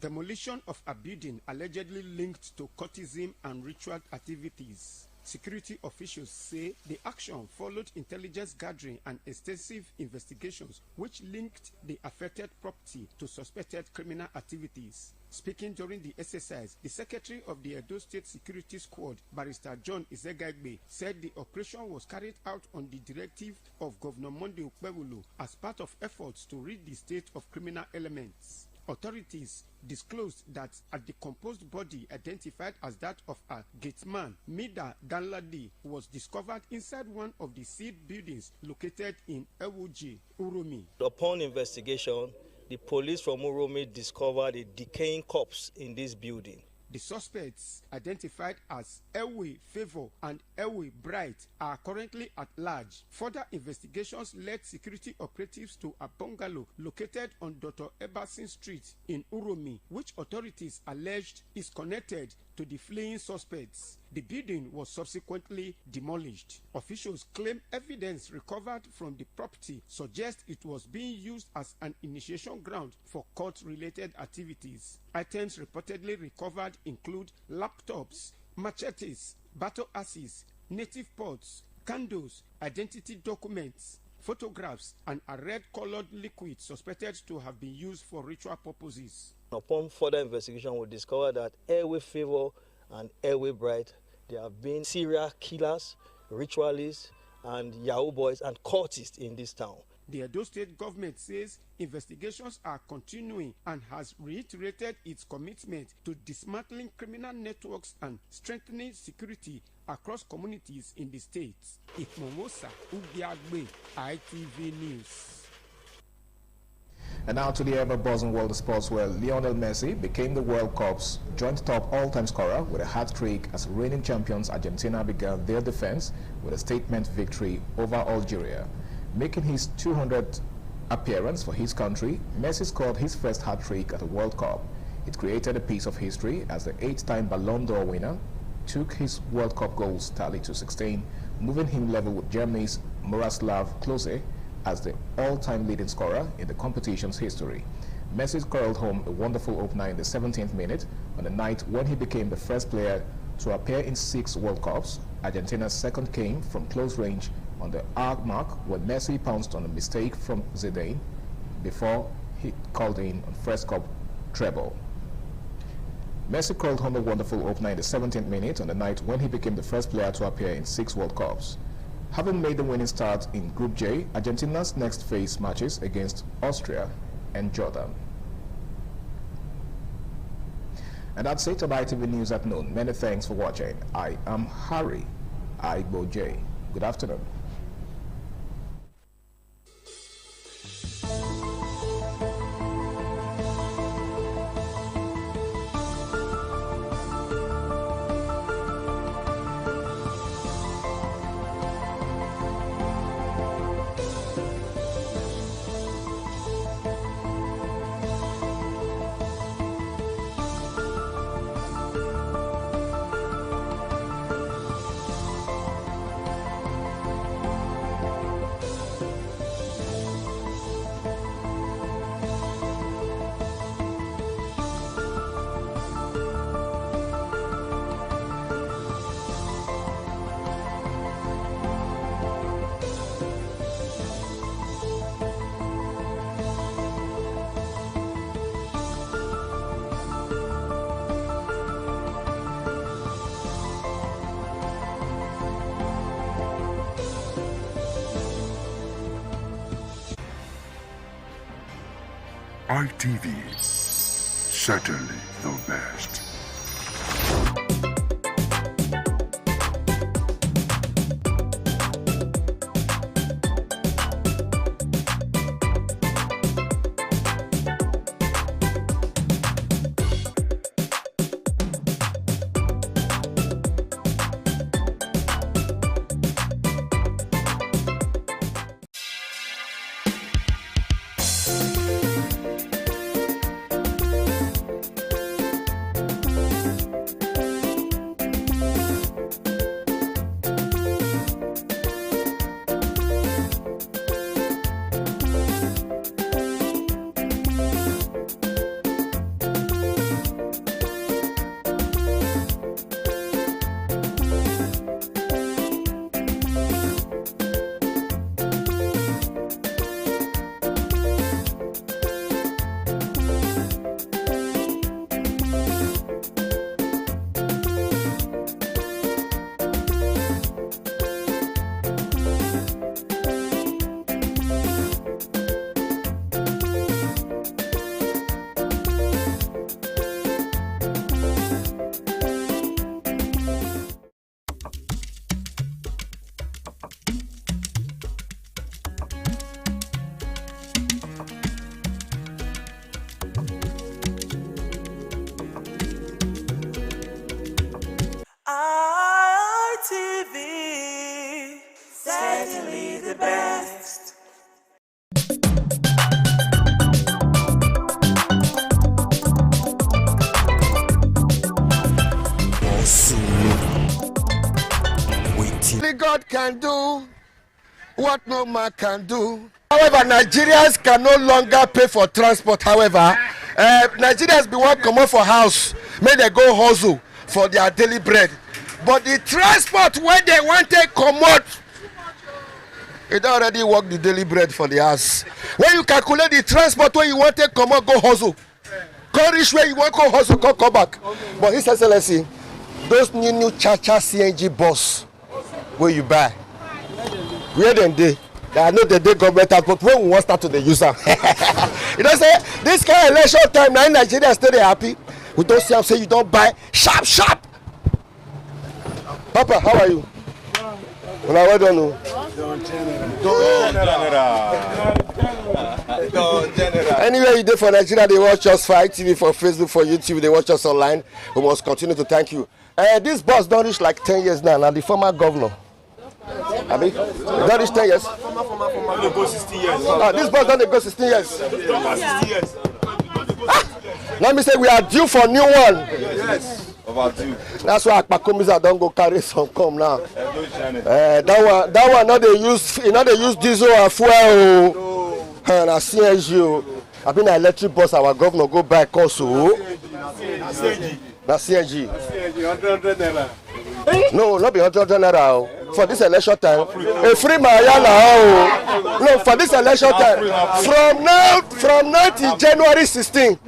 S8: Demolition of a building allegedly linked to cultism and ritual activities. Security officials say the action followed intelligence gathering and extensive investigations which linked the affected property to suspected criminal activities. Speaking during the exercise, the Secretary of the Edo State Security Squad, Barrister John Izegagbe, said the operation was carried out on the directive of Governor Monday Ukpewulu as part of efforts to rid the state of criminal elements. Authorities disclosed that a decomposed body identified as that of a gateman, Mida Danladi, was discovered inside one of the seed buildings located in Ewuji, Uromi.
S9: Upon investigation, the police from Uromi discovered a decaying corpse in this building.
S8: The suspects, identified as Ewe Favor and Ewe Bright, are currently at large. Further investigations led security operatives to a bungalow located on Dr. Eberson Street in Uromi, which authorities alleged is connected to the fleeing suspects. The building was subsequently demolished. Officials claim evidence recovered from the property suggests it was being used as an initiation ground for court-related activities. Items reportedly recovered include laptops, machetes, battle axes, native pots, candles, identity documents, photographs, and a red-colored liquid suspected to have been used for ritual purposes.
S9: Upon further investigation, we discovered that Airway Favor and Airway Bright, there have been serial killers, ritualists, and Yahoo boys and cultists in this town.
S8: The Edo State government says investigations are continuing and has reiterated its commitment to dismantling criminal networks and strengthening security across communities in the state. Ikmomosa Ugiagbe, ITV News.
S5: And now to the ever-buzzing world of sports, where Lionel Messi became the World Cup's joint top all-time scorer with a hat-trick as reigning champions Argentina began their defense with a statement victory over Algeria, making his 200th appearance for his country, Messi scored his first hat-trick at the World Cup. It created a piece of history as the 8-time Ballon d'Or winner took his World Cup goals tally to 16, moving him level with Germany's Miroslav Klose as the all-time leading scorer in the competition's history. Messi curled home a wonderful opener in the 17th minute on the night when he became the first player to appear in 6 World Cups. Argentina's second came from close range on the arc mark when Messi pounced on a mistake from Zidane before he called in on first cup treble. Messi curled home a wonderful opener in the 17th minute on the night when he became the first player to appear in 6 World Cups. Having made the winning start in Group J, Argentina's next phase matches against Austria and Jordan. And that's it on ITV News at noon. Many thanks for watching. I am Harry Igbo. Good afternoon.
S10: ITV, certainly the best.
S11: ITV, certainly the best.
S12: Only God can do what no man can do. However, Nigerians can no longer pay for transport. However, Nigerians be want come out for house, may they go hustle for their daily bread. But the transport when they want to come out, it already work the daily bread for the house. When you calculate the transport when you want to come out, go hustle. Go reach where you want to go hustle, come back. But His Excellency, those new Cha-Cha CNG bus where you buy, where them they? I know they government out, but when we want start to the user, you know say this kind of election time now in Nigeria still they happy. We don't see how say you don't buy sharp. Papa, how are you? Well, I don't know. Anyway, you do for Nigeria, they watch us for ITV, for Facebook, for YouTube, they watch us online. We must continue to thank you. This bus don't reach like 10 years now. Now the former governor. Abi? Don't reach 10 years?
S1: They go 16 years.
S12: This bus don't go 16 years.
S1: 16 years.
S12: Let me say we are due for new one.
S1: Yes. Overdue.
S12: That's why Akpakomiza don't go carry some come now. That one not they use diesel and fuel. And I CNG. I been an electric bus. Our governor go buy also. That's CNG.
S1: 100 naira.
S12: No, not be 100 naira. For this election time, a free Mayala. No, for this election time, from now till January 16,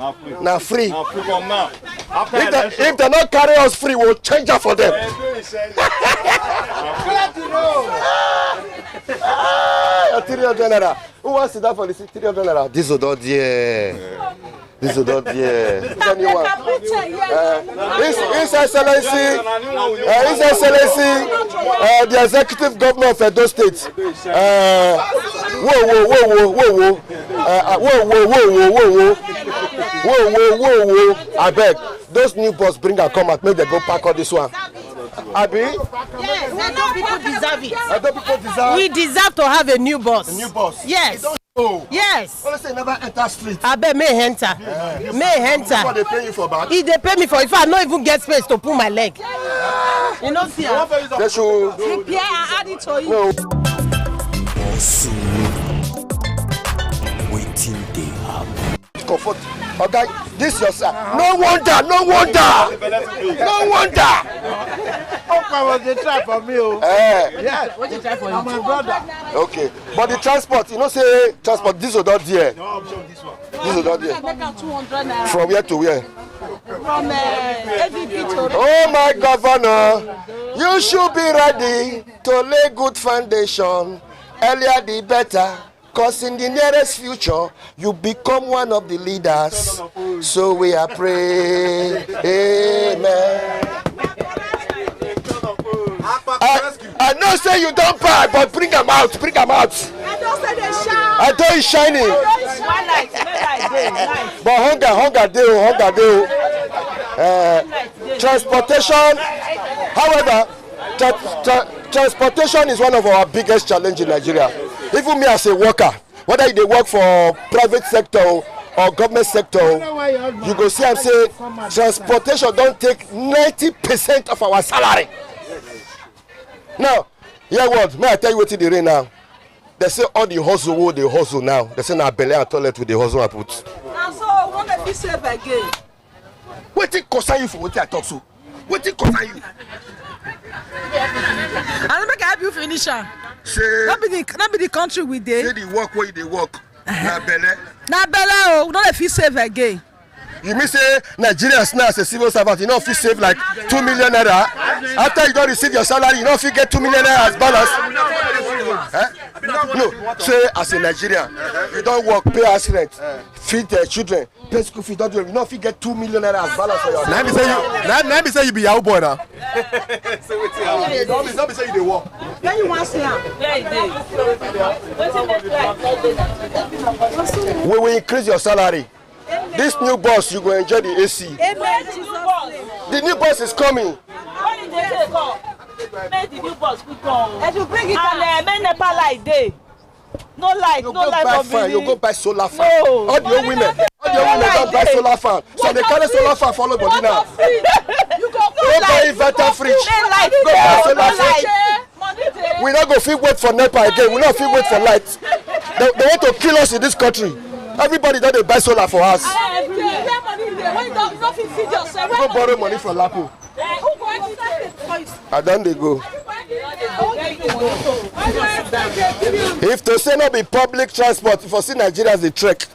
S12: now free. If they not carry us free, we'll change that for them. 300 naira. Who wants to that for the 300 naira? This is not there. This is not there. His Excellency, the Executive Governor of Edo State. Whoa. I beg, those new bus bring and come out, make them go pack all this one. Abi?
S4: Yes, people deserve it.
S12: People deserve.
S4: We deserve to have a new bus.
S12: A new bus.
S4: Yes.
S12: Oh.
S4: Yes.
S12: Let's say never enter street.
S4: I bet may enter. May enter.
S12: What they pay you for back?
S4: If they pay me for, if I don't even get space to pull my leg. You know, see.
S12: They should.
S4: Prepare and add it to you.
S12: No.
S13: Also, waiting they have.
S12: Comfort. Okay, this your son. No wonder.
S14: Okpa was the try for me.
S12: Yes.
S14: What you try for you? My brother.
S12: Okay, but the transport, you know, say transport. This is not there.
S14: No option this one.
S12: This is not there.
S4: 200 naira.
S12: From where to where?
S4: From AVP to.
S12: Oh my governor, you should be ready to lay good foundation. Earlier the better. Because in the nearest future, you become one of the leaders. So we are praying. Amen. I know say you don't buy, but bring them out. Bring them out.
S4: I don't say they shine.
S12: I know it's shining.
S4: One light,
S12: but hunger day. Transportation, however, transportation is one of our biggest challenges in Nigeria. Even me as a worker, whether you work for private sector or government sector, you go see I'm say transportation don't take 90% of our salary. Now, hear what? May I tell you what they rain now? They say all the hustle they hustle now. They say now belly and toilet with the hustle I put.
S4: Now so what if you save again?
S12: What it concern you for what I talk so? What it concern you?
S4: I make I help you finish.
S12: Say,
S4: not be the country we dey.
S12: Say the work where they work. Na belle.
S4: Na belle oh, not if you save again.
S12: You mean say Nigerians now as a civil servant, you know if you save like 2 million naira. After you don't receive your salary, you know if you get 2 million naira as balance. No, say as a Nigerian, you don't work, pay house rent, feed their children, pay school fees, don't do it. You know if you get 2 million naira as balance for your.
S17: Let me say you be Yahoo boy now.
S12: Don't be say you dey work.
S4: When you want to see
S12: we will increase your salary. This new bus, you go enjoy the AC. The new bus is coming.
S4: When they come, make the new bus quick come. And you bring it and make NEPA light day. No light, no light for
S12: you go buy solar fan.
S4: No.
S12: All the old women don't buy solar fan. So they carry solar fan follow body now.
S4: You go
S12: buy inverter fridge. Go buy solar fridge. We not go fit wait for NEPA again. We not fit wait for light. They want to kill us in this country. Everybody that they buy solar for us. Go borrow money from Lapo. And then they go. If to say not be public transport, if you see Nigerians they trek.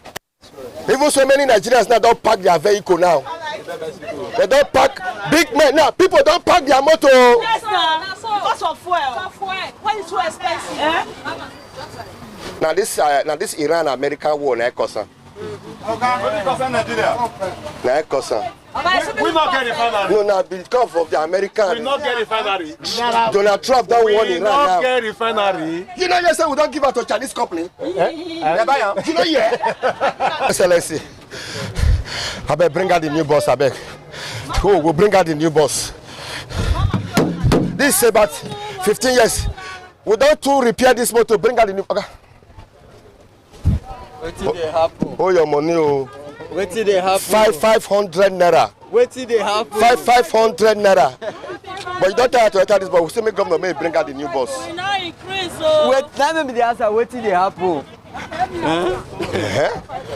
S12: Even so many Nigerians now don't park their vehicle now. They don't park big men now. People don't park their motor.
S4: Yes, because of fuel. When it's too expensive.
S12: Now this Iran-American war na cause. Na cause.
S1: We not get refinery.
S12: No, now because of the American.
S1: We not get refinery.
S12: Donald Trump don't want Iran now.
S1: We not get refinery.
S12: You know, you say we don't give out to Chinese company. You know, yeah. Excellency, I beg bring out the new boss. I beg. Oh, we'll bring out the new boss. This is about 15 years. We don't to repair this motor to bring out the new. Okay.
S15: What did they happen?
S12: Oh, your money. Oh.
S15: What did they happen?
S12: 500 naira.
S15: What did they happen?
S12: 500 naira. But you don't have to enter this, but we still make government may bring out the new bus.
S4: We now increase. Oh.
S15: Wait, let me the answer. What did they happen?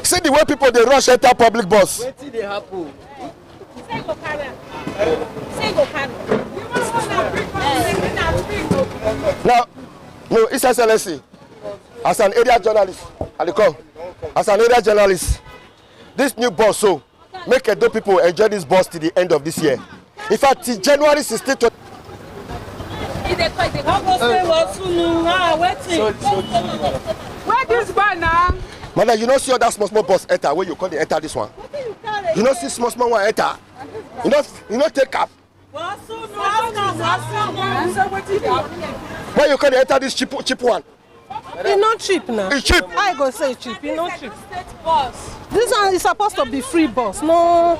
S12: See the way people they rush enter public bus.
S15: What did they happen?
S12: Now, no, it's SLSC. As an area journalist, as an area journalist, this new bus, so make Edo people enjoy this bus till the end of this year. In fact, till January 16th.
S18: Where this one now?
S12: Mother, you don't see all that small bus enter where you call the enter this one. You don't see small one enter. You don't take up. Why you call the enter this cheap one?
S18: It's not cheap now.
S12: It's cheap.
S18: I go say cheap. It's not cheap. This one is supposed to be free bus. No.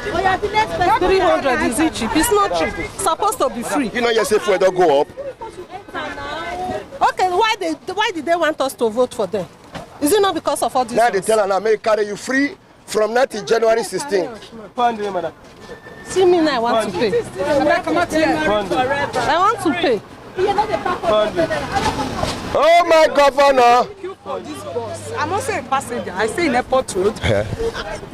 S18: 300 is it cheap? It's not cheap. It's supposed to be free.
S12: You know you say fuel don't go up.
S18: Okay, why did they want us to vote for them? Is it not because of all this?
S12: Now they tell an American carry you free from now till January 16th.
S18: See me now, I want to pay. I want to pay.
S12: Oh my governor!
S18: For this bus. I'm not saying passenger, I stay in Airport Road.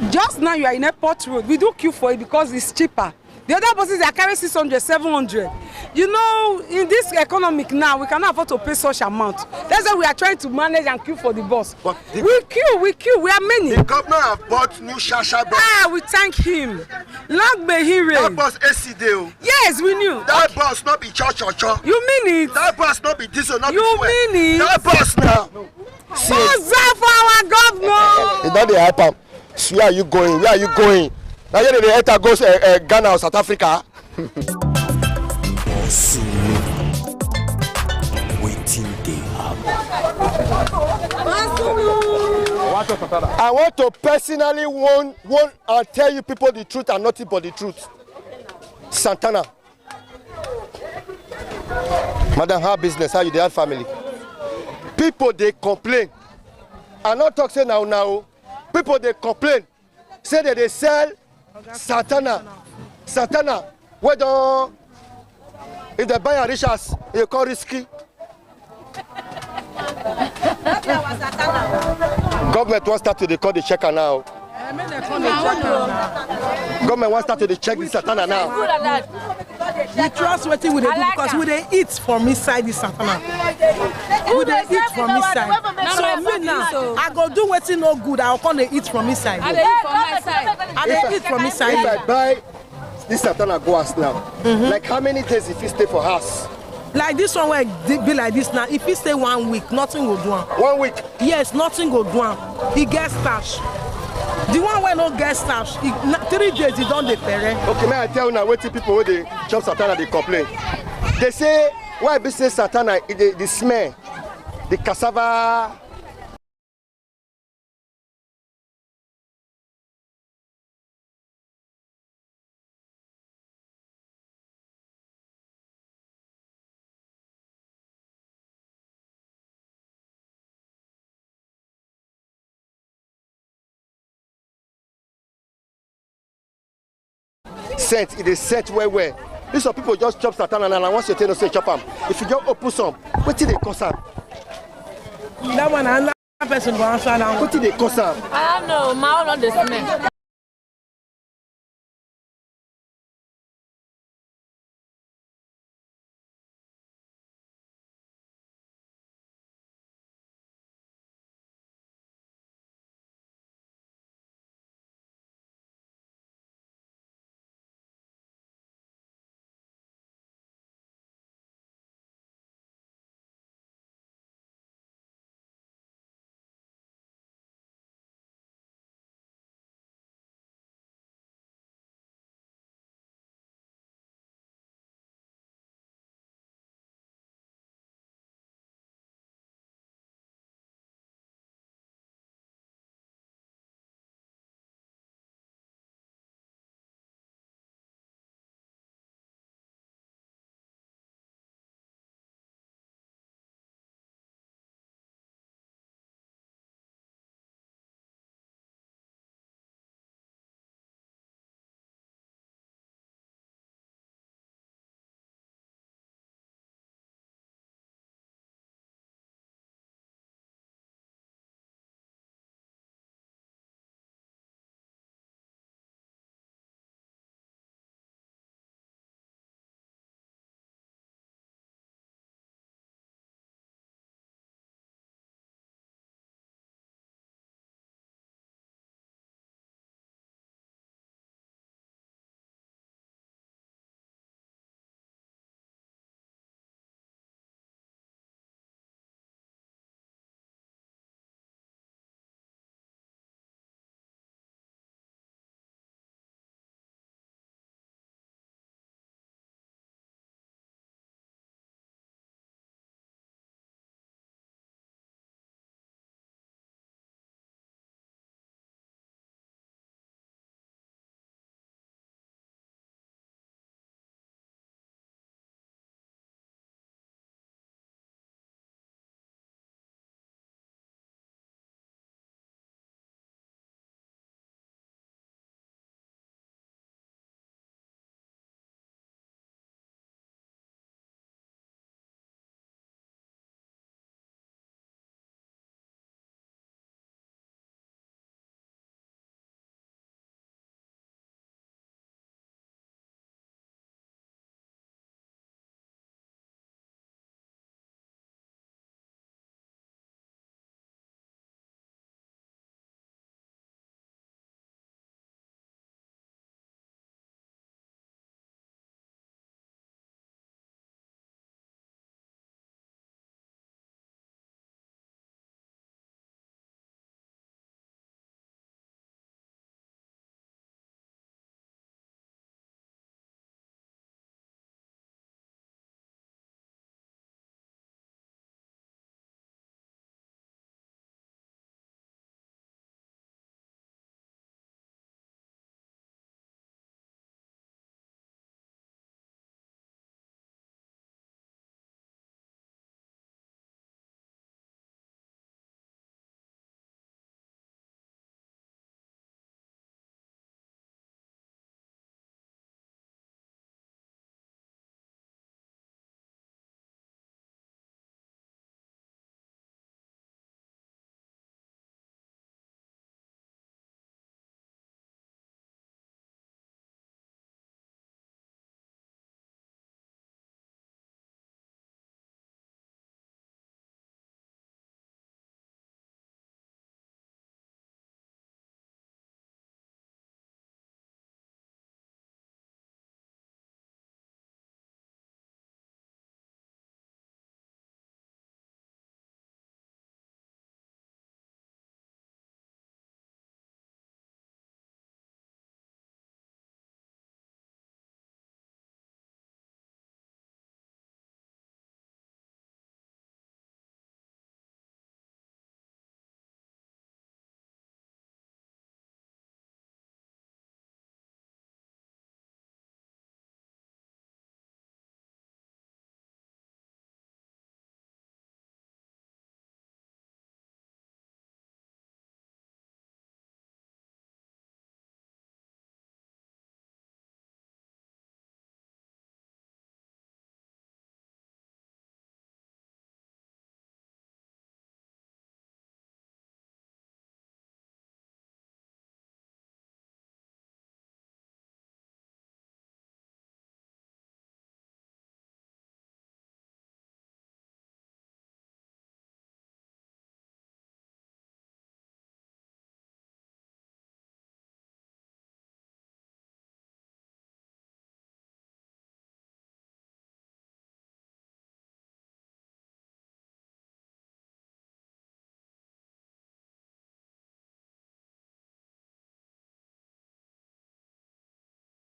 S18: Just now you are in Airport Road. We do queue for it because it's cheaper. The other buses are carrying 600, 700. You know, in this economic now, we cannot afford to pay such amount. That's why we are trying to manage and queue for the bus. But we queue, we are many.
S12: The governor have bought new Shasha bus.
S18: Ah, we thank him. Long may he reign.
S12: That bus AC deal.
S18: Yes, we knew.
S12: That bus not be cho.
S18: You mean it?
S12: That bus not be diesel, not be
S18: fuel.
S12: You
S18: mean it?
S12: That bus now.
S18: Buzz for our governor.
S12: It's not the hype. So where are you going? Where are you going? Now you the enter goes Ghana or South Africa. I want to personally warn and tell you people the truth and nothing but the truth. Santana. Madam, how business? How you the family? People they complain. I'm not talking now. People they complain. Say that they sell Santana, where don't if they buy a rich ass, you call risky. Government wants start to call the checker now. Government wants start to check the Santana now.
S18: We trust what we do because we they eat from inside the Santana. We they eat from inside. So me now, I go do what's no good. I'll come and eat from inside. I eat from inside.
S12: If I buy this Santana go us now, like how many days if you stay for us?
S18: Like this one will be like this now. If you stay 1 week, nothing will do.
S12: 1 week?
S18: Yes, nothing will do. He gets stash. The one where no get stash, 3 days he don't dey pere.
S12: Okay, may I tell you now what people when they chop Santana they complain. They say why be say Santana the smell, the cassava. Scent, it is scent where. These are people just chop Santana and once you tell us say chop them. If you just open some, what did they cost them?
S18: That one another person go answer now.
S12: What did they cost them?
S4: I don't know, my own on the smell.